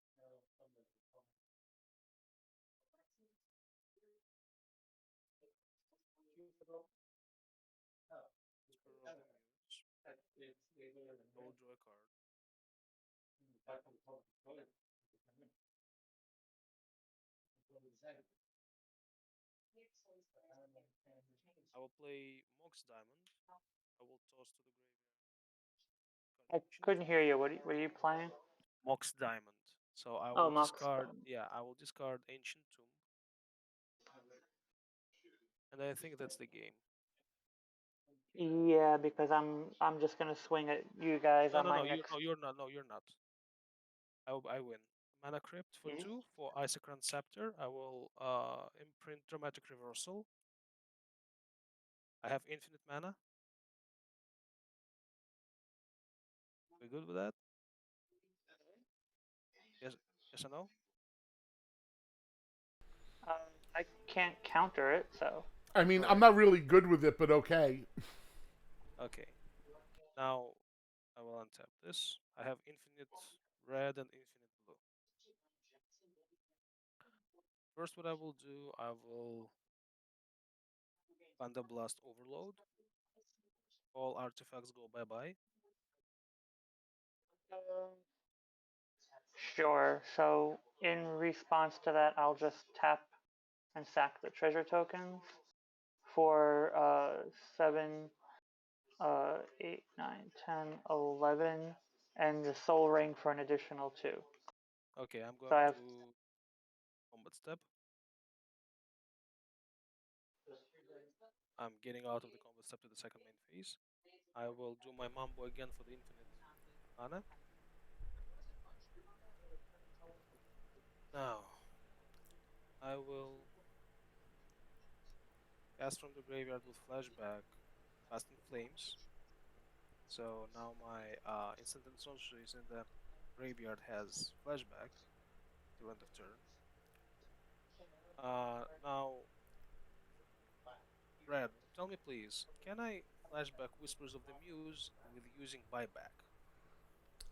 I will draw a card. I will play Mox Diamond. I will toss to the graveyard. I couldn't hear you. What are you playing? Mox Diamond. So I Oh, will Mox discard. Diamond. Yeah, I will discard Ancient Tomb, and I think that's the game. Yeah, because I'm just gonna swing at you guys No, on no, my no. next. You're not. No, you're not. I win. Mana Crypt for Mhm. 2 for Isochron Scepter. I will imprint Dramatic Reversal. I have infinite mana. We good with that? Yes, yes or no? I can't counter it, so. I mean, I'm Alright. not really good with it, but okay. Okay. Now I will untap this. I have infinite red and infinite blue. First, what I will do, I will Panda Blast Overload. All artifacts go bye bye. Sure. So in response to that, I'll just tap and sack the treasure tokens for 7, 8, 9, 10, 11, and the soul ring for an additional 2. Okay, I'm So going I have. to combat step. I'm getting out of the combat step to the second main phase. I will do my Mambo again for the infinite mana. Now, I will cast from the graveyard with flashback, Fast in Flames. So now my instant and sorceries in the graveyard has flashback till end of turn. Now, Red, tell me please, can I flashback Whispers of the Muse with using buyback or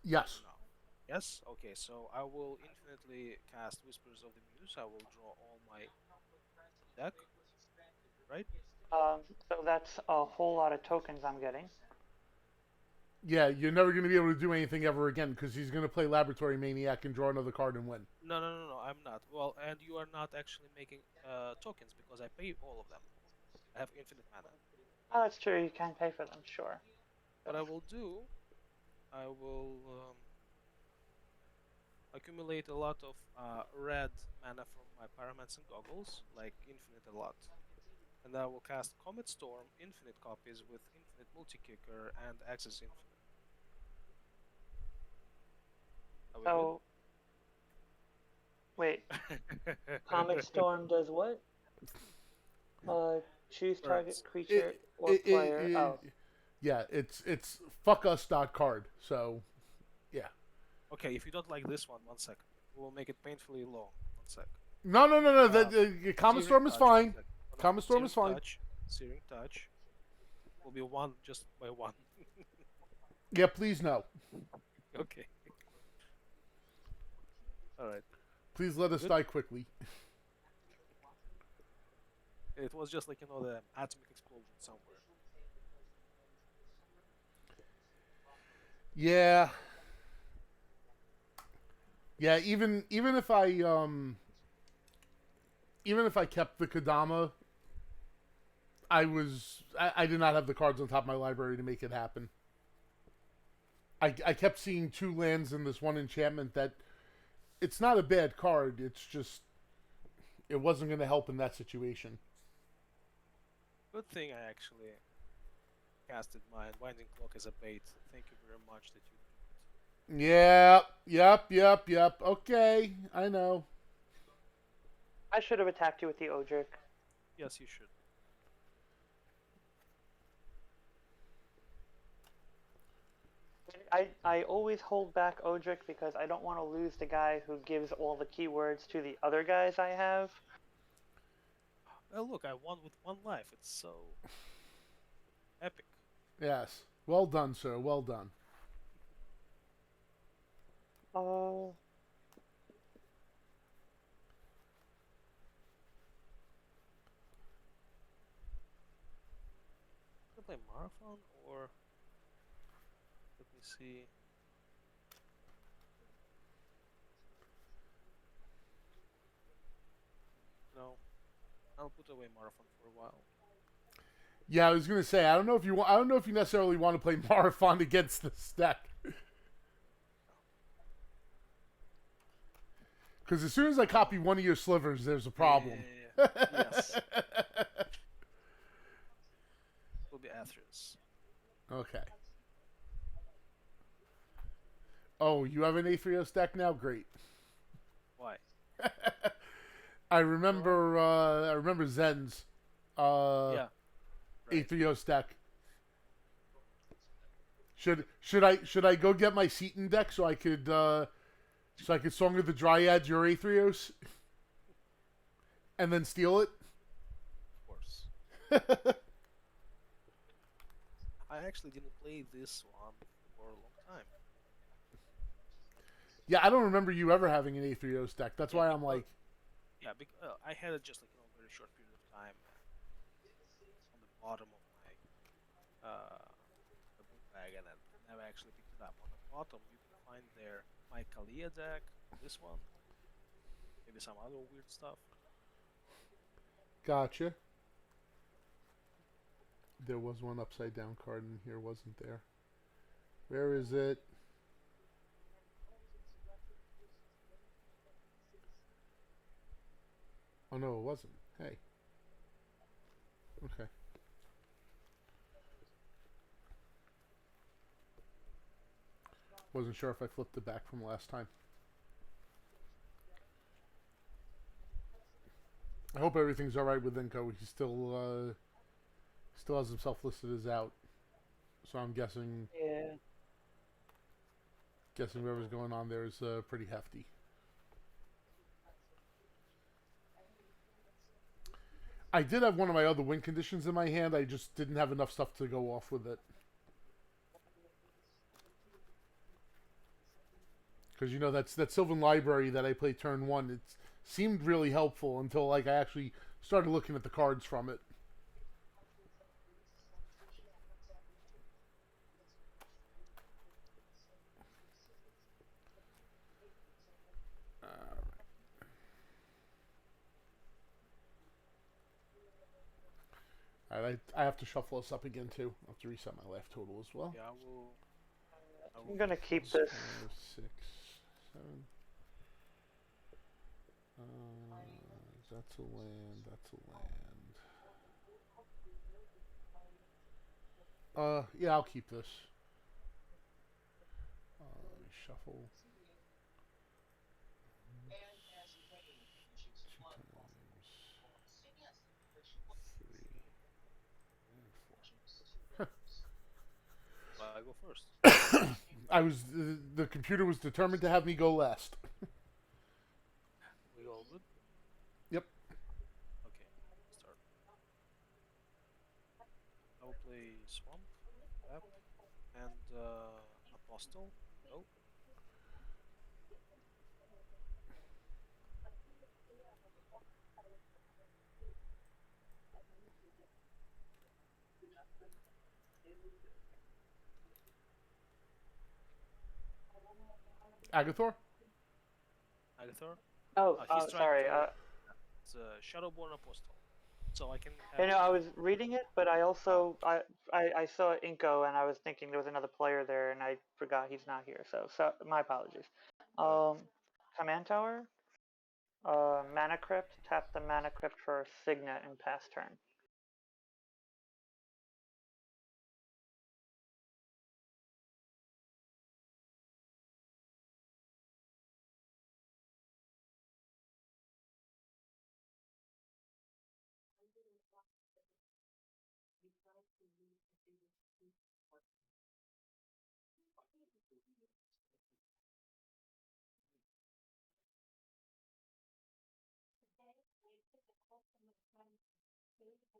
Yes. no? Yes? Okay, so I will infinitely cast Whispers of the Muse. I will draw all my deck, right? So that's a whole lot of tokens I'm getting. Yeah, you're never going to be able to do anything ever again because he's going to play Laboratory Maniac and draw another card and win. No, no, no, no, I'm not. Well, and you are not actually making tokens because I pay all of them. I have infinite mana. Oh, that's true. You can pay for them, sure. What I will do, I will accumulate a lot of red mana from my Pyromancer Goggles, like infinite a lot. And I will cast Comet Storm, infinite copies with infinite multi-kicker and access infinite. Are we So, wait, good? Comet Storm does what? Choose target Alright, creature It, or player. Oh, yeah, it's fuck us dot card. So, yeah. okay, if you don't like this one second. We will make it painfully long. 1 sec. No. Uh, Common Searing Storm is Touch, fine. 1 sec. No, no. Common Storm is Searing fine. Touch, Searing Touch will be one just by one. Yeah, please no. Okay. Alright. Please let us Good. die quickly. It was just like, the atomic explosion somewhere. Yeah. Yeah, even if I kept the Kadama, I did not have the cards on top of my library to make it happen. I kept seeing 2 lands in this one enchantment that it's not a bad card, it's just it wasn't going to help in that situation. Good thing I actually casted my Winding Clock as a bait. Thank you very much that you drew it. Yeah, yep. Okay, I know. I should have attacked you with the Odric. Yes, you should. I always hold back Odric because I don't want to lose the guy who gives all the keywords to the other guys I have. Well, look, I won with 1 life. It's so epic. Yes. Well done, sir. Well done. Oh, Can I play Marathon or let me see. No, I'll put away Marathon for a while. Yeah, I was gonna say I don't know if you I don't know if you necessarily want to play Marathon against this deck. Because as soon as I copy one of your slivers, there's a problem. Yes. Will be Athreus. Okay. Oh, you have an Aetherios deck now? Great. Why? I remember Zen's Yeah. Right. Aetherios deck. Should I go get my Seton deck so I could Song of the Dryads your Aetherios and then steal it? Of course. I actually didn't play this one for a long time. Yeah, I don't remember you ever having an Aetherios deck. That's why I'm like, Yeah, because I had it just like a very short period of time on the bottom of my the book bag, and I never actually picked it up. On the bottom, you can find there my Kalia deck, this one, maybe some other weird stuff. gotcha. There was one upside down card in here, wasn't there? Where is it? Oh no, it wasn't. Hey. Okay. Wasn't sure if I flipped it back from last time. I hope everything's alright with Inko. He still has himself listed as out. So I'm guessing yeah. whatever's going on there is pretty hefty. I did have one of my other win conditions in my hand. I just didn't have enough stuff to go off with it. Because you know that Sylvan Library that I played turn one, it seemed really helpful until like I actually started looking at the cards from it. Alright, I have to shuffle this up again too. I have to reset my life total as well. Yeah, I will. I'm gonna keep this. 5, 6, 7. That's a land. That's a land. Yeah, I'll keep this. Let me shuffle. 2 times 3 and 4. I go first. I was the computer was determined to have me go last. We all good? Yep. Okay, start. I will play Swamp, Tap, and Apostle. Go. Agathor? Agathor. Oh, He's trying sorry. to. It's a Shadowborn Apostle. So I can have. You know, I was reading it, but I also I saw Inko and I was thinking there was another player there, and I forgot he's not here. So my apologies. Right. Command tower. Mana crypt. Tap the mana crypt for a signet in pass turn.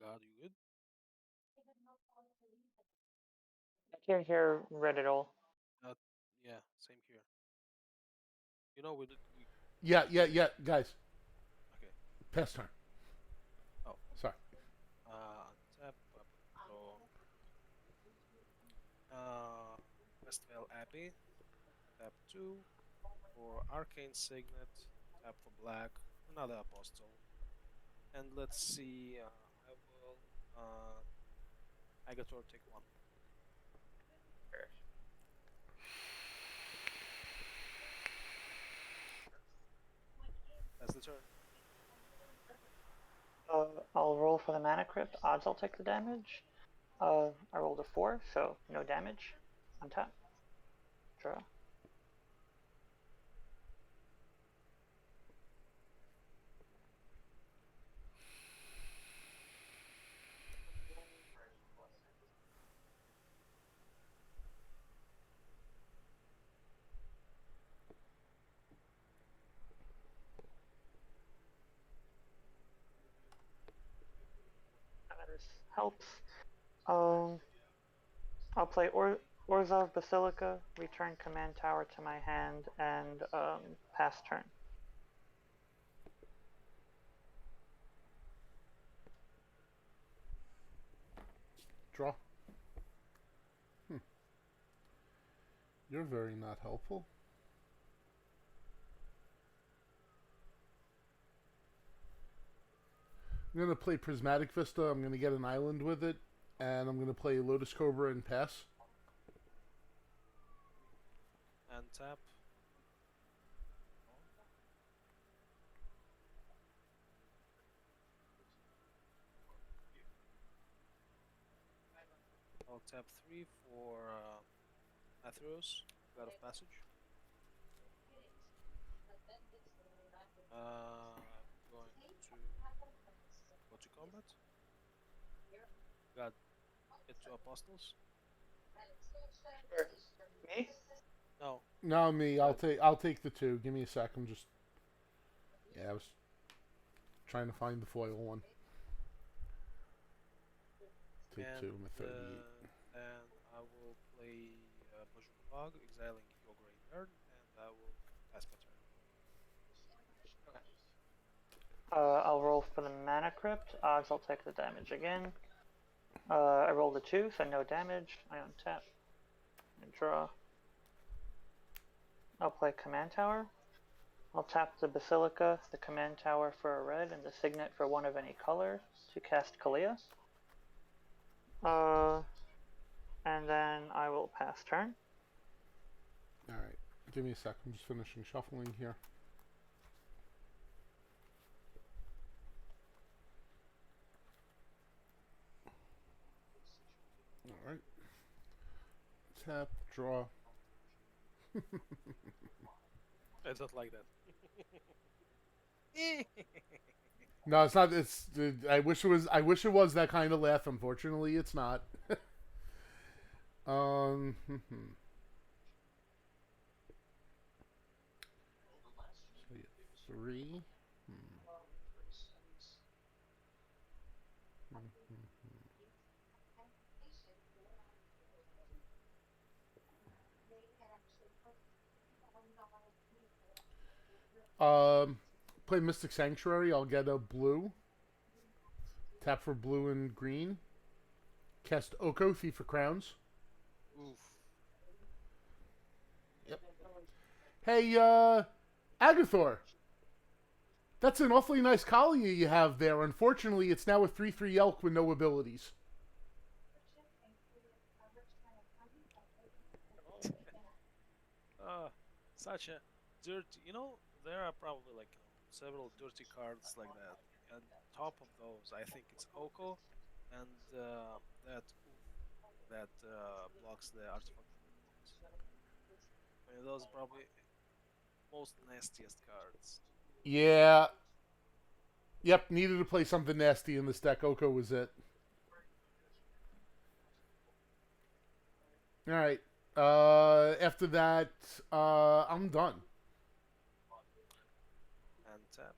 God, you good? I can't hear red at all. Yeah, same here. You know, we Yeah, guys. okay. Pass turn. Oh, Sorry. Untap, draw. Westvale Abbey, tap 2. For Arcane Signet, tap for black, another Apostle. And let's see, I will, Agator take 1. That's the turn. I'll roll for the mana crypt. Odds I'll take the damage. I rolled a 4, so no damage. Untap. Draw. This helps. I'll play Orzhov Basilica, return command tower to my hand, and pass turn. Draw. You're very not helpful. I'm going to play Prismatic Vista. I'm going to get an island with it. And I'm going to play Lotus Cobra and pass. And tap. I'll tap 3 for Atheros, God of Passage. Going to go to combat. Got it to Apostles. Me? No, No, me. I'll take the 2. Give me a sec. I'm just. Yeah, I was trying to find the foil one. Take and 2. I'm at 38. then I will play Bajul Bog, exiling your graveyard, and I will pass my turn. I'll roll for the mana crypt. Odds I'll take the damage again. I rolled a 2, so no damage. I untap and draw. I'll play command tower. I'll tap the Basilica, the command tower for a red, and the signet for 1 of any color to cast Kalia. And then I will pass turn. Alright. Give me a sec. I'm just finishing shuffling here. Alright. Tap, draw. I don't like that. No, it's not. It's. I wish it was. I wish it was that kind of laugh. Unfortunately, it's not. um. So yeah, 3. Play Mystic Sanctuary. I'll get a blue. Tap for blue and green. Cast Oko, Thief of Crowns. Oof. Yep. Hey, Agathor. That's an awfully nice collie you have there. Unfortunately, it's now a 3/3 elk with no abilities. Such a dirty. There are probably like several dirty cards like that. And top of those, I think it's Oko, and that blocks the artifact abilities. I mean, those are probably most nastiest cards. Yeah. Yep, needed to play something nasty in this deck. Oko was it. Alright. After that, I'm done. And tap.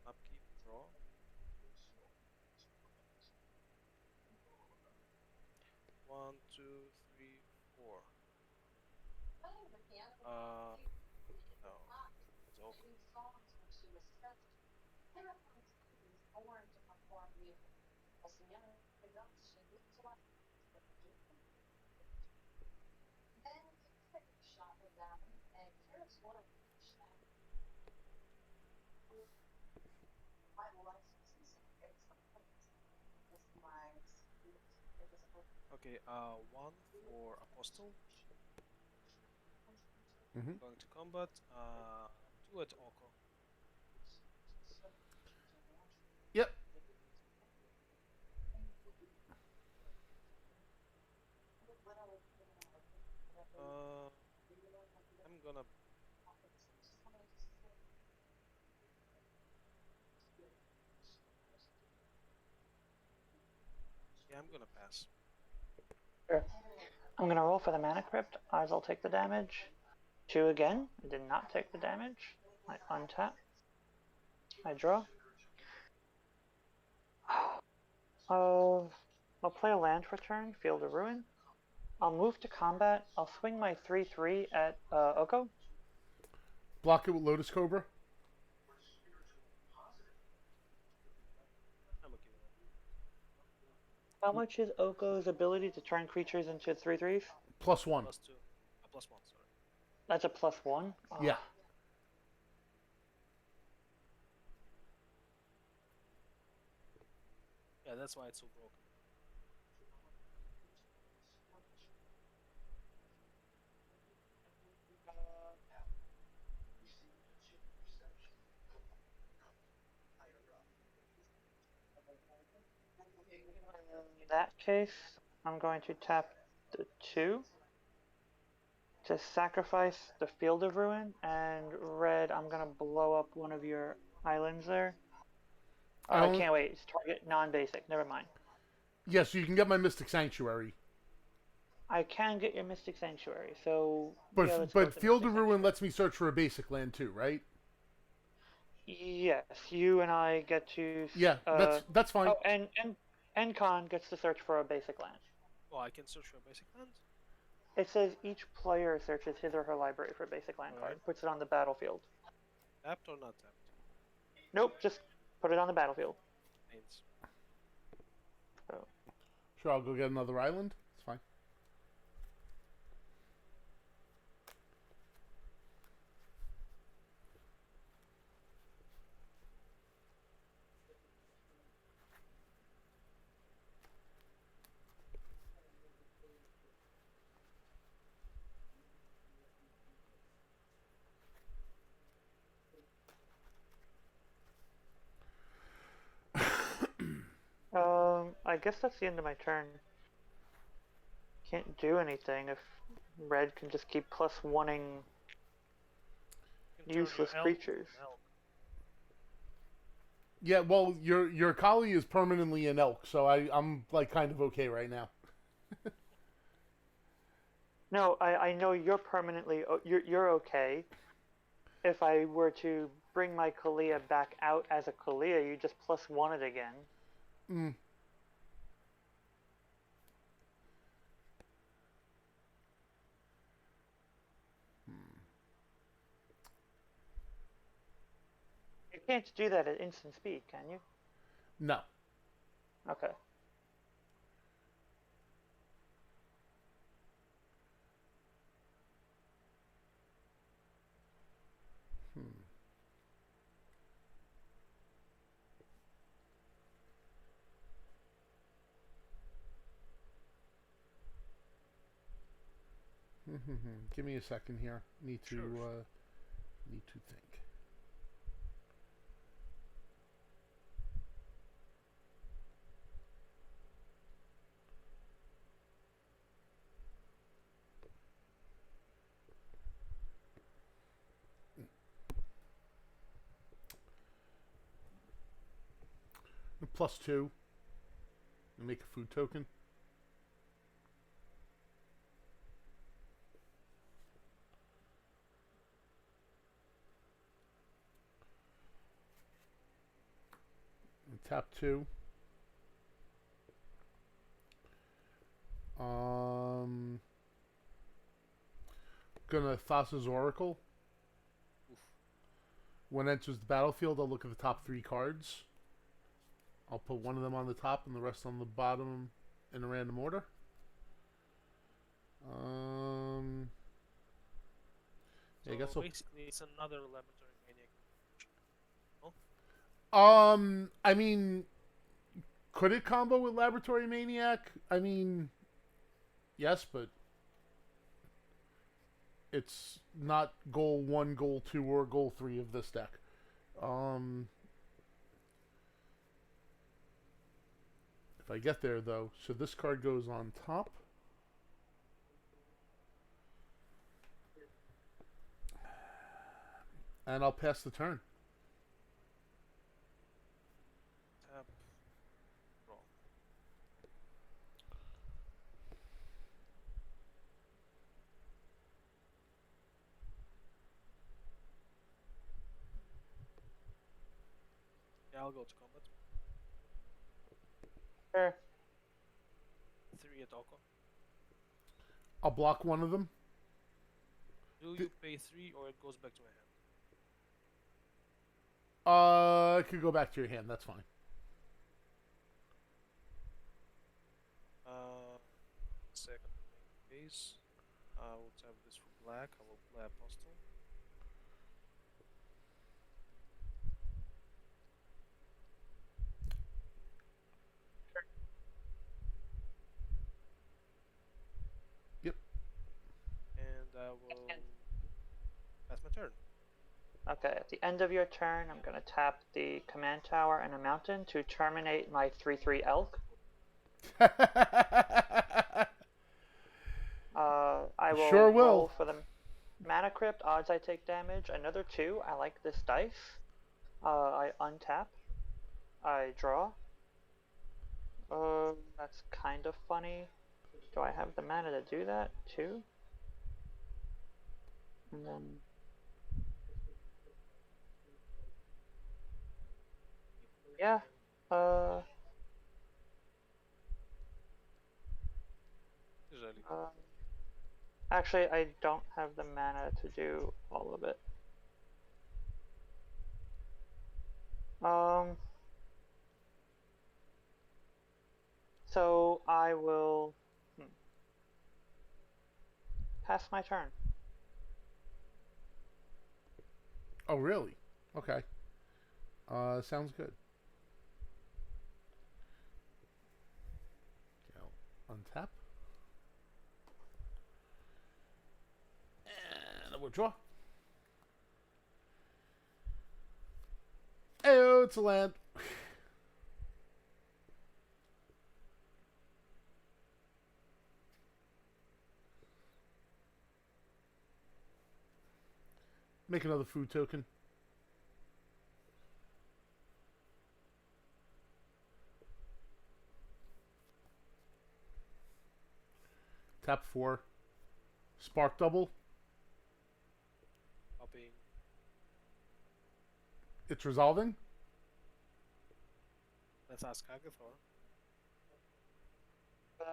Upkeep, draw. One, two, three, four. No. It's okay. Okay, one for Apostle. Mhm. Going to combat. Two at Oko. Yep. Uh, I'm gonna. Yeah, I'm gonna pass. Sure. I'm gonna roll for the Mana Crypt. Eyes will take the damage. 2 again. I did not take the damage. I untap. I draw. I'll play a land for turn, Field of Ruin. I'll move to combat. I'll swing my 3/3 at Oko. Block it with Lotus Cobra. I'm okay with that. How much is Oko's ability to turn creatures into 3/3s? +1. Plus two. Plus one, sorry. That's a +1. Yeah. Yeah, that's why it's so broken. In that case, I'm going to tap the 2 to sacrifice the Field of Ruin, and red, I'm gonna blow up one of your islands there. I I only- can't wait. It's target non-basic. Never mind. Yeah, so you can get my Mystic Sanctuary. I can get your Mystic Sanctuary, so But yeah, let's go but for Field Mystic of Ruin Sanctuary. lets me search for a basic land too, right? Yes, you and I get to. Yeah, that's fine. Oh, and Khan gets to search for a basic land. Oh, I can search for a basic land? It says each player searches his or her library for a basic land card, Alright. puts it on the battlefield. Tapped or not tapped? Nope, just put it on the battlefield. Means. Sure, I'll go get another island. It's fine. I guess that's the end of my turn. Can't do anything if red can just keep +1ing You can turn your useless elk creatures. into an elk. Yeah, well, your Kali is permanently an elk, so I'm like kind of okay right now. No, I know you're permanently you're okay. If I were to bring my Kalia back out as a Kalia, you just +1 it again. Mm. You can't do that at instant speed, can you? No. Okay. Give me a second here. Need to Sure. Need to think. +2. And make a food token. Tap 2. Gonna Thassa's Oracle. Oof. When it enters the battlefield, I'll look at the top 3 cards. I'll put one of them on the top and the rest on the bottom in a random order. Yeah, I guess So I'll... basically, it's another laboratory maniac. I mean, could it combo with Laboratory Maniac? I mean, yes, but it's not goal 1, goal 2, or goal 3 of this deck. If I get there, though, so this card goes on top. And I'll pass the turn. Tap. Draw. Yeah, I'll go to combat. Sure. 3 at Oko. I'll block one of them. Do you pay 3 or it goes back to my hand? It could go back to your hand. That's fine. Second main phase. I will tap this for black. I will play Apostle. Yep. And I will pass my turn. Okay, at the end of your turn, I'm going to tap the command tower and a mountain to terminate my 3/3 elk. I will Sure will. roll for the mana crypt. Odds I take damage. Another 2. I like this dice. I untap. I draw. That's kind of funny. Do I have the mana to do that too? And then yeah. Usually. Actually, I don't have the mana to do all of it. So I will pass my turn. Oh, really? Okay. Sounds good. Okay, I'll untap. And I withdraw. Ayo, it's a land. Make another food token. Tap 4. Spark double. Copying. It's resolving. Let's ask Agathor.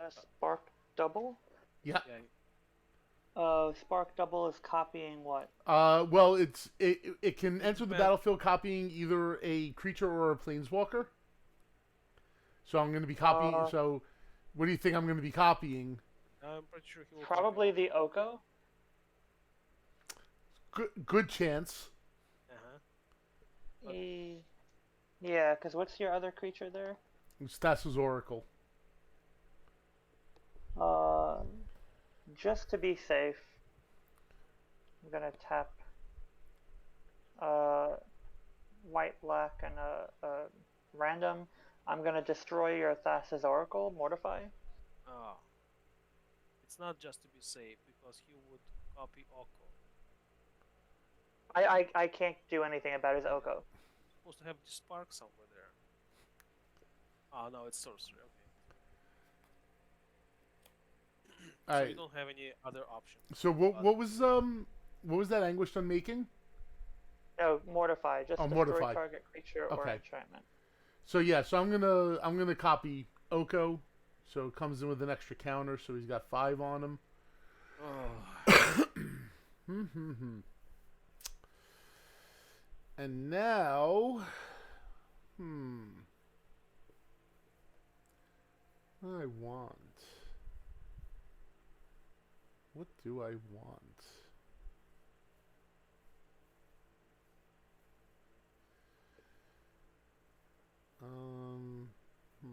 Spark double. Yeah. Yeah. Spark double is copying what? Well, it can enter the depends. battlefield copying either a creature or a planeswalker. So I'm going to be copying. So, what do you think I'm going to be copying? I'm pretty sure he will. Probably the Oko. Good chance. Uh-huh. Yeah, because what's your other creature there? Thassa's Oracle. Just to be safe, I'm gonna tap white, black, and a random. I'm gonna destroy your Thassa's Oracle, Mortify. Oh. It's not just to be safe, because he would copy Oko. I can't do anything about his Oko. Supposed to have the spark somewhere there. Oh no, it's sorcery. Okay. So Alright. you don't have any other option. So what was that Anguish done making? No, Mortify. Just destroy Mortify. target creature or Okay. enchantment. So yeah, so I'm gonna copy Oko, so it comes in with an extra counter, so he's got 5 on him. Oh. And now, I want. What do I want? Um, hmm.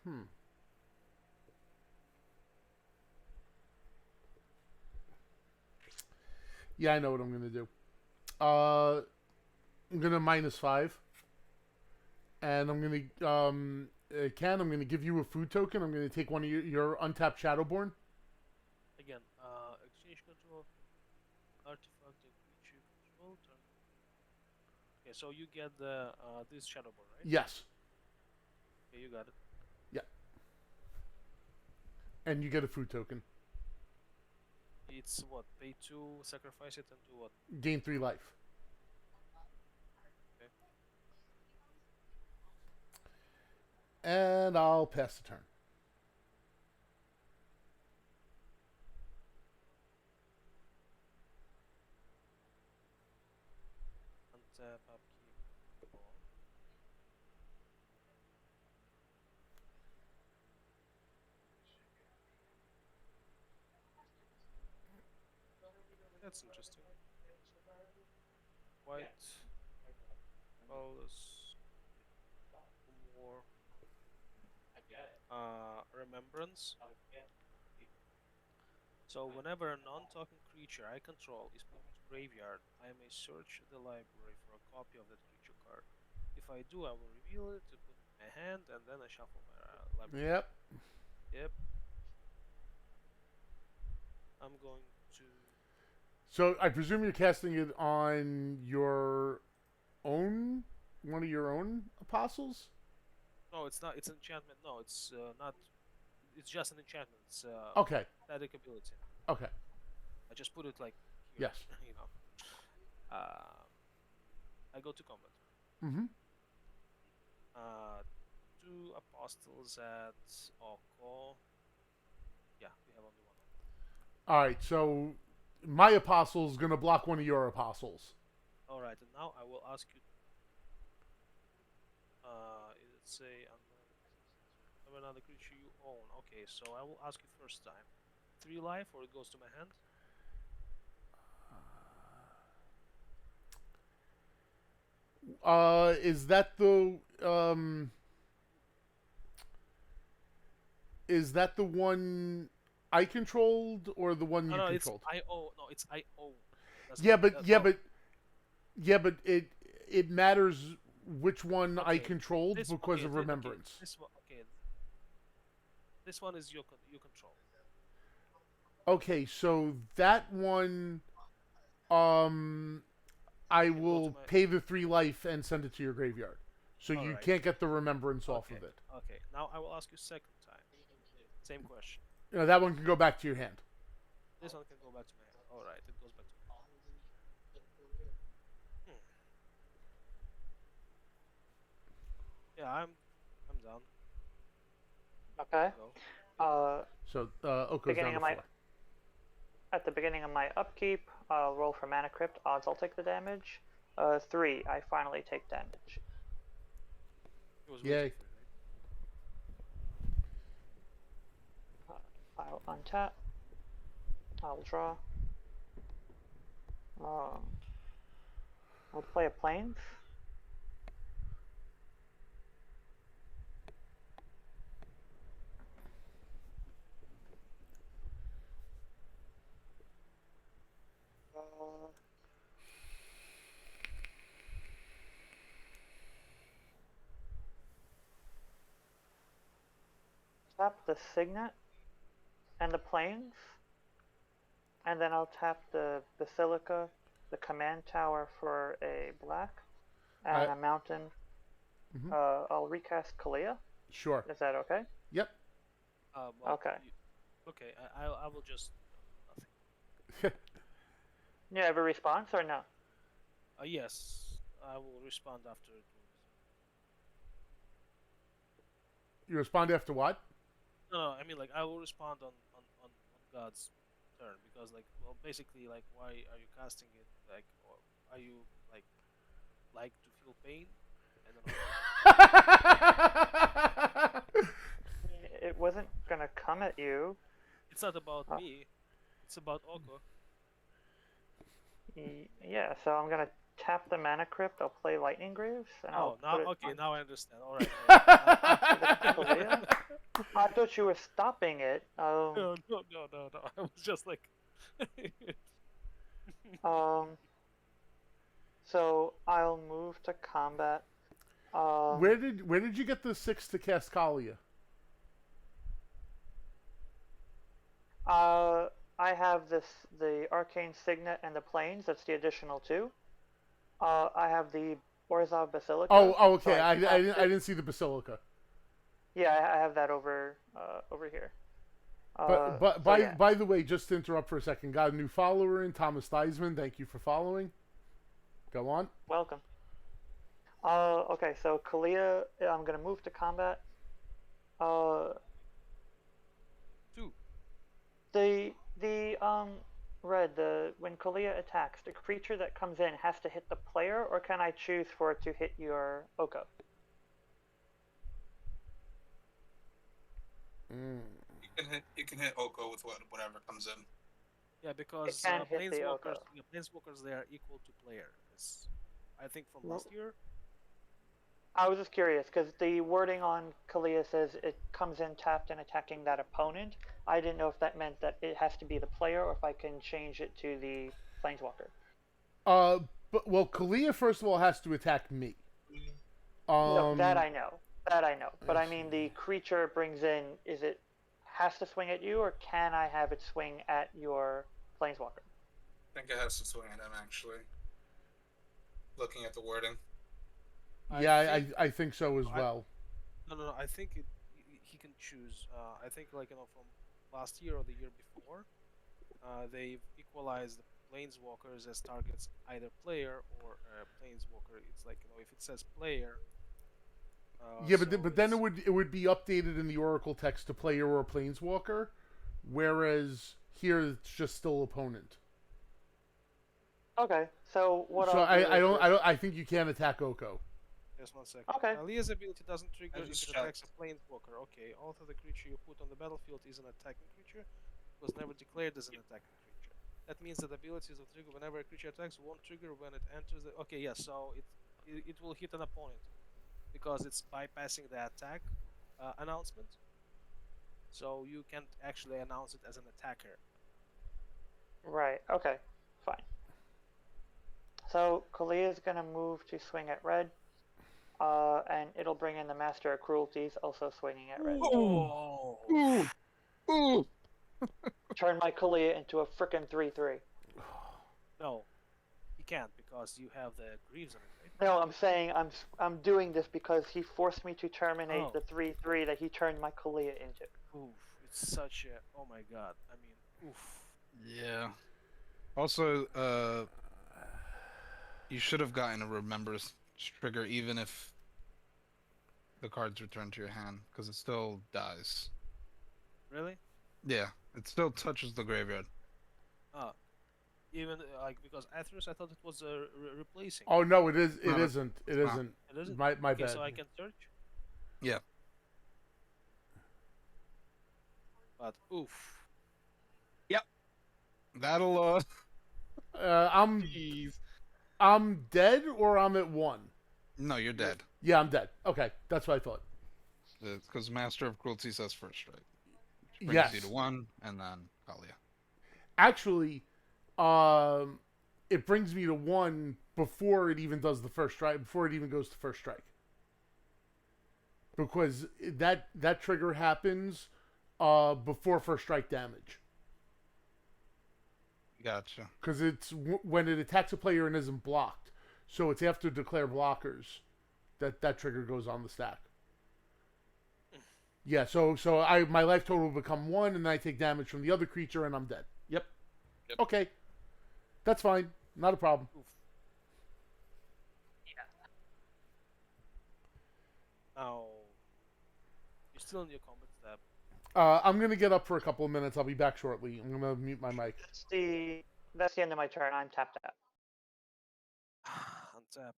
Hmm. Yeah, I know what I'm gonna do. I'm gonna -5, and I'm gonna Ken, I'm gonna give you a food token. I'm gonna take one of your untapped Shadowborn. Again, exchange control, artifact and creature control. Turn. Okay, so you get the this Shadowborn, right? Yes. Okay, you got it. Yeah. And you get a food token. It's what? Pay 2, sacrifice it, and do what? Gain 3 life. Okay. And I'll pass the turn. Untap, upkeep. Draw. That's interesting. White, colors, more remembrance. So whenever a non-talking creature I control is put into graveyard, I may search the library for a copy of that creature card. If I do, I will reveal it to put in my hand, and then I shuffle my library. Yep. Yep. I'm going to. So I presume you're casting it on your own, one of your own apostles. No, it's not. It's enchantment. No, it's not. It's just an enchantment. It's Okay. static ability. Okay. I just put it like here. Yes. You know. I go to combat. Mm-hmm. 2 apostles at Oko. Yeah, we have only one. All right. So my apostle's gonna block one of your apostles. All right, and now I will ask you. Let's say another creature you own. Okay, so I will ask you first time. 3 life, or it goes to my hand. Is that the Is that the one I controlled or the one you No, controlled? it's IO. No, it's IO. Yeah, but no. it matters which one I Okay, controlled this because okay, of remembrance. Okay, this one okay. This one is you control. Okay, so that one, I Can go will to my. pay the 3 life and send it to your graveyard, so you Alright. can't get the remembrance off Okay. of it. Okay. Now I will ask you second time. Same question. You know, that one can go back to your hand. This one can go back to my hand. All right, it goes back to my hand. Yeah, I'm done. Okay. Go. So Oko's down Beginning to of my 4. At the beginning of my upkeep, I'll roll for Mana Crypt. Odds I'll take the damage. 3. I finally take damage. It was Yay. waiting for you, right? I'll untap. I'll draw. I'll play a Plains. Tap the Signet and the Plains, and then I'll tap the Basilica, the Command Tower for a black, and a mountain. I'll recast Kalia. Sure. Is that okay? Yep. Well, Okay. Okay, I will just You have a response or no? Yes, I will respond after it. You respond after what? No, I mean like I will respond on God's turn because like well basically like why are you casting it like or are you like to feel pain? I don't know. It wasn't gonna come at you. It's not about Uh, me. It's about Oko. Yeah, so I'm gonna tap the mana crypt. I'll play Lightning Greaves, and Oh, I'll now put it okay, on now I understand. All right. Kalia. I thought you were stopping it. No. I was just like. Um. So I'll move to combat. Where did you get the 6 to cast Kalia? I have the Arcane Signet and the Plains. That's the additional 2. I have the Orzhov Basilica. Oh, okay. So I didn't see the Basilica. Yeah, I have that over here. By the way, just to interrupt for a second, got a new follower in, Thomas Theismann. Thank you for following. Go on. Welcome. Okay, so Kalia, I'm gonna move to combat. 2. When Kalia attacks, the creature that comes in has to hit the player, or can I choose for it to hit your Oko? You can hit Oko with whatever comes in. Yeah, because can hit the Oko. planeswalkers they are equal to player. I think from last year. I was just curious because the wording on Kalia says it comes in tapped and attacking that opponent. I didn't know if that meant that it has to be the player or if I can change it to the planeswalker. Kalia first of all has to attack me. No, that I know. But I mean, the creature it brings in, is it has to swing at you, or can I have it swing at your planeswalker? I think it has to swing at him, actually. Looking at the wording. I think so as well. No. I think he can choose. I think from last year or the year before, they've equalized the planeswalkers as targets either player or planeswalker. It's if it says player. But then it would be updated in the Oracle text to player or planeswalker, whereas here it's just still opponent. Okay, so what? So I think you can attack Oko. Just 1 second. Okay. Alia's ability doesn't trigger if it just attacks a planeswalker. Okay, although the creature you put on the battlefield is an attacking creature, it was never declared as an attacking creature. That means that abilities will trigger whenever a creature attacks, won't trigger when it enters the... Okay, yes, so it will hit an opponent because it's bypassing the attack announcement. So you can't actually announce it as an attacker. Right. Okay. Fine. So Kalia is gonna move to swing at red, and it'll bring in the Master of Cruelties, also swinging at red. Ooh. Turn my Kalia into a frickin' 3/3. No, you can't because you have the Greaves on it, right? No, I'm saying I'm doing this because he forced me to terminate Oh. the 3/3 that he turned my Kalia into. Oof, it's such a... Oh my god, I mean, oof. Yeah. Also, you should have gotten a Remembrance trigger even if the card's returned to your hand, because it still dies. Really? Yeah, it still touches the graveyard. Oh. Even, because Atheros, I thought it was replacing. Oh no, it is. It No, isn't. It not. isn't. It isn't? My Okay, bad. so I can search? Yeah. But, oof. That'll, I'm dead, or I'm at 1. No, you're dead. Yeah, I'm dead. Okay, that's what I thought. Because Master of Cruelty says first strike. Which brings Yes. you to 1, and then Kalia. Actually, it brings me to 1 before it even does the first strike. Before it even goes to first strike. Because that trigger happens before first strike damage. Gotcha. Because it's when it attacks a player and isn't blocked. So it's after declare blockers that trigger goes on the stack. Yeah, so my life total will become 1, and then I take damage from the other creature, and I'm dead. Yep. Okay, that's fine. Not a problem. Oof. Now, you're still in your combat step. I'm gonna get up for a couple of minutes. I'll be back shortly. I'm gonna mute my mic. That's the end of my turn. I'm tapped out. Untap.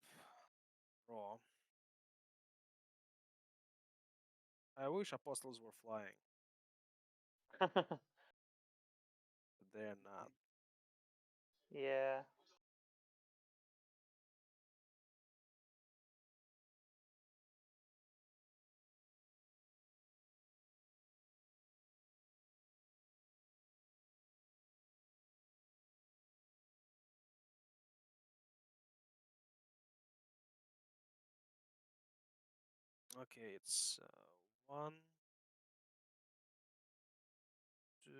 Raw. I wish apostles were flying, but they're not. Yeah. Okay, it's 1, 2,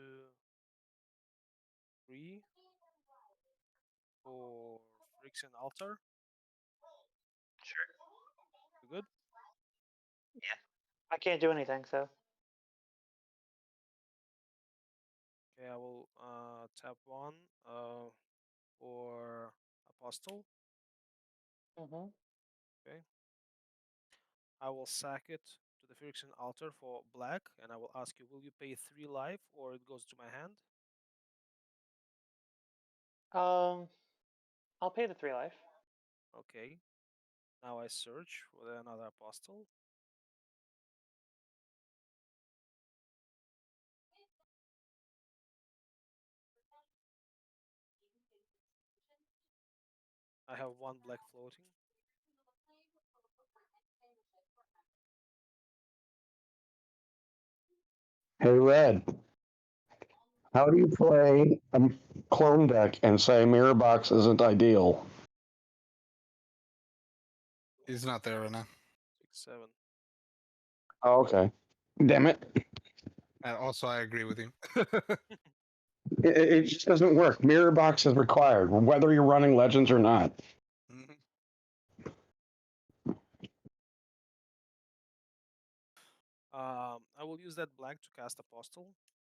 3 for Phyrexian Altar. Sure. You good? Yeah. I can't do anything, so. Okay, I will tap 1 for Apostle. Mm-hmm. Okay. I will sack it to the Phyrexian Altar for black, and I will ask you, will you pay 3 life or it goes to my hand? I'll pay the 3 life. Okay. Now I search for another Apostle. I have 1 black floating. Hey, Red, how do you play a clone deck and say Mirror Box isn't ideal? He's not there right now. 6, 7. Oh, okay. Damn it. Also, I agree with you. It just doesn't work. Mirror Box is required, whether you're running Legends or not. Mhm. I will use that black to cast Apostle.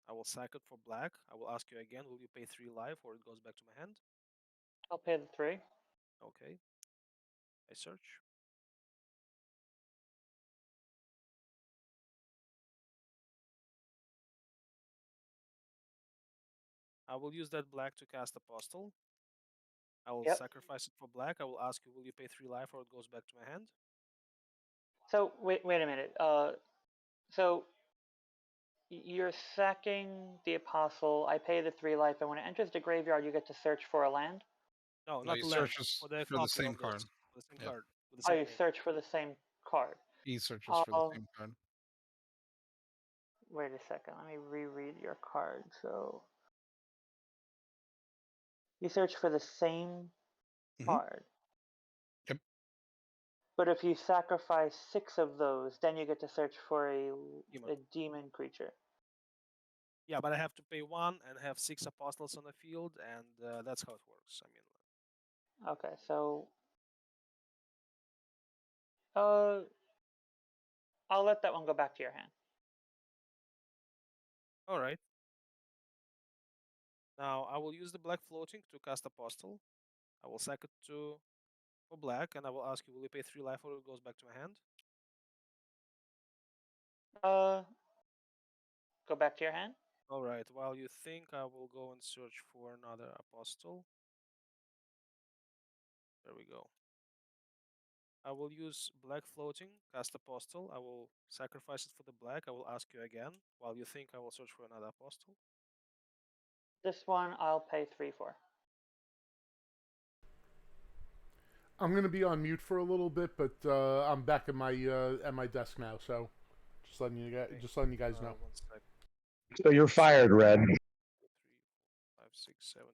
I will sack it for black. I will ask you again, will you pay 3 life or it goes back to my hand? I'll pay the 3. Okay. I search. I will use that black to cast Apostle. I will Yep. sacrifice it for black. I will ask you, will you pay 3 life or it goes back to my hand? So wait a minute. So you're sacking the apostle. I pay the 3 life, and when it enters the graveyard, you get to search for a land. No, No, not he the land. searches For the for the copy same of card. this. For the same Yep. card. With the Oh, same you name. search for the same card. He searches for the same card. Wait a second. Let me reread your card. So you search for the same Mhm. card. Yep. But if you sacrifice 6 of those, then you get to search for Demon. a demon creature. Yeah, but I have to pay 1 and have 6 apostles on the field, and that's how it works. I mean, Okay, so I'll let that one go back to your hand. all right. Now I will use the black floating to cast Apostle. I will sack it to for black, and I will ask you, will you pay 3 life or it goes back to my hand? Go back to your hand. All right. While you think, I will go and search for another Apostle. There we go. I will use black floating, cast Apostle. I will sacrifice it for the black. I will ask you again. While you think, I will search for another Apostle. This one I'll pay 3 for. I'm gonna be on mute for a little bit, but I'm back at my desk now. So just letting you guys know. 1 sec. So you're fired, Red. 3, 4, 5, 6, 7, 8.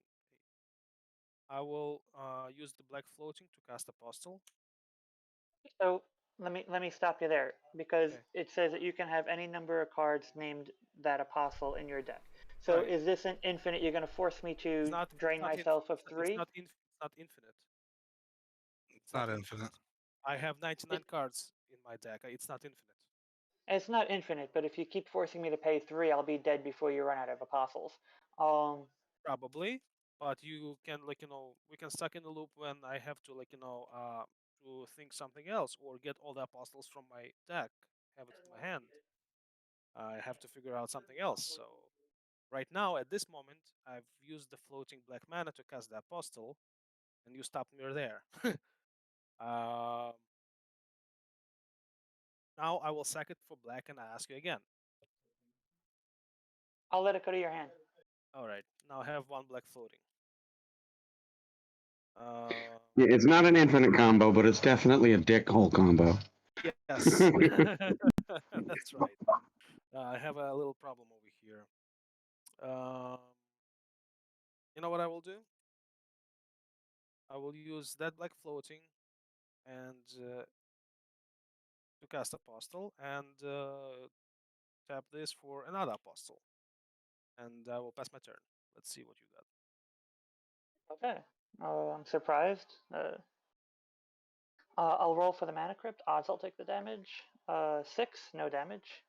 I will use the black floating to cast Apostle. So let me stop you there because Okay. it says that you can have any number of cards named that apostle in your deck. So Right. is this an infinite? You're going to force me to drain myself of 3? It's not infinite. It's not infinite. I have 99 cards in my deck. It's not infinite. It's not infinite, but if you keep forcing me to pay 3, I'll be dead before you run out of apostles. Probably. but you can we can stuck in the loop when I have to to think something else or get all the apostles from my deck, have it in my hand. I have to figure out something else. So right now, at this moment, I've used the floating black mana to cast the apostle, and you stopped me there. um, Now I will sack it for black, and I ask you again. I'll let it go to your hand. All right, now I have one black floating. Uh, Yeah, it's not an infinite combo, but it's definitely a dick hole combo. yes, that's right. I have a little problem over here. Um, you know what I will do? I will use that black floating and to cast apostle and tap this for another apostle, and I will pass my turn. Let's see what you got. Okay. I'm surprised. I'll roll for the mana crypt. Odds I'll take the damage. 6, no damage.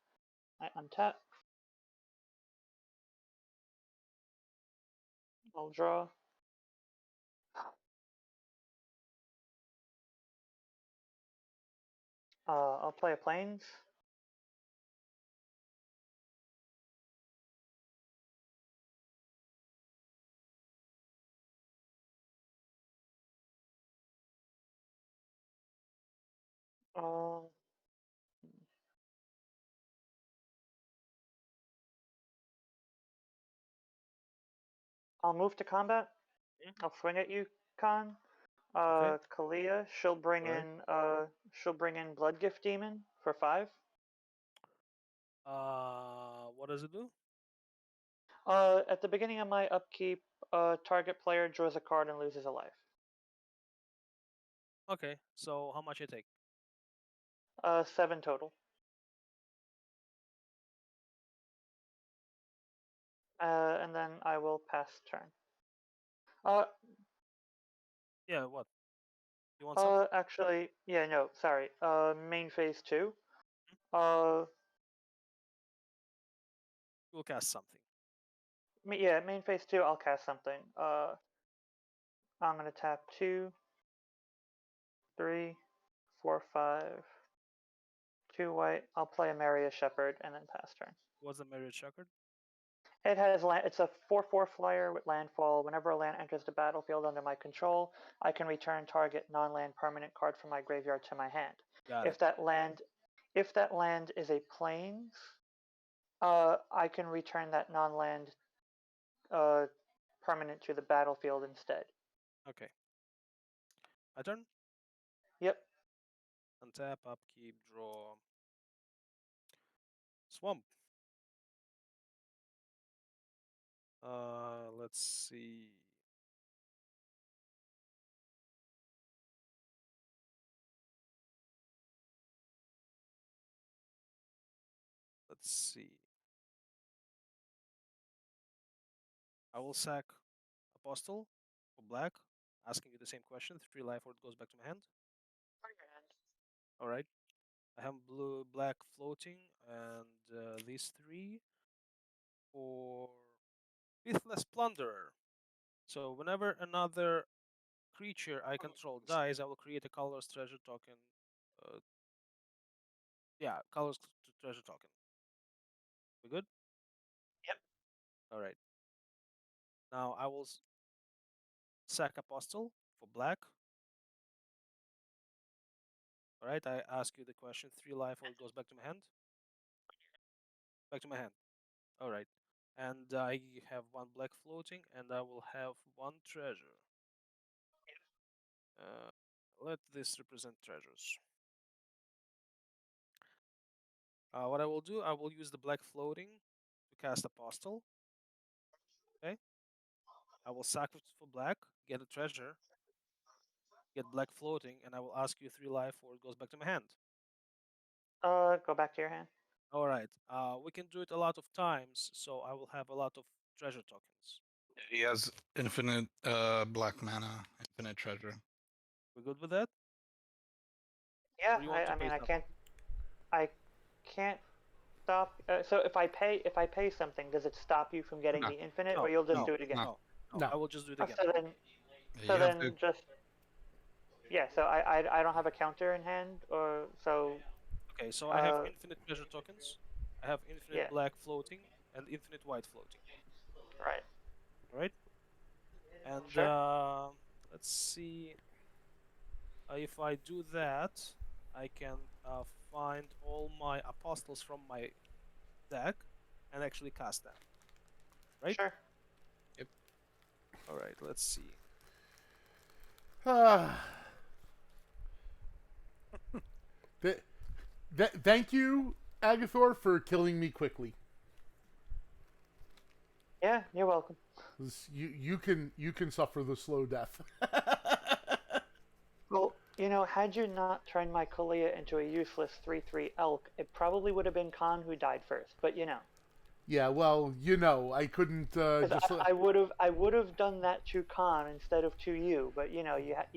I untap. I'll draw. I'll play a plains. Uh, I'll move to combat. I'll swing at you, Khan. Okay. Kalia, she'll bring Right. in Blood Gift Demon for 5. What does it do? At the beginning of my upkeep, target player draws a card and loses a life. Okay, so how much I take? 7 total. And then I will pass turn. Yeah, what? You want something? Actually, yeah, no, sorry. Main phase 2. We'll cast something. Yeah, main phase 2, I'll cast something. I'm gonna tap 2, 3, 4, 5, 2 white. I'll play a Maria Shepherd and then pass turn. What's the Marriott Shepherd? It has land. It's a 4/4 flyer with landfall. Whenever a land enters the battlefield under my control, I can return target non-land permanent card from my graveyard to my hand. Got If it. that land is a plains, I can return that non-land permanent to the battlefield instead. Okay. My turn? Yep. Untap, upkeep, draw. Swamp. Let's see. Let's see. I will sack Apostle for black, asking you the same question. 3 life or it goes back to my hand. All right. I have blue, black floating, and these 3 for Faithless Plunderer. So whenever another creature I control dies, I will create a colorless treasure token. Uh, yeah, colorless treasure token. We good? Yep. All right. Now I will sack Apostle for black. All right. I ask you the question: 3 life or it goes back to my hand. Back to my hand. All right. And I have 1 black floating, and I will have 1 treasure. Let this represent treasures. What I will do, I will use the black floating to cast Apostle. Okay. I will sack it for black, get a treasure, get black floating, and I will ask you 3 life or it goes back to my hand. Go back to your hand. All right. We can do it a lot of times, so I will have a lot of treasure tokens. He has infinite black mana, infinite treasure. We good with that? Yeah, Or you want to I pay mean, something? I can't stop. So if I pay something, does it stop you from getting No. the infinite, No, or you'll just no, do it again? no. No. I will just do it Oh, again. so then, Yeah, so you have then to. just yeah. So I don't have a counter in hand, or so. Okay, so I have Uh, infinite treasure tokens. I have infinite yeah. black floating and infinite white floating. Right. Right? And Sure. let's see. If I do that, I can find all my apostles from my deck and actually cast them. Right? Sure. All right. Let's see. Thank you, Agathor, for killing me quickly. Yeah. You're welcome. You can suffer the slow death. Well, had you not turned my Kalia into a useless 3/3 elk, it probably would have been Khan who died first. But Yeah, well, I couldn't because just. I would have done that to Khan instead of to you. But you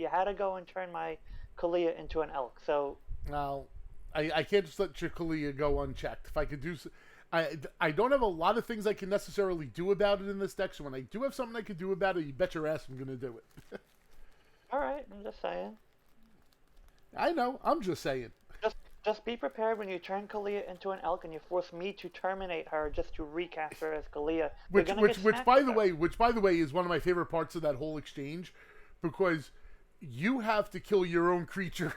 had to go and turn my Kalia into an elk. So Well, I can't just let Chikalia go unchecked. If I could do, I don't have a lot of things I can necessarily do about it in this deck. So when I do have something I can do about it, you bet your ass I'm gonna do it. all right, I'm just saying. I know. I'm just saying. Just be prepared when you turn Kalia into an elk and you force me to terminate her just to recast her as Kalia. You're Which gonna which get which smacked by with the her. way, is one of my favorite parts of that whole exchange, because you have to kill your own creature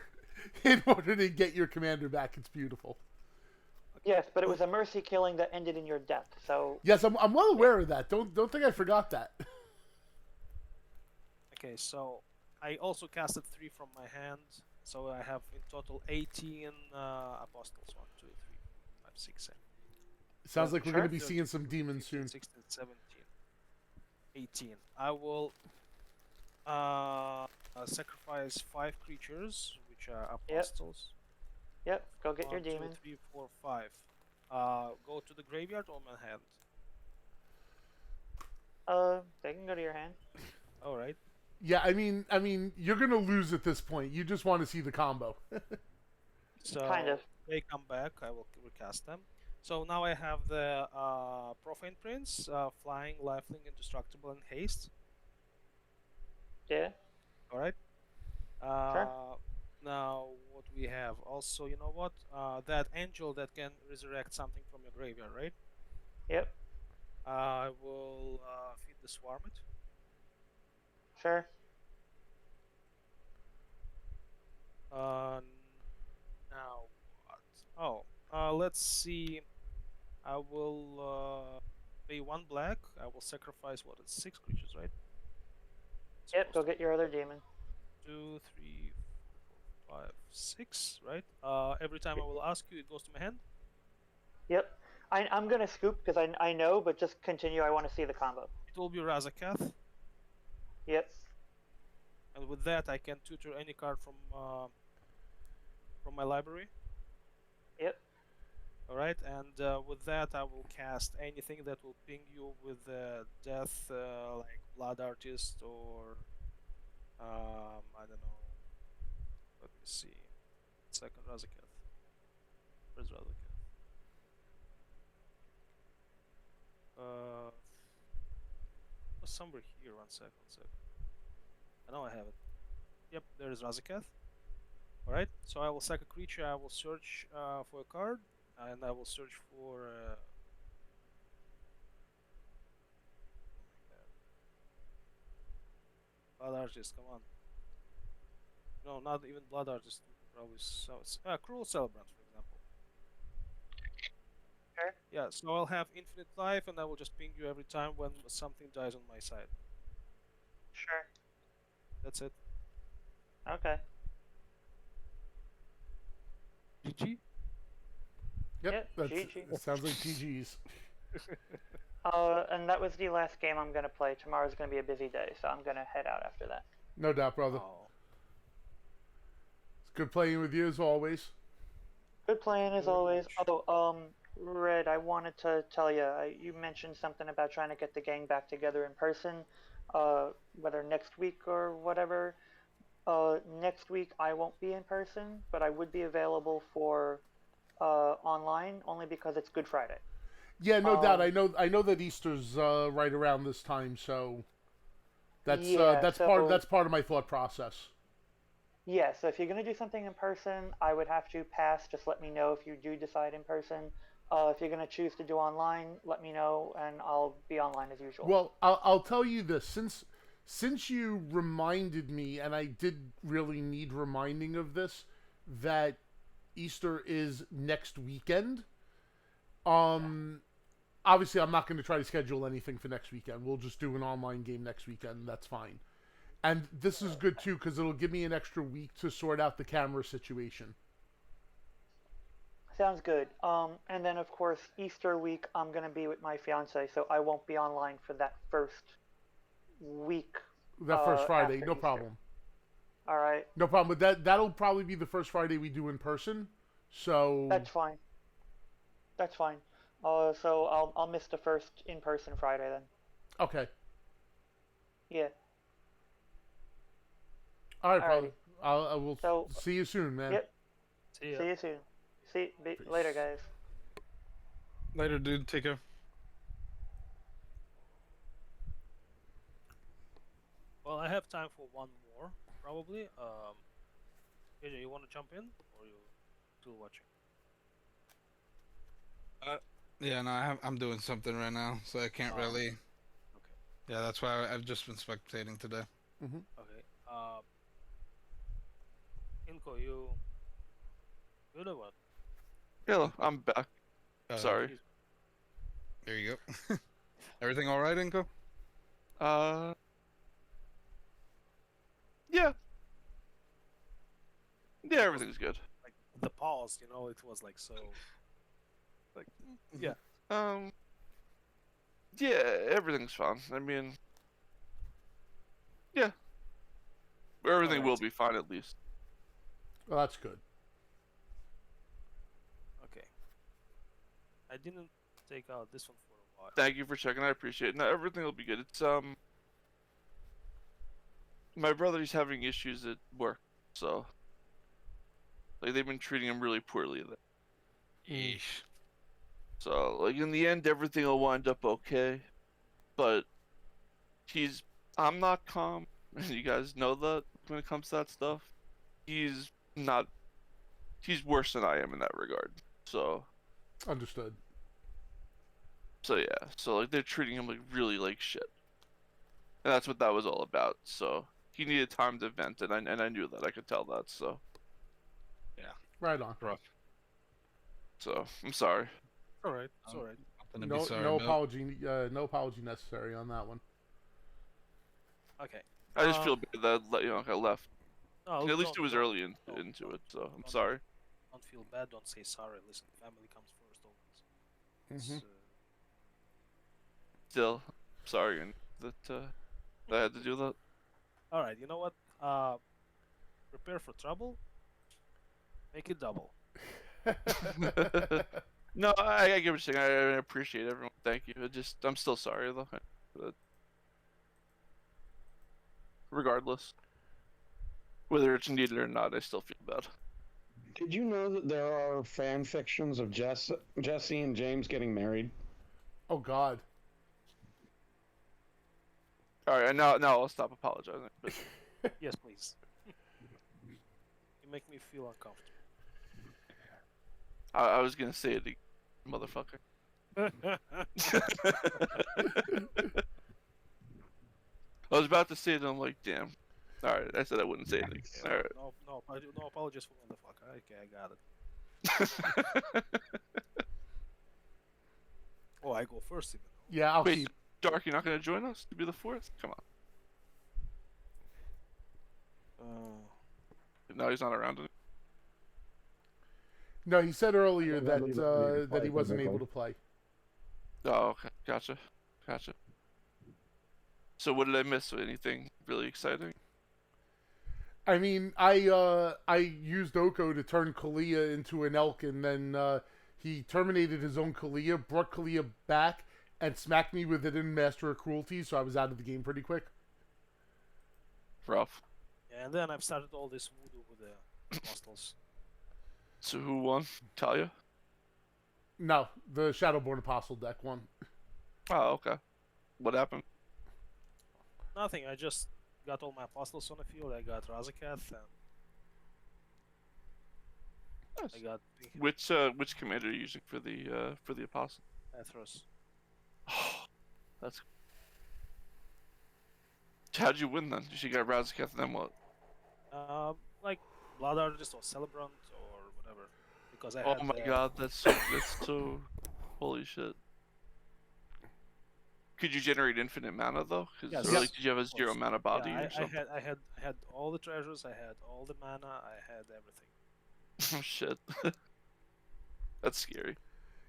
in order to get your commander back. It's beautiful. Yes, but it was a mercy killing that ended in your death. So Yes, I'm well aware of that. Don't think I forgot that. Okay, so I also casted 3 from my hand. So I have in total 18 apostles. 1, 2, 3, 4, 5, 6, 7. Sounds like we're Sure. going to be seeing some demons 15, soon. 16, 17, 18. I will sacrifice 5 creatures, which are Yep. apostles. Yep, go get 1, your 2, demon. 3, 4, 5. Go to the graveyard or my hand. They can go to your hand. All right. Yeah, I mean, you're going to lose at this point. You just want to see the combo. So Kind of. they come back. I will recast them. So now I have the Profane Prince, Flying, Lifelink, Indestructible, and Haste. Yeah. All right. Sure. Now what we have also, you know what? That angel that can resurrect something from your graveyard, right? Yep. I will feed the swarm it. Sure. Now what? Let's see. I will pay 1 black. I will sacrifice what? It's 6 creatures, right? Yep. Go Supposed get your other demon. to 2, 3, 4, 5, 6, right? Every time I will ask you, it goes to my hand. Yep. I'm gonna scoop because I know, but just continue. I want to see the combo. It will be Razakath, Yep. and with that I can tutor any card from my library. Yep. All right, and with that I will cast anything that will ping you with death, like Blood Artist or I don't know. Let me see. Second Razakath. Where's Razakath? Was somewhere here. 1 second. I know I have it. Yep, there is Razakath. Alright, so I will sack a creature, I will search for a card, and I will search for. Oh my god. Blood Artist, come on. No, not even Blood Artist. Probably Cruel Celebrant, for example. Sure. Yeah, so I'll have infinite life, and I will just ping you every time when something dies on my side. Sure. That's it. Okay. GG. Yep, Yep, GG. that sounds like GG's. And that was the last game I'm gonna play. Tomorrow's gonna be a busy day, so I'm gonna head out after that. No doubt, brother. Oh. It's good playing with you as always. Good playing as Very always. much. Oh, Red, I wanted to tell you. You mentioned something about trying to get the gang back together in person, whether next week or whatever. Next week I won't be in person, but I would be available for online only because it's Good Friday. Yeah, no doubt. Um, I know that Easter's right around this time, so That's Yeah, that's so part of my thought process. yeah, so if you're gonna do something in person, I would have to pass. Just let me know if you do decide in person. If you're gonna choose to do online, let me know, and I'll be online as usual. Well, I'll tell you this, since you reminded me, and I did really need reminding of this, that Easter is next weekend. Um, Obviously, I'm not going to try to schedule anything for next weekend. We'll just do an online game next weekend. That's fine. And this is good too because it'll give me an extra week to sort out the camera situation. Sounds good. And then of course Easter week I'm gonna be with my fiance, so I won't be online for that first week That first Friday, after no Easter. problem. All right, No problem. But that'll probably be the first Friday we do in person. So that's fine. That's fine. So I'll miss the first in-person Friday then. okay, Yeah. all right, brother. Alrighty. I will So see you soon, man. yep. See ya. See you soon. Later, Peace. guys. Later, dude. Take care. Well, I have time for one more, probably. AJ, you want to jump in, or you still watching? Yeah, no, I'm doing something right now, so I can't Oh, really. Okay. Yeah, that's why I've just been spectating today. Okay. Inko, you good or what? Yeah, I'm back. Uh, Sorry. There you go. Everything all right, Inko? Uh, yeah. Yeah, everything's good. Like the pause, it was like so. Like yeah. Yeah, everything's fine. I mean, yeah, everything Alright. will be fine at least. Well, that's good. Okay. I didn't take out this one for a while. Thank you for checking. I appreciate it. No, everything will be good. It's my brother's having issues at work, so like they've been treating him really poorly there. Yeesh. So like in the end, everything will wind up okay. But I'm not calm. You guys know that when it comes to that stuff. He's not. He's worse than I am in that regard. So Understood. yeah. So like they're treating him like really like shit, and that's what that was all about. So he needed time to vent, and I knew that. I could tell that. So Right on. Rough. so I'm sorry. Alright, it's alright. Nothing to be sorry No about. apology. No apology necessary on that one. Okay. I just feel bad that I left. No, At least it was don't- early don't- into don't- it. So I'm don't- sorry. Don't feel bad. Don't say sorry. Listen, family comes first always. Mhm. It's, Still, sorry, and that I had to do that. all right. You know what? Prepare for trouble. Make it double. No, I get what you're saying. I appreciate everyone. Thank you. I'm still sorry though. But regardless, whether it's needed or not, I still feel bad. Did you know that there are fan fictions of Jesse and James getting married? Oh God. All right, now I'll stop apologizing. But Yes, please. You make me feel uncomfortable. I was gonna say it, again, motherfucker. I was about to say it, and I'm like, damn. All right, I said I wouldn't say it again. All right. No apologies for motherfucker. Okay, I got it. Oh, I go first even. Yeah, I'll Wait, keep. Dark, you're not gonna join us to be the fourth? Come on. No, he's not around. No, he said earlier I'd that rather not that he play wasn't able physically. to play. Oh, okay, gotcha. So what did I miss? Anything really exciting? I mean, I used Oko to turn Kalia into an elk, and then he terminated his own Kalia, brought Kalia back, and smacked me with it in Master of Cruelty, so I was out of the game pretty quick. Rough. Yeah, and then I've started all this voodoo with the apostles. So who won? Talia? No, the Shadowborn Apostle deck won. Oh, okay. What happened? Nothing. I just got all my apostles on the field. I got Razakath and I Nice. got Which commander are you using for the apostle? Athros. That's. How'd you win then? You got Razakath and then what? Like Blood Artist or Celebrant or whatever. Because I Oh had my god, that's so holy shit. Could you generate infinite mana though? Yes. Or like, did you have a of course. 0 mana body Yeah, or something? I had all the treasures. I had all the mana. I had everything. Oh shit. That's scary.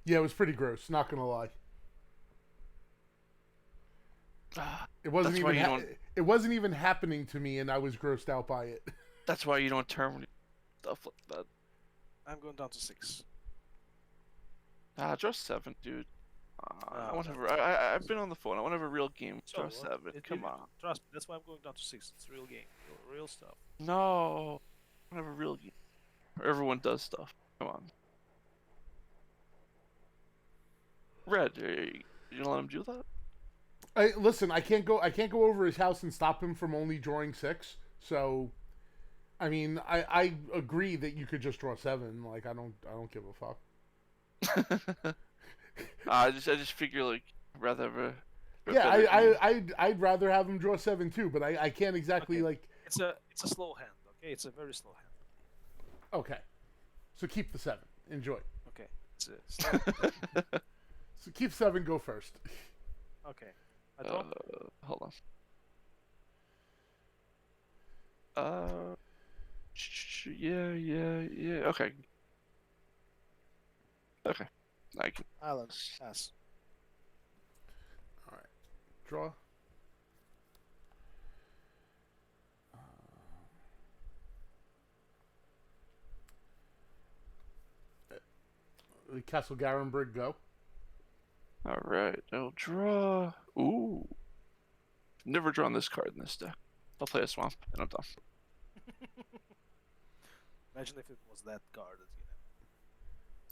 Yeah, it was pretty gross. Not gonna lie. It wasn't That's why even. you don't. It wasn't even happening to me, and I was grossed out by it. That's why you don't terminate stuff like that. I'm going down to 6. Draw 7, dude. I No, want to. no. I've been on the phone. I want to have a real game. So, Draw 7. Come on. Trust me, that's why I'm going down to 6. It's real game, real stuff. No. I want to have a real game. Where everyone does stuff. Come on. Red, you gonna let him do that? Listen, I can't go over his house and stop him from only drawing 6. So, I mean, I agree that you could just draw 7. Like, I don't give a fuck. I just figure like rather have a Yeah, better game. I'd rather have him draw 7 too, but I can't exactly Okay. like. It's a slow hand. Okay, it's a very slow hand. Okay, so keep the 7. Enjoy. Okay, it's a slow. So keep 7. Go first. Okay, I draw. Hold on. Yeah. Okay. Okay. I can. Island. Pass. All right, draw. Castle Garenbrig, go. All right. I'll draw. Ooh. Never drawn this card in this deck. I'll play a swamp and I'm done. Imagine if it was that card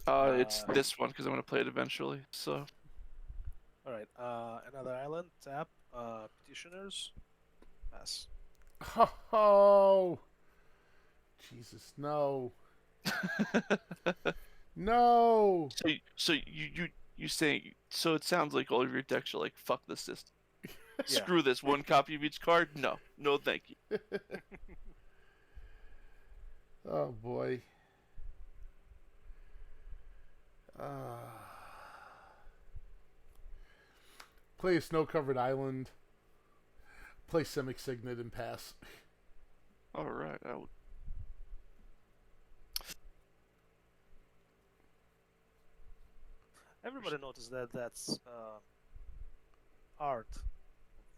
that you have. It's this one because I'm gonna play it eventually. So. All right. Another island. Tap. Petitioners. Pass. Oh, Jesus, no, no. So you saying so it sounds like all of your decks are like fuck the system. Yeah. Screw this, one copy of each card? No thank you. Oh boy. Play a snow-covered island. Play Simic Signet and pass. Alright, I would. Everybody noticed that that's art of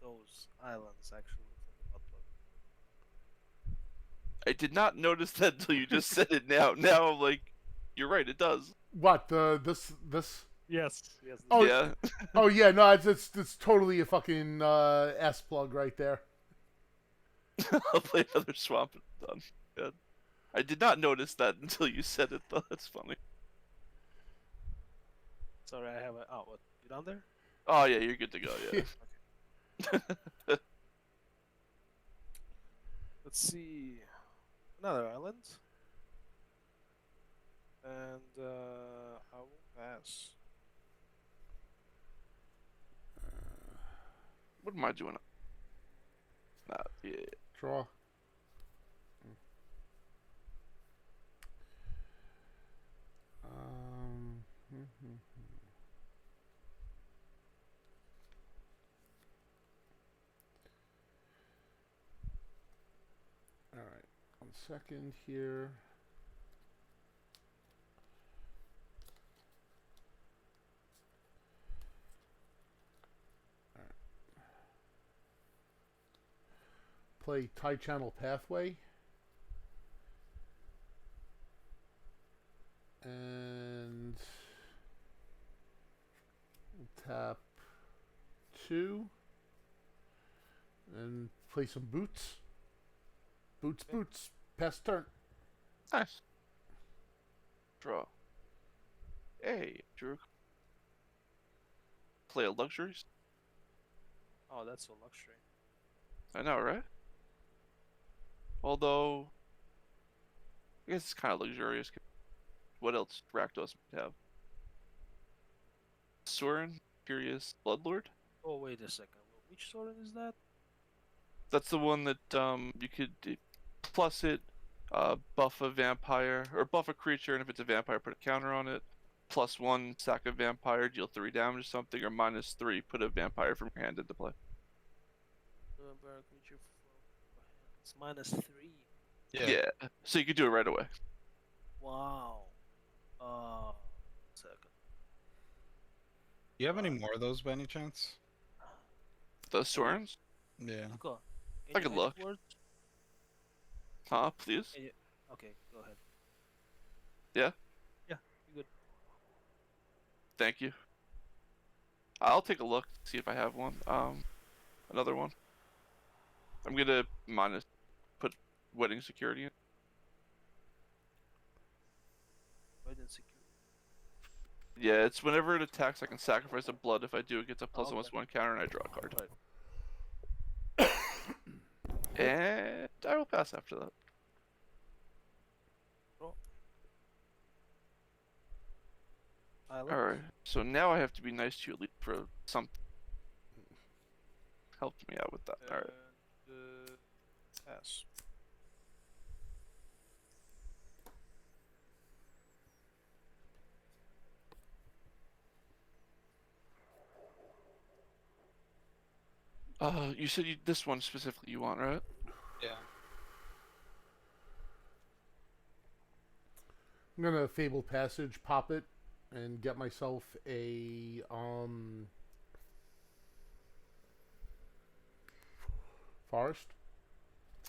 those islands actually looks like a butt plug. I did not notice that until you just said it now. Now I'm like, you're right, it does. What this? Yes. Oh Yeah. Oh yeah, no, it's totally a fucking S plug right there. I'll play another swamp and I'm done. Good. I did not notice that until you said it though. That's funny. Sorry, I have a. Oh, what? You down there? Oh yeah, you're good to go, yeah. Let's see. Another island. And I will pass. What am I doing? Yeah. Draw. All right. 1 second here. All right. Play Tie Channel Pathway. And tap 2 and play some boots. Boots. Pass turn. Nice. Draw. Hey, Drew. Play a luxuries. Oh, that's a luxury. I know, right? Although, I guess it's kind of luxurious. What else Rakdos might have? Soren, Curious Bloodlord. Oh, wait a second. Which Soren is that? That's the one that you could plus it, buff a vampire or buff a creature, and if it's a vampire, put a counter on it. +1, sack a vampire, deal 3 damage or something, or -3, put a vampire from your hand into play. Vampire creature it's -3. Yeah. So you could do it right away. Wow. Second. Do you have any more of those by any chance? Those Sorens? Yeah. Luca, I could any look. words? Huh? Please? Okay, go ahead. Yeah? Yeah, you good. Thank you. I'll take a look, see if I have one. Another one. I'm gonna put wedding security in. Right and secure. Yeah, it's whenever it attacks, I can sacrifice a blood. If I do, it gets a Okay. +1/+1 counter, and I draw a card. Right. And I will pass after that. Alright, so now I have to be nice to you at least for something. Helped me out with that. Alright. Pass. You said this one specifically you want, right? Yeah. I'm gonna Fabled Passage, pop it, and get myself a Forest.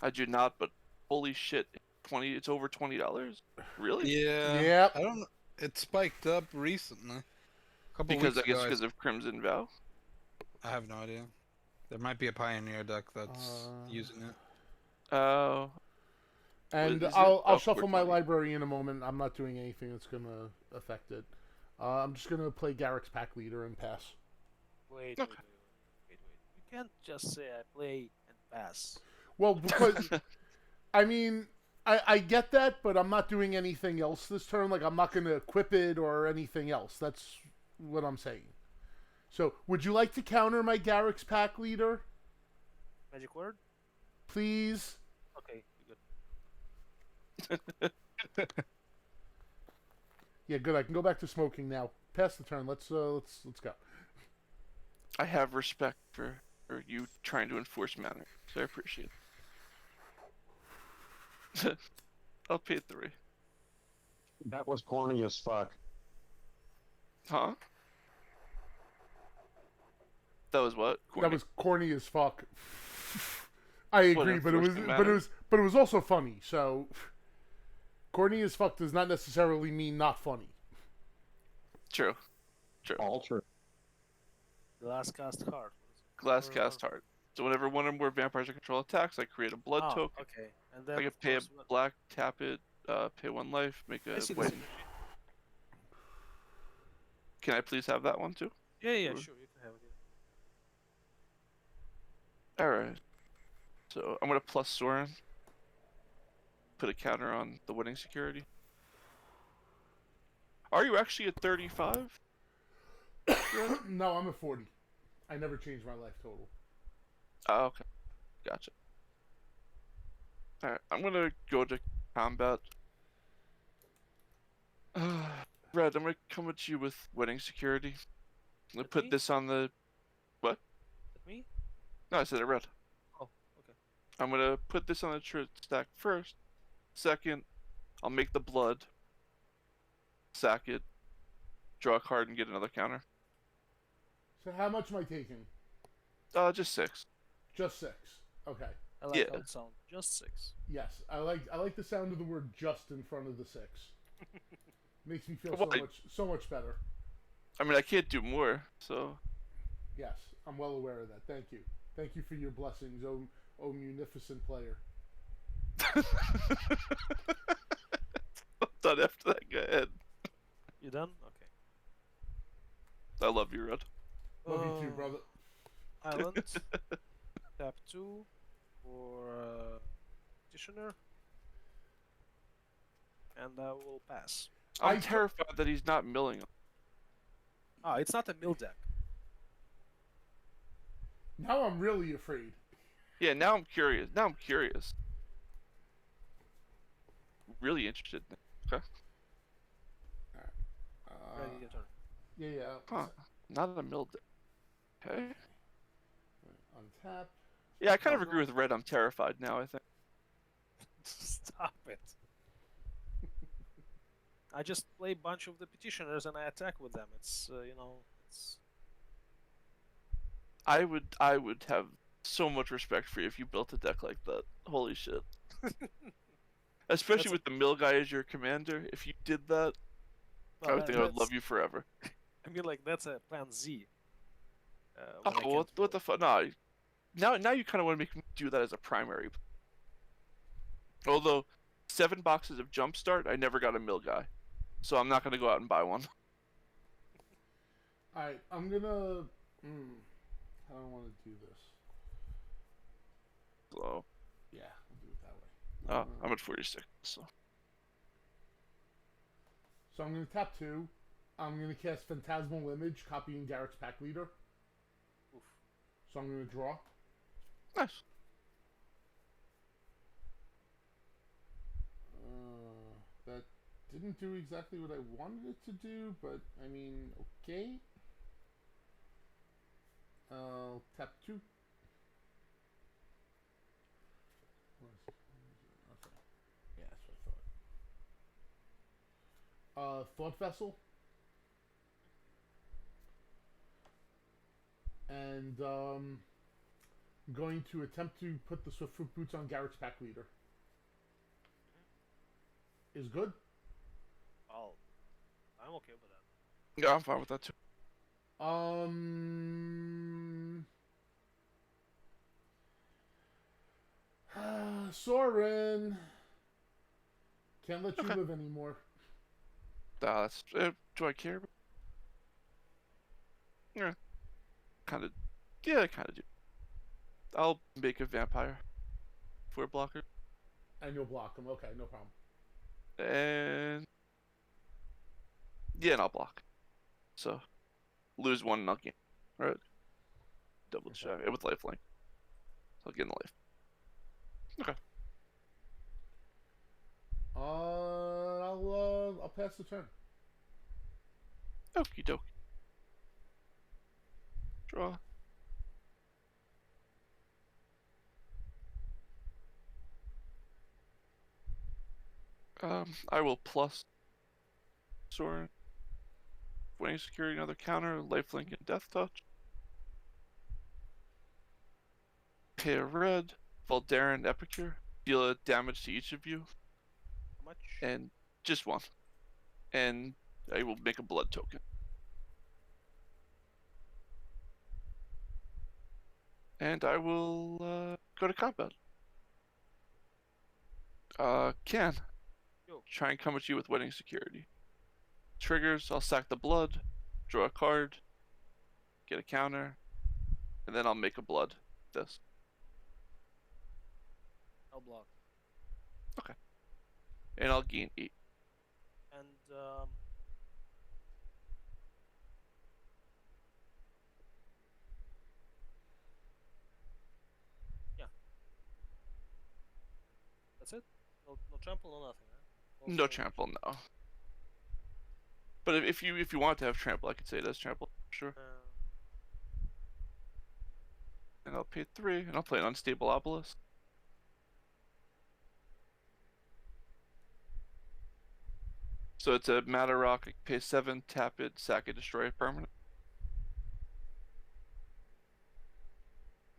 I do not, but holy shit, it's over $20. Really? Yeah. Yep. I don't know. It spiked up recently. A couple Because I weeks guess ago, because of Crimson Vow. I have no idea. There might be a Pioneer deck that's using it. Oh. And Is it? I'll Oh, shuffle my 420. library in a moment. I'm not doing anything that's gonna affect it. I'm just gonna play Garrick's Pack Leader and pass. Wait. Okay. You can't just say I play and pass. Well, because I mean, I get that, but I'm not doing anything else this turn. Like, I'm not gonna equip it or anything else. That's what I'm saying. So, would you like to counter my Garrick's Pack Leader, Magic word? please? Okay, you good. Yeah, good. I can go back to smoking now. Pass the turn. Let's go. I have respect for you trying to enforce manner, so I appreciate it. I'll pay 3. That was corny as fuck. Huh? That was what? That Corny? was corny as fuck. I agree, but it was also funny. So, corny as fuck does not necessarily mean not funny. True. All true. Glass cast card. Glass cast heart. So whenever one or more vampires I control attacks, I create a blood token. Okay. And then I can of pay a course, black, tap it, pay 1 life, make I a see the wedding. synergy. Can I please have that one too? Yeah, Or- sure, you can have it. Alright. So I'm gonna plus Soren. Put a counter on the wedding security. Are you actually at 35? No, I'm at 40. I never changed my life total. Oh, okay. Gotcha. Alright, I'm gonna go to combat. Red, I'm gonna come at you with wedding security. I'm gonna At put me? this on the... What? At me? No, I said it red. Oh, okay. I'm gonna put this on the turret stack first. Second, I'll make the blood. Sack it. Draw a card and get another counter. So how much am I taking? Just 6. Just 6. Okay. I like Yeah. how it sounds. Just 6. Yes, I like the sound of the word "just" in front of the 6. Makes me feel Why? so much better. I mean, I can't do more, so... Yes, I'm well aware of that. Thank you. Thank you for your blessings, oh munificent player. I'm done after that. Go ahead. You done? Okay. I love you, Red. Love you too, brother. Island. Tap 2. for Petitioner, and I will pass. I'm I- terrified that he's not milling. Ah, it's not a mill deck. Now I'm really afraid. Yeah, now I'm curious. Really interested. Okay. Ready your turn. Yeah. Huh. Not a mill deck. Okay. Untap. Yeah, I kind of agree with Red. I'm terrified now, I think. Stop it. I just play a bunch of the Petitioners and I attack with them. It's, it's... I would have so much respect for you if you built a deck like that. Holy shit. Especially That's with the mill guy as your commander. If you did that, I would think I would love you forever. I mean, like, that's a plan Z. Oh, what the fuck? Nah. Now you kind of want to make me do that as a primary. Although, 7 boxes of Jumpstart, I never got a mill guy. So I'm not going to go out and buy one. Alright, I'm gonna... I don't want to do this. So, Yeah, I'll do it that way. I'm at 46, so. So I'm gonna tap 2. I'm gonna cast Phantasmal Image, copying Garrick's pack leader. Oof. So I'm gonna draw. Nice. That didn't do exactly what I wanted it to do, but I mean, okay. Tap 2. Okay. Yeah, that's what I thought. Thought Vessel. And I'm going to attempt to put the Swiftfoot Boots on Garrett's pack leader. Is good? Oh, I'm okay with that. Yeah, I'm fine with that too. Soren. Can't let you Okay. live anymore. That's. Do I care? Yeah. Kind of. Yeah, I kind of do. I'll make a vampire for a blocker. And you'll block him. Okay, no problem. And. Yeah, and I'll block. So. Lose 1 and I'll gain. Right? Double check. With lifelink. I'll get in the life. Okay. I'll pass the turn. Okie dokie. Draw. I will plus Soren. Winning security, another counter, lifelink and death touch. Pay a red, Valdarin Epicure, deal a damage to each of you, How much? and just 1. And I will make a blood token. And I will go to combat. Can Yo. try and come at you with winning security. Triggers, I'll sack the blood, draw a card, get a counter, and then I'll make a blood. This. I'll block. And I'll gain 8. And, yeah. That's it? No trample, no nothing, right? No trample, no. But if you want to have trample, I could say it as trample, sure. And I'll pay 3, and I'll play an unstable obelisk. So it's a mana rock. I pay 7, tap it, sack it, destroy it permanent.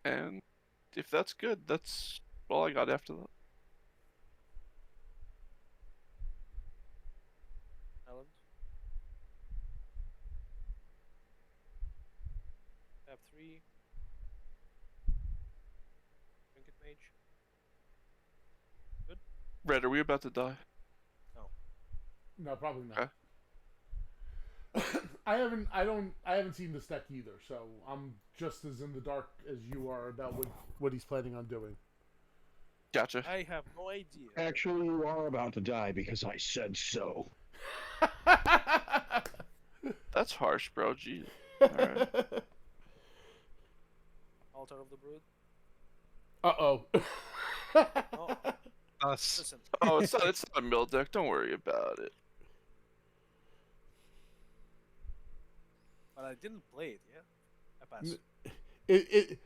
And if that's good, that's all I got after that. Island. Tab 3. Trinket Mage. Red, are we about to die? No, probably Okay. not. I haven't seen this deck either, so I'm just as in the dark as you are about what he's planning on doing. Gotcha. I have no idea. Actually, you are about to die because I said so. That's harsh, bro. Jeez. Alright. Altar of the Brood. Uh-oh. No, Us. listen. Oh, it's not a mill deck. Don't worry about it. But I didn't play it. Yeah, I passed.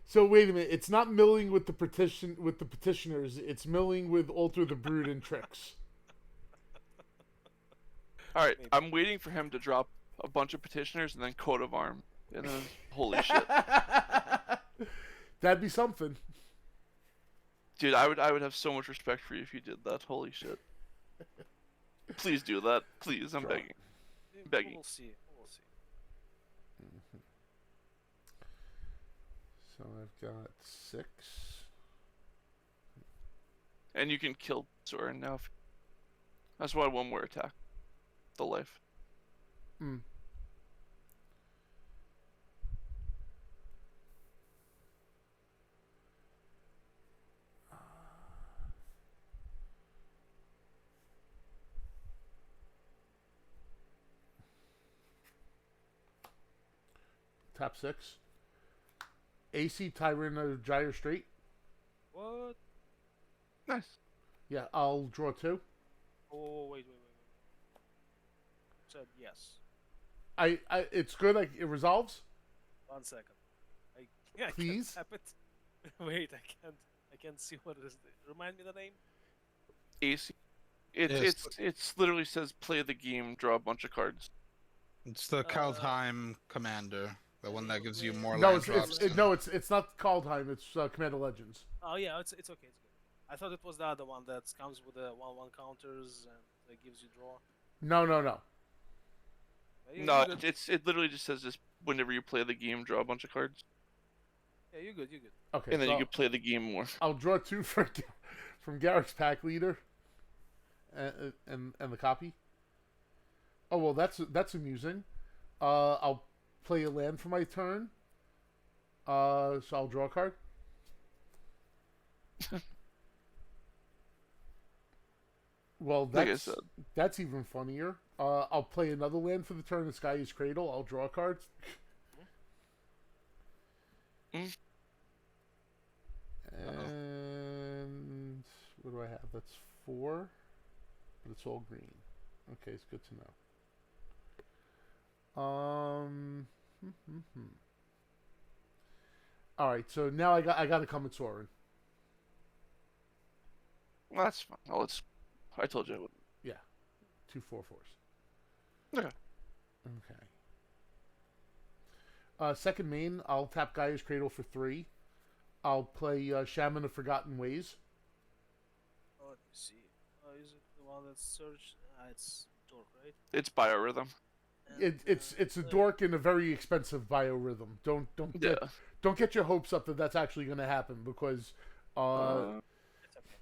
So wait a minute. It's not milling with the petitioners. It's milling with Alter the Brood and Tricks. All right, Maybe. I'm waiting for him to drop a bunch of petitioners and then coat of arm, and then holy shit, That'd be something. dude, I would have so much respect for you if you did that. Holy shit. Please do that, please. I'm Sure. begging. Begging. We'll see. We'll see. So I've got 6. And you can kill Soren now. That's why one more attack. The life. Mm. Tap 6. AC Tyrant of Gyre Straight. What? Nice. Yeah, I'll draw 2. Oh, wait. Said yes. It's good. It resolves. 1 second. I Please? can't tap it. Wait, I can't see what it is. Remind me the name. AC. Yes. It's literally says play the game, draw a bunch of cards. It's the Kaldheim commander, the one that gives you more No, land drops. it's not Kaldheim. It's Commander Legends. Oh yeah, it's okay. It's good. I thought it was the other one that comes with the 1/1 counters and that gives you draw. No. Yeah, No, you're good. it literally just says this whenever you play the game, draw a bunch of cards, Yeah, you're good. Okay, and then so you can play the game more. I'll draw 2 from Garrick's pack leader, and the copy. Oh well, that's amusing. I'll play a land for my turn. So I'll draw a card. Well, Like I said. that's even funnier. I'll play another land for the turn. The Sky is Cradle. I'll draw a card. Mm. And what do I have? That's 4, but it's all green. Okay, it's good to know. All right, so now I got to come at Soren. Well, that's fine. Oh, I told you I would. 2 4/4s. Okay. Okay. Second main, I'll tap Gaia's Cradle for 3. I'll play Shaman of Forgotten Ways. Oh, let me see. Is it the one that's searched? It's Dork, right? It's biorhythm. And, It's a dork in a very expensive biorhythm. Don't Yeah. get your hopes up that that's actually going to happen because It's okay.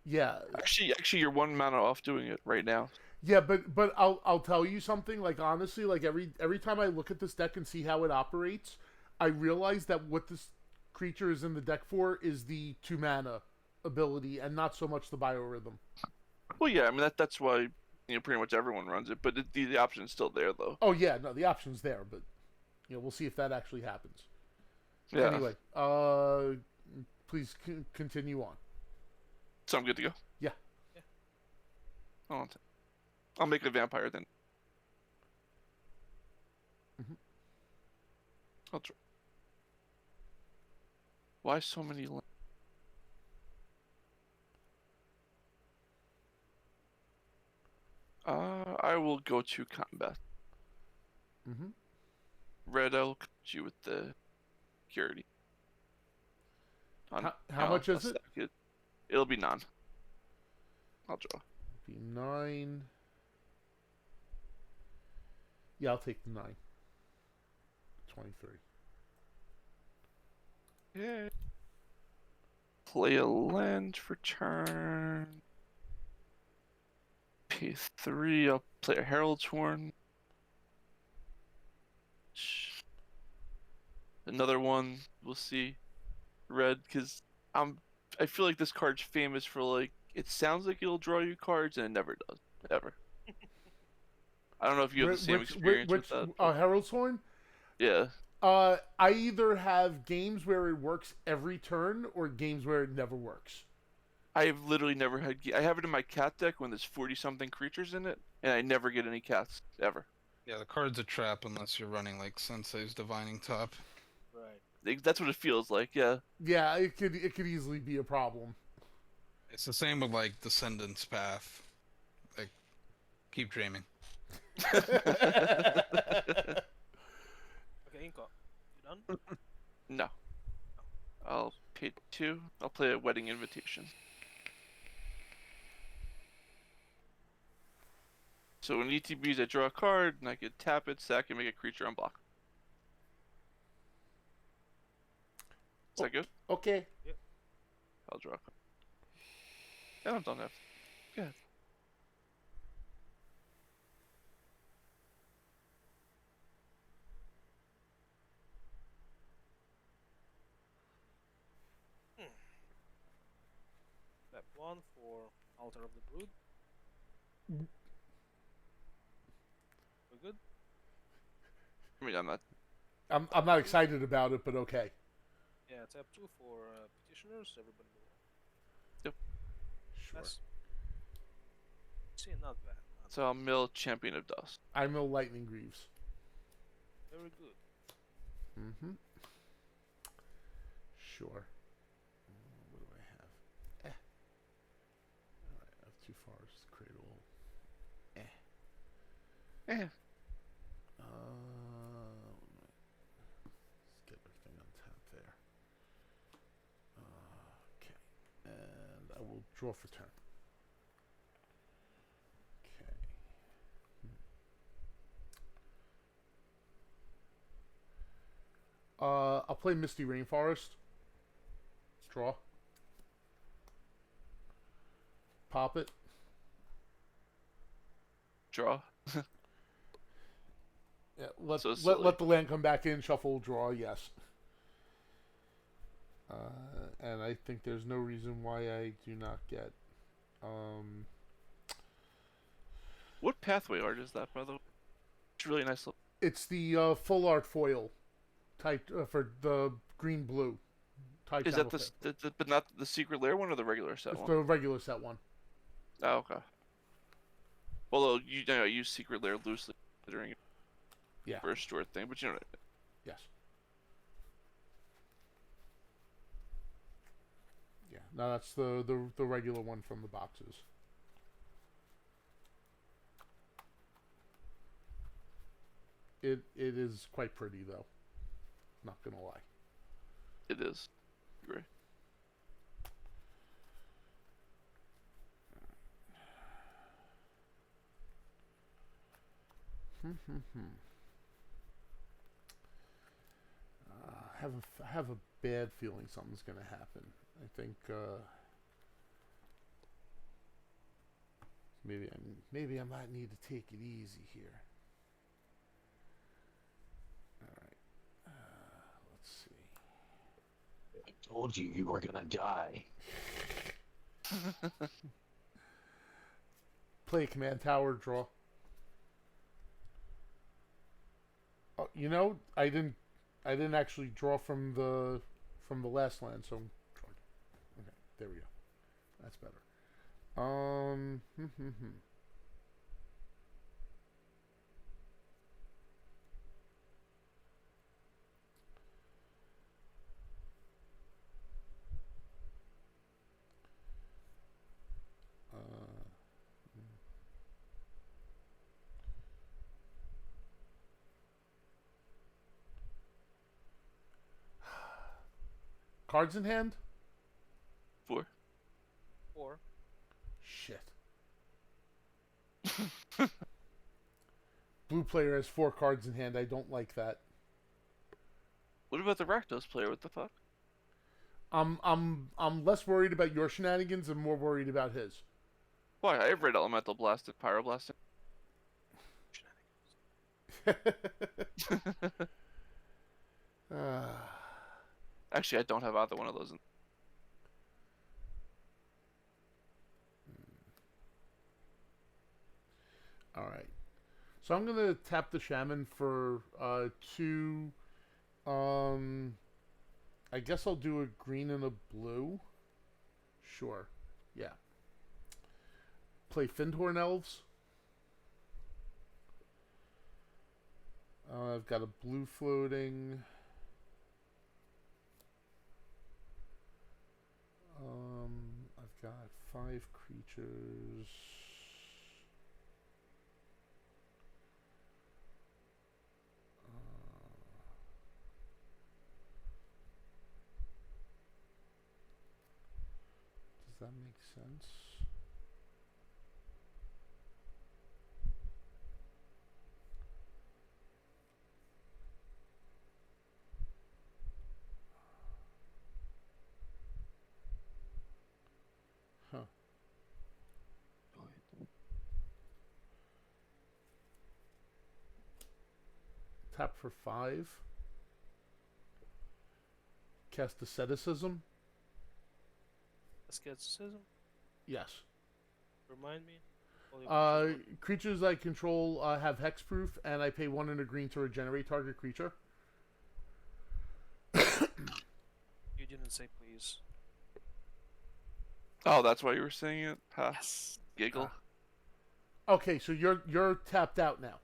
yeah. Actually, you're 1 mana off doing it right now. Yeah, but I'll tell you something. Like honestly, like every time I look at this deck and see how it operates, I realize that what this creature is in the deck for is the 2 mana ability and not so much the biorhythm. Well, yeah. I mean that's why pretty much everyone runs it, but the option's still there though. Oh yeah, no, the option's there, but we'll see if that actually happens. Yeah. Anyway, please continue on. So I'm good to go. Yeah. Oh, I'll make a vampire then. Mhm. I'll try. Why so many? I will go to combat. Mm-hmm. Red, I'll cut you with the security. How much is it? It'll be 9. I'll draw. Be 9. Yeah, I'll take the 9. 23. Yeah. Play a land for turn. Pay 3. I'll play a Herald's Horn. Another one. We'll see. Red, because I'm I feel like this card's famous for like it sounds like it'll draw you cards and it never does. Ever. I don't know if you have the same experience with that. Herald's Horn? Yeah. I either have games where it works every turn or games where it never works. I have literally never had. I have it in my cat deck when there's 40-something creatures in it, and I never get any cats ever. Yeah, the card's a trap unless you're running like Sensei's Divining Top. Right. That's what it feels like. Yeah. Yeah, it could easily be a problem. It's the same with like Descendant's Path. Like, keep dreaming. Okay, Inco, you done? No. I'll pay 2. I'll play a Wedding Invitation. So when ETBs, I draw a card, and I can tap it, sack it, make a creature unblock. Is that good? Okay. I'll draw a card. Yeah, I don't have. Good. Step 1 for Altar of the Brood. We're good? I mean, I'm not. I'm not excited about it, but okay. Yeah, step 2 for Petitioners. Everybody move on. Sure. That's... See, not bad. Not So I'll mill Champion of Dust. I mill Lightning Greaves. bad. Very good. Mm-hmm. Sure. What do I have? Alright, I have 2 Forest Cradle. Eh. Let's get everything on tap there. Okay. And I will draw for turn. Okay. I'll play Misty Rainforest. Draw. Pop it. Draw. Yeah, let So silly. let the land come back in, shuffle, draw, yes. And I think there's no reason why I do not get. What pathway art is that, by the way? It's really nice. It's the full art foil type for the green blue type. Is that but not the secret lair one or the regular set It's one? the regular set one. Oh, okay. Although you know, I use secret lair loosely considering it Yeah. for a short thing, but you know what I mean. Yes. Yeah. No, that's the regular one from the boxes. It is quite pretty though. Not gonna lie. It is. Agree. I have a bad feeling something's gonna happen. I think maybe I might need to take it easy here. All right. Let's see. I told you were gonna die. Play a command tower, draw. Oh, you know, I didn't actually draw from the last land, so I'm drawing. Okay, there we go. That's better. Cards in hand? 4. 4. Shit. Blue player has 4 cards in hand. I don't like that. What about the Rakdos player? What the fuck? I'm less worried about your shenanigans and more worried about his. Why? I have Red Elemental Blast and Pyroblast. Actually, I don't have either one of those. All right. So I'm gonna tap the shaman for 2. I guess I'll do a green and a blue. Sure. Yeah. Play Findhorn Elves. I've got a blue floating. I've got 5 creatures. Does that make sense? Huh. Tap for 5. Cast Asceticism. Asceticism? Yes. Remind me? Only creatures Creatures I control have hexproof, and I pay 1 and a green to regenerate target creature. you didn't say please. Oh, that's why you were saying it? Ha. Yes. Giggle. Okay, so you're tapped out now.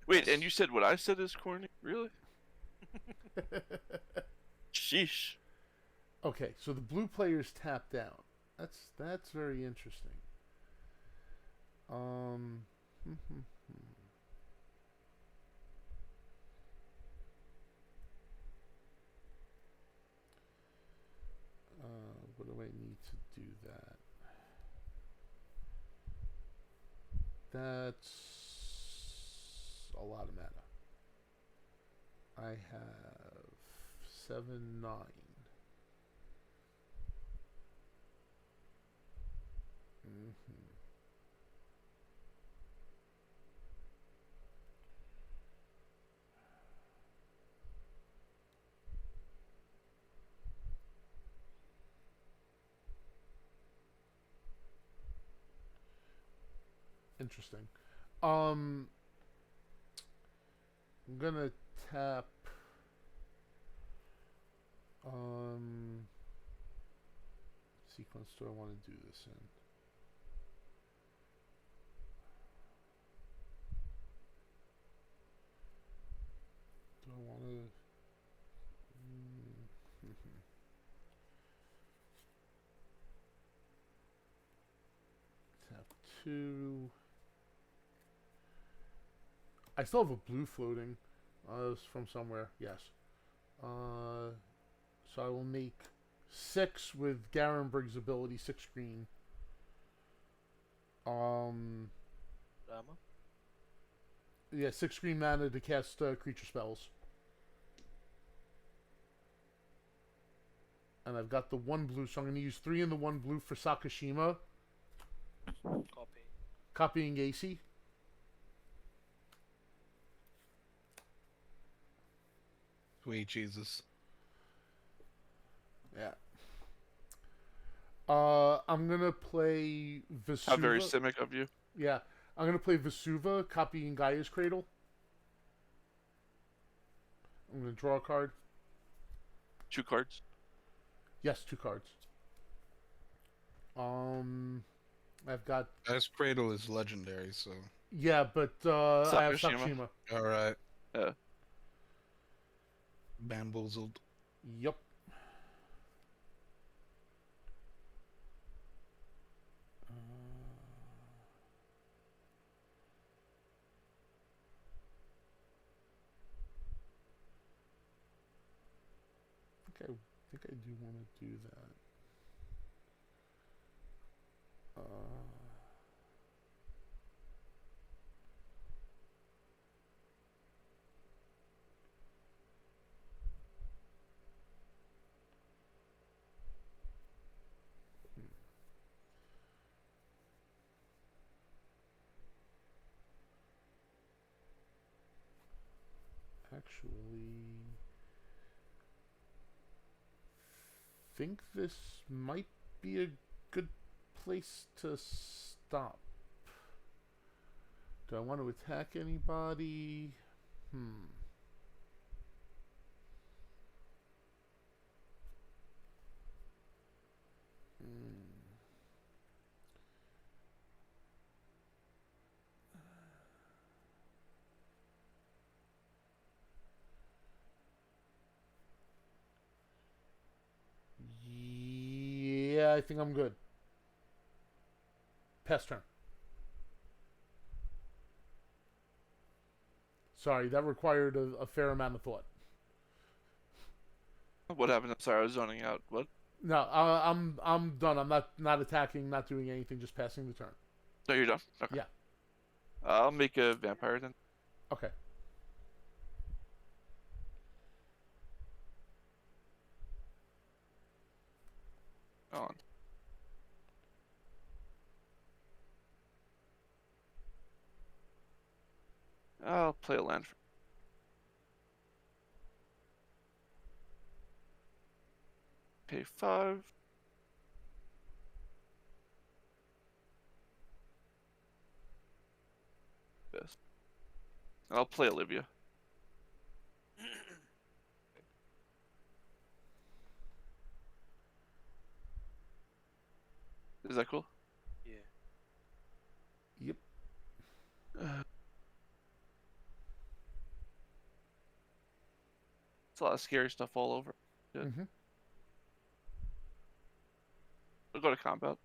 Wait, and you said what I said is corny? Really? Sheesh. Okay, so the blue player's tapped out. That's very interesting. What do I need to do that? That's a lot of mana. I have 7, 9. Interesting. I'm gonna tap. Sequence do I want to do this in? Do I want to? Tap 2. I still have a blue floating. It's from somewhere. Yes. So I will make 6 with Garen Briggs' ability, 6 green. Rama? Yeah, 6 green mana to cast creature spells. And I've got the 1 blue, so I'm going to use 3 in the 1 blue for Sakashima. Copy. Copying AC. Sweet Jesus. Yeah. I'm gonna play Vesuva. How very Simic of you. Yeah, I'm gonna play Vesuva, copying Gaia's Cradle. I'm gonna draw a card. 2 cards. Yes, 2 cards. I've got Ice Cradle is legendary, so. yeah, but I have Sakashima. Sakashima. Alright. Yeah. Bamboozled. Yep. I think I do want to do that. Actually, think this might be a good place to stop. Do I want to attack anybody? Hmm. Yeah, I think I'm good. Pest turn. Sorry, that required a fair amount of thought. What happened? I'm sorry, I was zoning out. What? No, I'm done. I'm not attacking, not doing anything, just passing the turn. No, you're done. Okay. Yeah. I'll make a vampire then. Okay. On. I'll play a land. Pay 5. Yes. I'll play Olivia. Is that cool? Yeah. Yep. It's a lot of scary stuff all over. Good. Mm-hmm. We'll go to combat.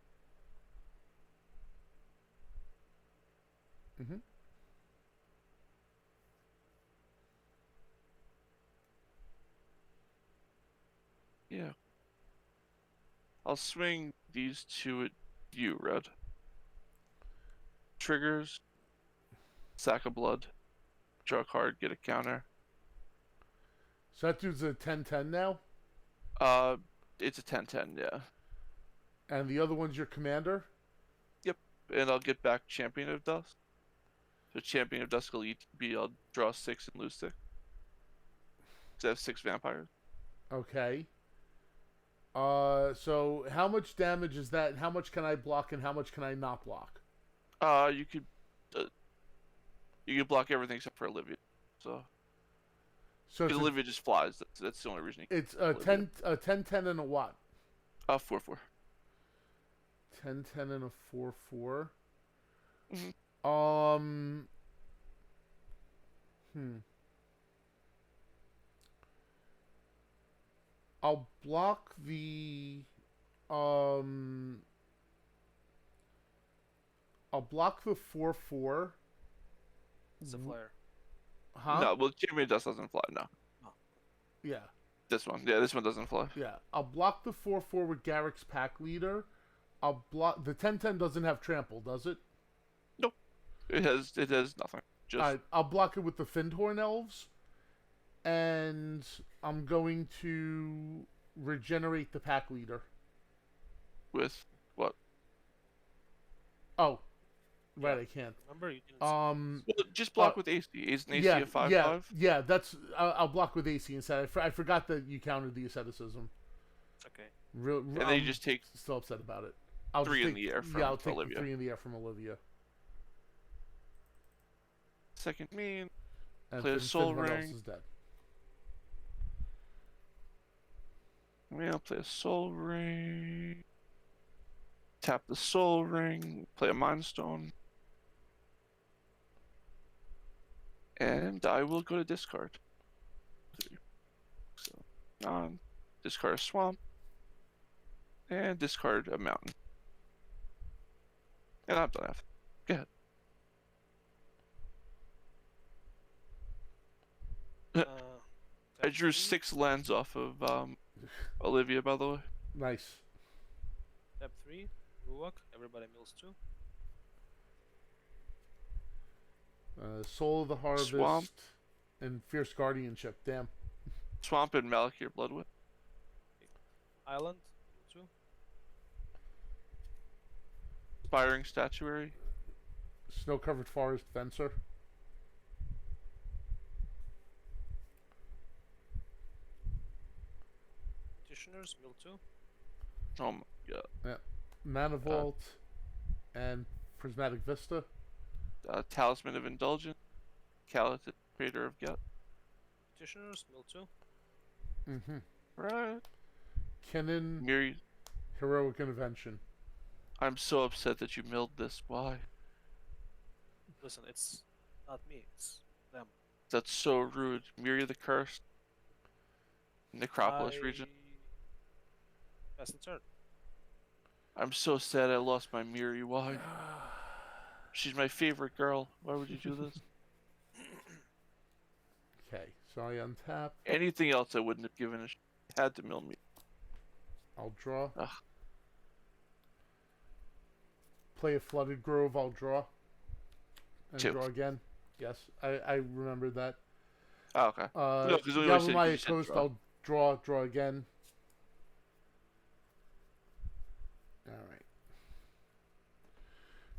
Mm-hmm. Yeah. I'll swing these two at you, Red. Triggers. Sack of blood. Draw a card, get a counter. So that dude's a 10-10 now, It's a 10-10, yeah. and the other one's your commander. And I'll get back Champion of Dusk. So Champion of Dusk will I'll draw 6 and lose 6. So I have 6 vampires. Okay. So how much damage is that? How much can I block and how much can I not block? You could block everything except for Olivia. So So Olivia just flies. That's the only reason. it's a 10-10 and a what? 4/4. 10-10 and a 4/4. Mhm. I'll block the I'll block the 4/4. It's a flare. Huh? No, well, Champion of Dusk doesn't fly. No, Yeah. this one. Yeah, this one doesn't fly. Yeah. I'll block the 4/4 with Garrick's Pack Leader. I'll block the 10-10 doesn't have trample, does it? Nope. It has nothing. Just Alright, I'll block it with the Findhorn Elves. And I'm going to regenerate the Pack Leader. with what? Oh. Right, Yeah. I can't. Remember you didn't. Well, just block with AC. Is an AC yeah, a 5/5? yeah, yeah. That's I'll block with AC instead. I forgot that you counted the asceticism. It's okay. And then you just take still upset about it. I'll 3 just in take, the air from yeah, I'll take Olivia. the 3 in the air from Olivia. second mean. And Play a Soul Findhorn Elves Ring. is dead. I'll play a Soul Ring. Tap the Soul Ring. Play a Mind Stone. And I will go to discard. So, discard a Swamp. And discard a Mountain. And I'm done after. Go ahead. I drew 6 lands off of Olivia, by the way. Nice. Step 3, Ruak. Everybody mills 2. Soul of the Harvest Swamp. and Fierce Guardianship. Damn. Swamp and Malakir Bloodwood. Island, mill 2. Inspiring Statuary. Snow-covered forest fencer. Petitioners, mill 2. Oh my god. Mana Vault and Prismatic Vista. Talisman of Indulgence, Callus, creator of Get. Petitioners, mill 2. Mm-hmm. Right. Kennen, Miri, Heroic Intervention. I'm so upset that you milled this. Why? Listen, it's not me, it's them. That's so rude. Miri the Cursed. Necropolis region. Pass the turn. I'm so sad I lost my Miri. Why? She's my favorite girl. Why would you do this? Okay, so I untap. Anything else I wouldn't have given a shit. Had to mill me. I'll draw. Ugh. Play a Flooded Grove. I'll draw. And 2. draw again. Yes, I remember that. Oh, okay. No, 'cause we always said Galvamaya you said Coast. draw. I'll draw again. All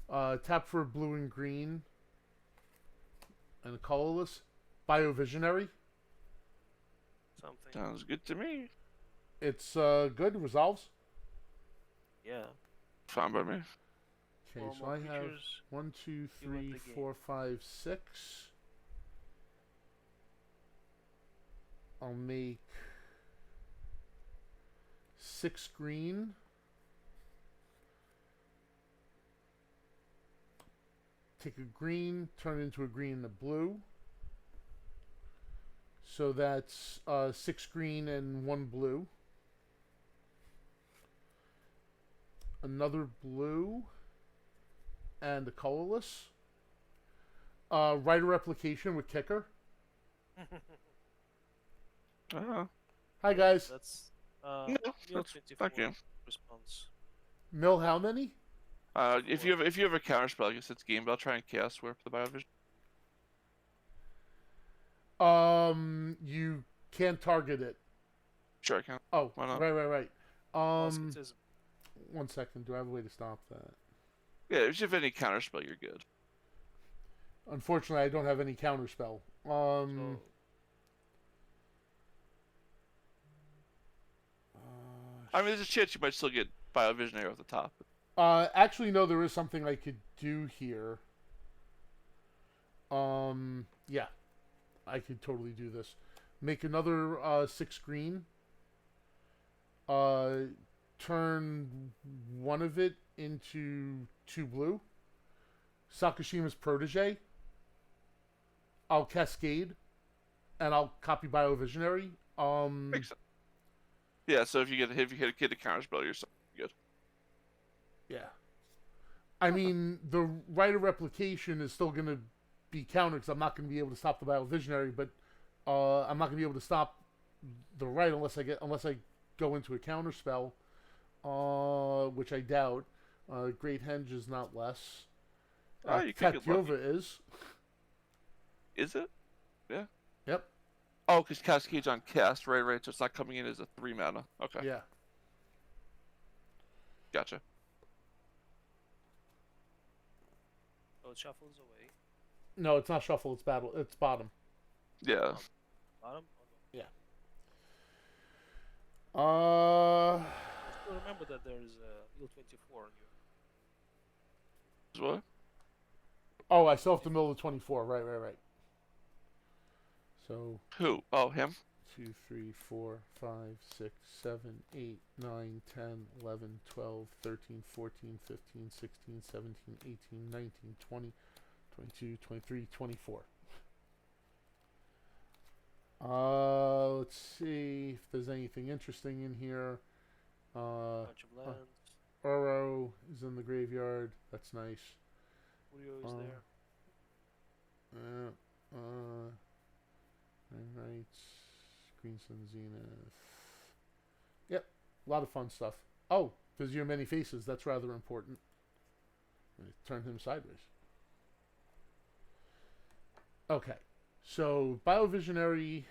right. Tap for blue and green. And a colorless. Biovisionary. Something. Sounds good to me. It's good. Resolves. Yeah. Fine by me. Okay, Four so more I have creatures. 1, 2, You win 3, the game. 4, 5, 6. I'll make 6 green. Take a green, turn it into a green and a blue. So that's 6 green and 1 blue. Another blue and a colorless. Rider Replication with Kicker. Hi guys. That's No, mill that's 24 thank you. response. Mill how many? If you have a counter spell, I guess it's game. But I'll try and chaos warp the Biovision. You can't target it. Sure, I can. Oh, Why not? right. Autism. 1 second. Do I have a way to stop that? Yeah, if you have any counter spell, you're good. Unfortunately, I don't have any counterspell. So, I mean, there's a chance you might still get Biovisionary off the top. Actually, no. There is something I could do here. Yeah, I could totally do this. Make another 6 green. Turn one of it into 2 blue. Sakashima's Protege. I'll Cascade, and I'll copy Biovisionary. Makes sense. Yeah, so if you hit a counter spell, you're good. Yeah. I mean, the Rider Replication is still going to be countered because I'm not going to be able to stop the Biovisionary, but I'm not going to be able to stop the right unless I go into a counter spell, which I doubt. Great Henge is not less. You could get lucky. Tatyova is. Is it? Yeah. Yep. Oh, because Cascade's on cast, right. So it's not coming in as a 3 mana. Okay. Yeah. Gotcha. so it shuffles away. No, it's not shuffle. It's battle. It's bottom. Yeah. Bottom? Okay. Still remember that there is a mill 24 on you. What? Oh, I still have to mill the 24. Right. So Who? Oh, him? 2, 3, 4, 5, 6, 7, 8, 9, 10, 11, 12, 13, 14, 15, 16, 17, 18, 19, 20, 22, 23, 24. Let's see if there's anything interesting in here. Bunch of lands. Uro is in the graveyard. That's nice. Urio is there. Nine Knights, Green Sun Zenith. Yep, a lot of fun stuff. Oh, there's your many faces. That's rather important. Turn him sideways. Okay, so Biovisionary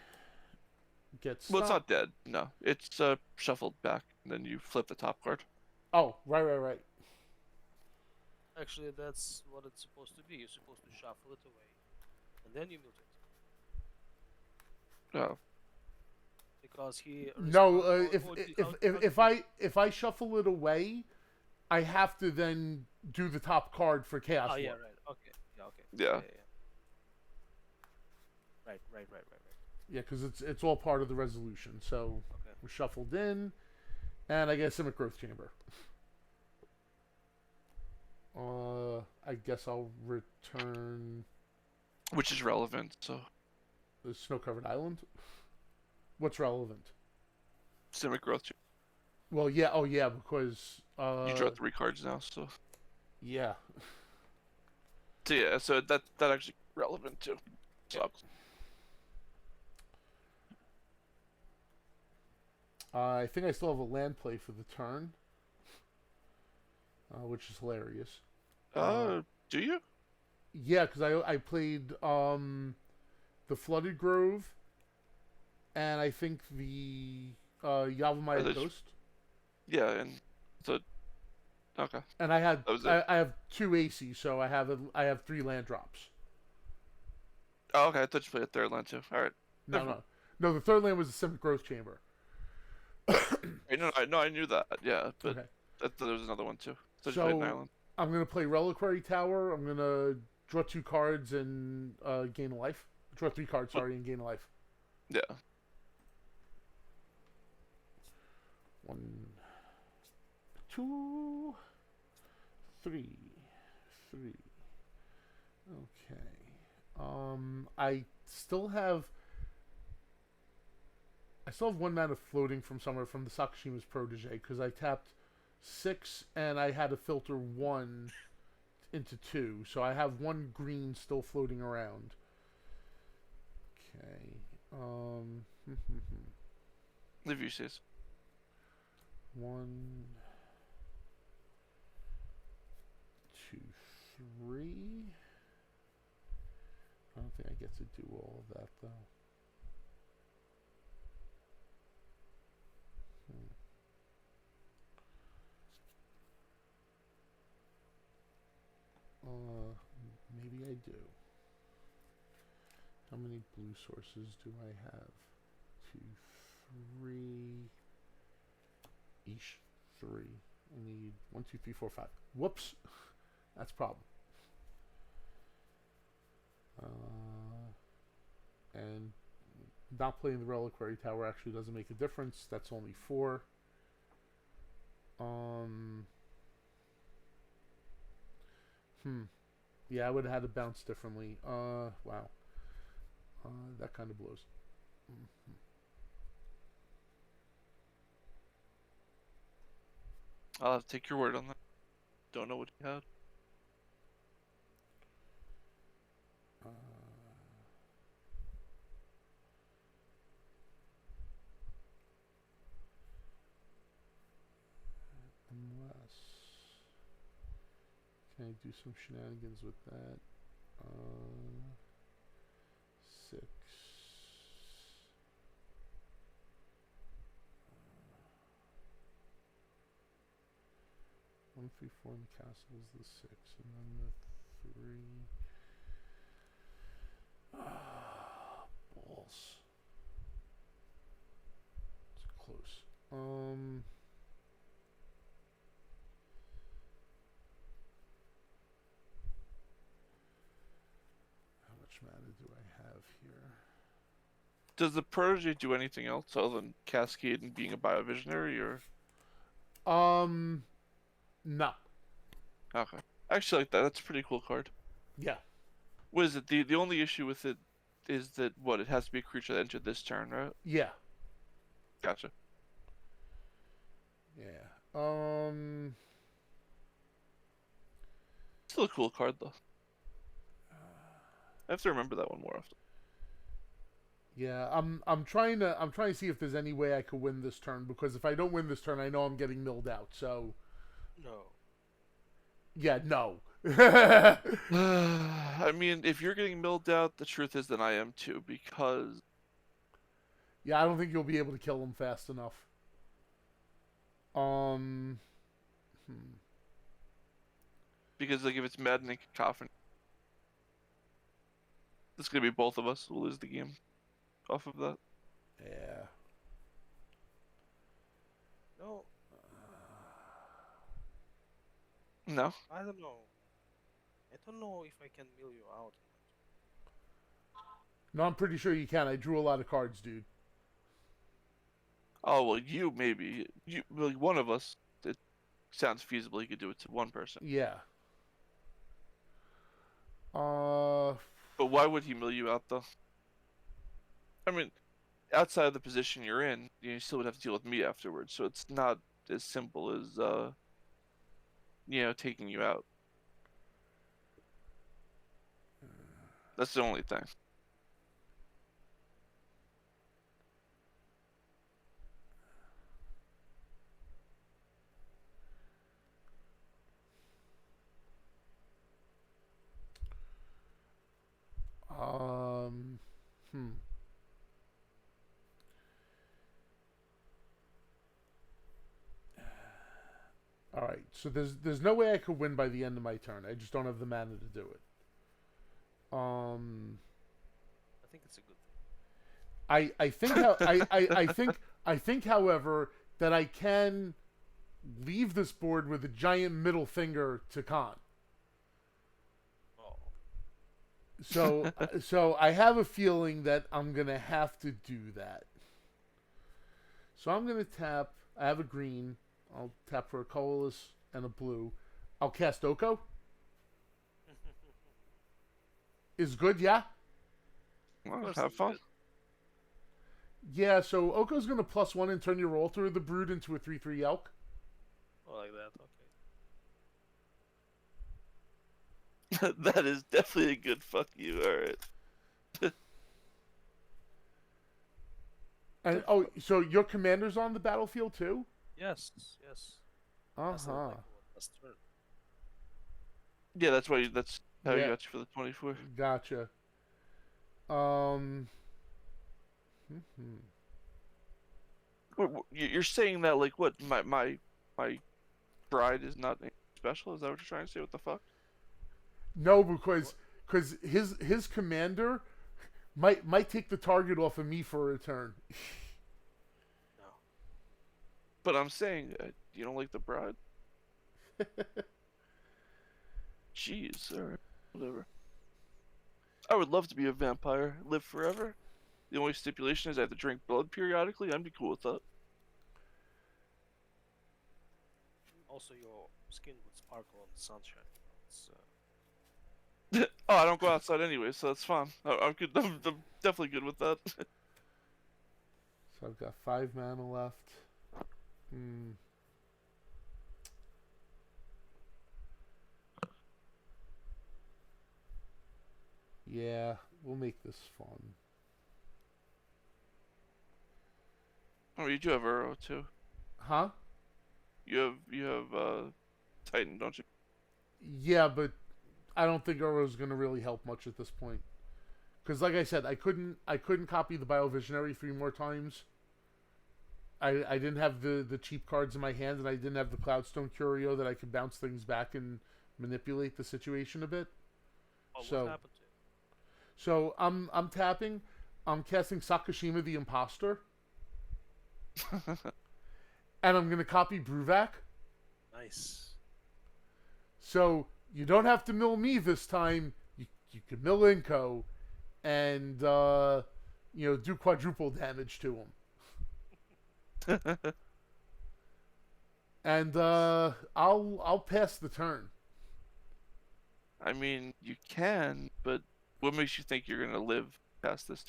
gets. Well, it's not dead. No, it's shuffled back, and then you flip the top card. Oh, right. Actually, that's what it's supposed to be. You're supposed to shuffle it away, and then you mute it. Oh. Because he. No, responds- if I shuffle it away, I have to then do the top card for Chaos Oh yeah, Warp. right. Okay. Yeah. Okay. Yeah. Right. Yeah, because it's all part of the resolution. So Okay. we're shuffled in, and I get a Simic Growth Chamber. I guess I'll return Which is relevant. So the Snow-Covered Island. What's relevant? Simic Growth. Well, yeah. Oh, yeah, because You draw 3 cards now, so. yeah. So yeah, so that actually relevant too. Sucks. I think I still have a land play for the turn, which is hilarious. Do you? Yeah, because I played the Flooded Grove, and I think the Yavimaya there's- Ghost. Yeah, and so okay. And I had That was it. I have 2 AC, so I have 3 land drops. Oh, okay. I thought you played a 3rd land too. All right. No. The 3rd land was the Simic Growth Chamber. No, I knew that. Yeah, but Okay. I thought there was another one too. I thought you played an So island. I'm gonna play Reliquary Tower. I'm gonna draw 2 cards and gain a life. Draw 3 cards, sorry, and gain a life. Yeah. 1, 2, 3. Okay. I still have 1 mana floating from somewhere from the Sakushima's Protege because I tapped 6 and I had to filter 1 into 2, so I have 1 green still floating around. Okay. If you say so. 1, 2, 3. I don't think I get to do all of that though. Maybe I do. How many blue sources do I have? 2, 3. Each 3. I need 1, 2, 3, 4, 5. Whoops, that's a problem. And not playing the Reliquary Tower actually doesn't make a difference. That's only 4. Yeah, I would have had to bounce differently. Wow. That kind of blows. I'll have to take your word on that. Don't know what you had. Unless... Can I do some shenanigans with that? 6. 1, 3, 4 in the castle is the 6, and then the 3. Balls. It's close. How much mana do I have here? Does the Protege do anything else other than Cascade and being a Biovisionary, or? No. Okay. I actually like that. That's a pretty cool card. Yeah. What is it? The only issue with it is that it has to be a creature that entered this turn, right? Yeah. Gotcha. Yeah. Still a cool card though. I have to remember that one more often. Yeah, I'm trying to see if there's any way I could win this turn, because if I don't win this turn, I know I'm getting milled out. So, No. yeah, no. I mean, if you're getting milled out, the truth is that I am too, because Yeah, I don't think you'll be able to kill him fast enough. Because like if it's Maddening Cacophony, it's gonna be both of us who lose the game off of that. Yeah. No, No. I don't know. I don't know if I can mill you out. No, I'm pretty sure you can. I drew a lot of cards, dude. Oh well, you maybe like one of us. It sounds feasible. You could do it to one person. Yeah. Uh, But why would he mill you out though? I mean, outside of the position you're in, you still would have to deal with me afterwards. So it's not as simple as taking you out. That's the only thing. um, hmm. All right. So there's no way I could win by the end of my turn. I just don't have the mana to do it. I think it's a good thing. I think I think however that I can leave this board with a giant middle finger to Khan. Oh, So I have a feeling that I'm gonna have to do that. So I'm gonna tap. I have a green. I'll tap for a colorless and a blue. I'll cast Oko. Is good, yeah? Well, course have it's fun. good. Yeah, so Oko's gonna +1 and turn your altar of the Brood into a 3/3 elk. Oh, like that. Okay. That is definitely a good fuck you. All right. And oh, so your commander's on the battlefield too? Yes. Yes. Uh That's not huh. like last turn. Yeah, that's why. That's how Yeah. you got you for the 24. Gotcha. Um. hmm. You're saying that like what? My bride is not special. Is that what you're trying to say? What the fuck? No, because his commander might take the target off of me for a turn. No. But I'm saying you don't like the bride. Jeez, alright, whatever. I would love to be a vampire, live forever. The only stipulation is I have to drink blood periodically. I'd be cool with that. Also, your skin would sparkle in the sunshine. It's, Oh, I don't go outside anyway, so that's fine. I'm good. I'm definitely good with that. So I've got 5 mana left. Hmm. Yeah, we'll make this fun. Oh, you do have Arrow too. Huh? You have Titan, don't you? Yeah, but I don't think Oro's gonna really help much at this point. Because, like I said, I couldn't copy the Biovisionary 3 more times. I didn't have the cheap cards in my hand, and I didn't have the Cloudstone Curio that I could bounce things back and manipulate the situation a bit. oh, So- what happened to it? So I'm tapping. I'm casting Sakashima the Imposter, and I'm gonna copy Bruvac. Nice. So you don't have to mill me this time. You can mill Inko, and do quadruple damage to him. And I'll pass the turn. I mean, you can, but what makes you think you're gonna live past this?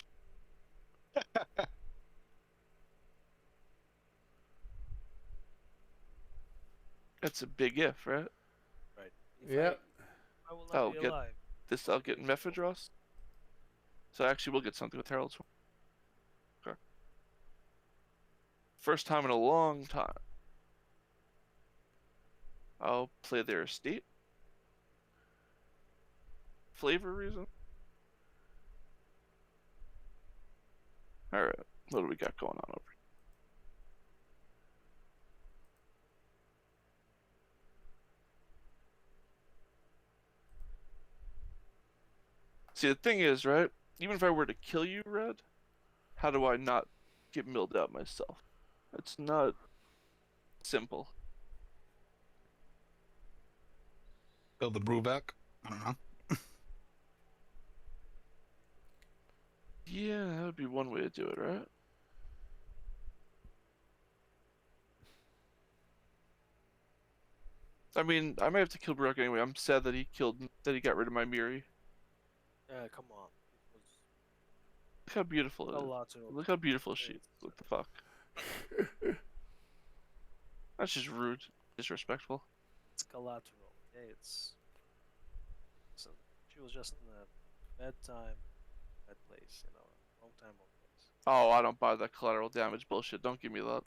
That's a big if, right? Right. If Yeah. I will Oh, not be get- alive. This I'll get Mephidros. So actually, we'll get something with Herald's. Okay. First time in a long time. I'll play their estate. Flavor reason. Alright, what do we got going on over here? See, the thing is, right? Even if I were to kill you, Red, how do I not get milled out myself? It's not simple. Kill the Bruvac. I don't know. Yeah, that would be one way to do it, right? I mean, I might have to kill Baruch anyway. I'm sad that he got rid of my Miri. Come on. It was Look how beautiful it is. collateral. Look how beautiful she is. It's, What the fuck? That's just rude. Disrespectful. it's collateral. Okay, it's. So she was just in a bad time, bad place. Wrong time, wrong place. Oh, I don't buy that collateral damage bullshit. Don't give me that.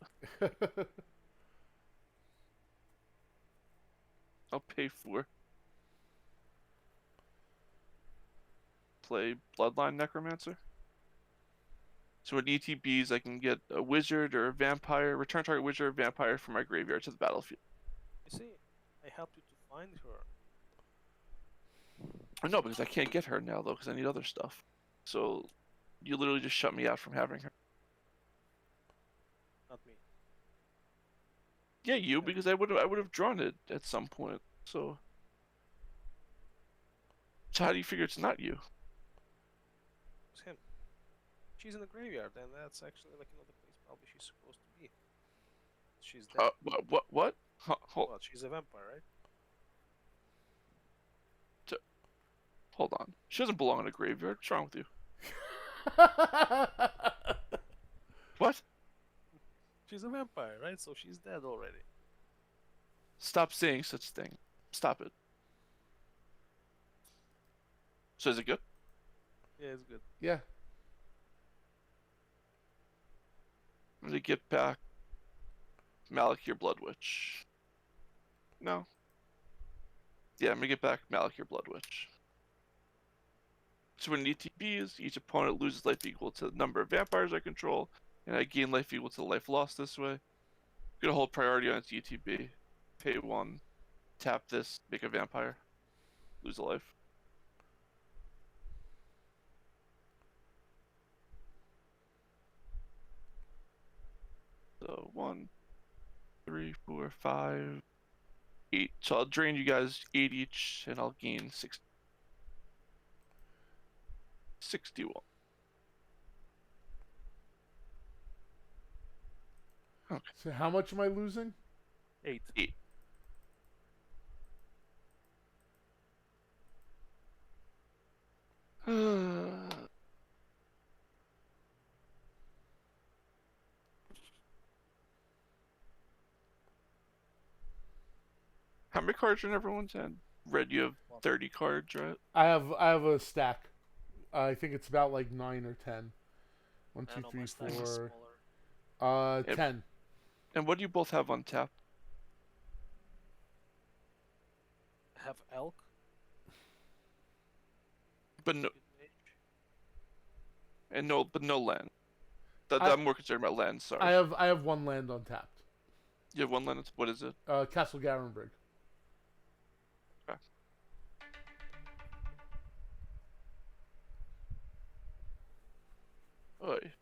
I'll pay for. Play Bloodline Necromancer. So in ETBs, I can get a wizard or a vampire, return target wizard or vampire from my graveyard to the battlefield. You see, I helped you to find her. No, because I can't get her now though, because I need other stuff. So you literally just shut me out from having her. Not me. Yeah, you, because I would have drawn it at some point. So how do you figure it's not you? It's him. She's in the graveyard, and that's actually like another place probably she's supposed to be. She's dead. What? Well, she's a vampire, right? Hold on. She doesn't belong in a graveyard. What's wrong with you? What? She's a vampire, right? So she's dead already. Stop saying such thing. Stop it. So is it good? Yeah, it's good. Yeah. I'm gonna get back Malakir Blood Witch. No. Yeah, I'm gonna get back Malakir Blood Witch. So when ETB is, each opponent loses life equal to the number of vampires I control, and I gain life equal to the life lost this way. Gonna hold priority on its ETB. Pay 1, tap this, make a vampire, lose a life. So 1, 3, 4, 5, 8. So I'll drain you guys 8 each, and I'll gain 61. Okay. So how much am I losing? 8. 8. How many cards are in everyone's hand? Red, you have 30 cards, right? I have a stack. I think it's about like 9 or 10. 1, I 2, know 3, my stack is 4. smaller. 10. And what do you both have on tap? I have elk. But no, Good mage. but no land. I- I'm more concerned about land. Sorry. I have 1 land untapped. You have 1 land. What is it? Castle Garenbrig. Okay. Oy.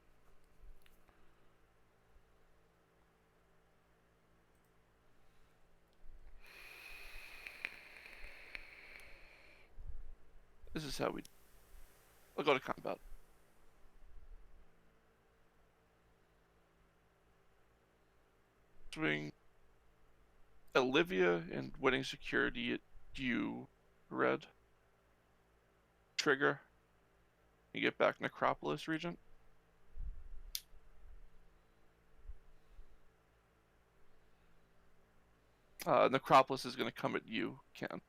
This is how we. I'll go to combat. Swing Olivia and winning security at you, Red. Trigger. You get back Necropolis Regent. Necropolis is going to come at you, Ken.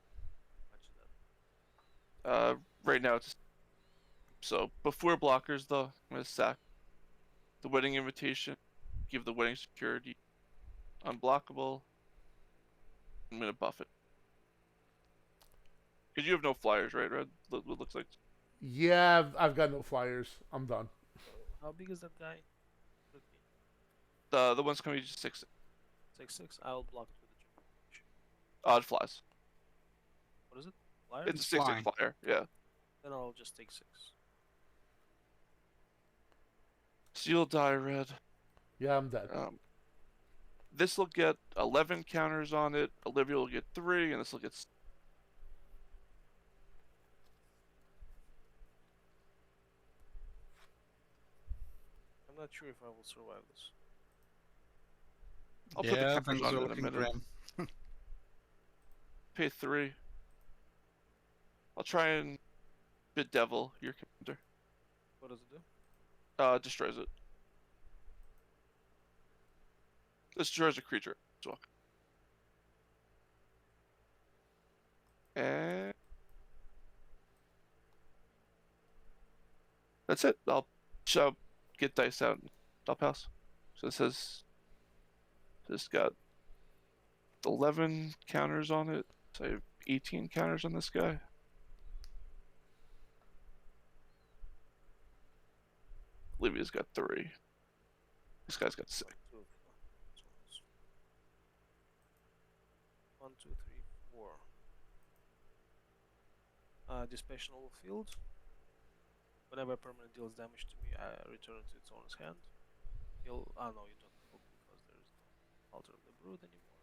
Watch that. Right now it's so before blockers though. I'm gonna sack the wedding invitation, give the wedding security unblockable. I'm gonna buff it because you have no flyers, right? Red. What looks like. Yeah, I've got no flyers. I'm done. So how big is that guy? 50. The one's coming to 6. 6/6. I'll block it with a jump. It flies. What is it? Flyer? It's a 6/6 flying. flyer. Yeah. Then I'll just take 6. So you'll die, Red. Yeah, I'm dead. This will get 11 counters on it. Olivia will get 3, and this will get. I'm not sure if I will survive this. I'll put the Yeah, cameras things on are in a looking minute. grim. Pay 3. I'll try and bedevil your commander. What does it do? Destroys it. Destroys a creature as well. And that's it. I'll get dice out and I'll pass. So it says this got 11 counters on it. So I have 18 counters on this guy. Livia's got 3. This guy's got 6. 1, 2, 3, 4. Dispassional field. Whenever a permanent deals damage to me, I return it to its owner's hand. He'll. Ah, no, you don't because there is no Altar of the Brood anymore.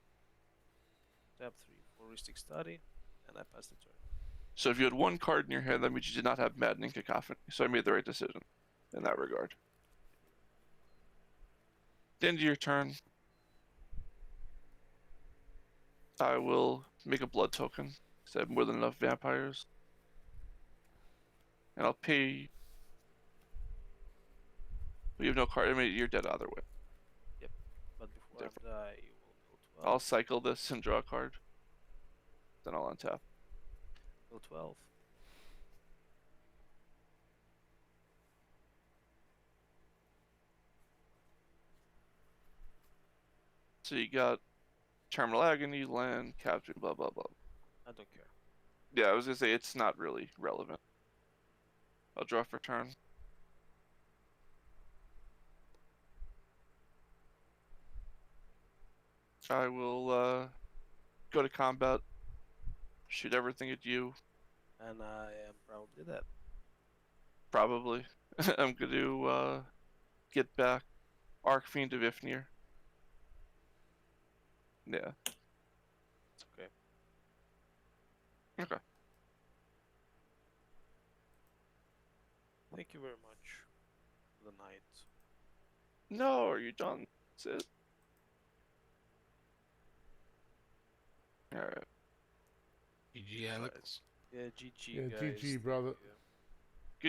Tap 3 for Ristic Study, and I pass the turn. So if you had 1 card in your hand, that means you did not have Maddening Cacophony. So I made the right decision in that regard. At the end of your turn, I will make a blood token because I have more than enough vampires. And I'll pay. You have no card. I mean, you're dead either way. Yep. But before Different. I die, you will go 12. I'll cycle this and draw a card. Then I'll untap. Go 12. So you got Terminal Agony, Land, Capture, blah, blah, blah. I don't care. Yeah, I was going to say it's not really relevant. I'll draw for turn. I will go to combat, shoot everything at you. And I am probably dead. Probably. I'm going to get back Archfiend of Ifnir. Yeah. It's okay. Okay. Thank you very much for the night. No, are you done? That's it. Alright. GG, Alex. Yeah, GG, Yeah, guys. GG, brother. Thank you.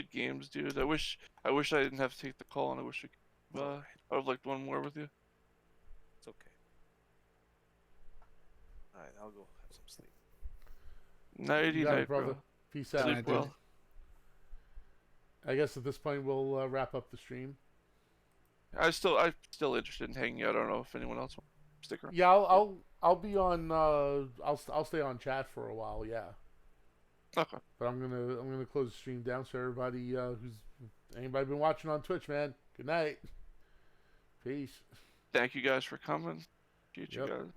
Good games, dude. I wish I didn't have to take the call, and I wish I could. Alright. I would have liked one more with you. It's okay. Alright, I'll go have some sleep. Nighty You got it, night, brother. bro. Peace out. Night, Sleep dude. well. I guess at this point we'll wrap up the stream. I'm still interested in hanging out. I don't know if anyone else wants to stick around. Yeah, I'll be on. I'll stay on chat for a while. Yeah, Okay. but I'm gonna close the stream down so everybody anybody been watching on Twitch, man. Good night. Peace. Thank you guys for coming. Appreciate you Yep. guys.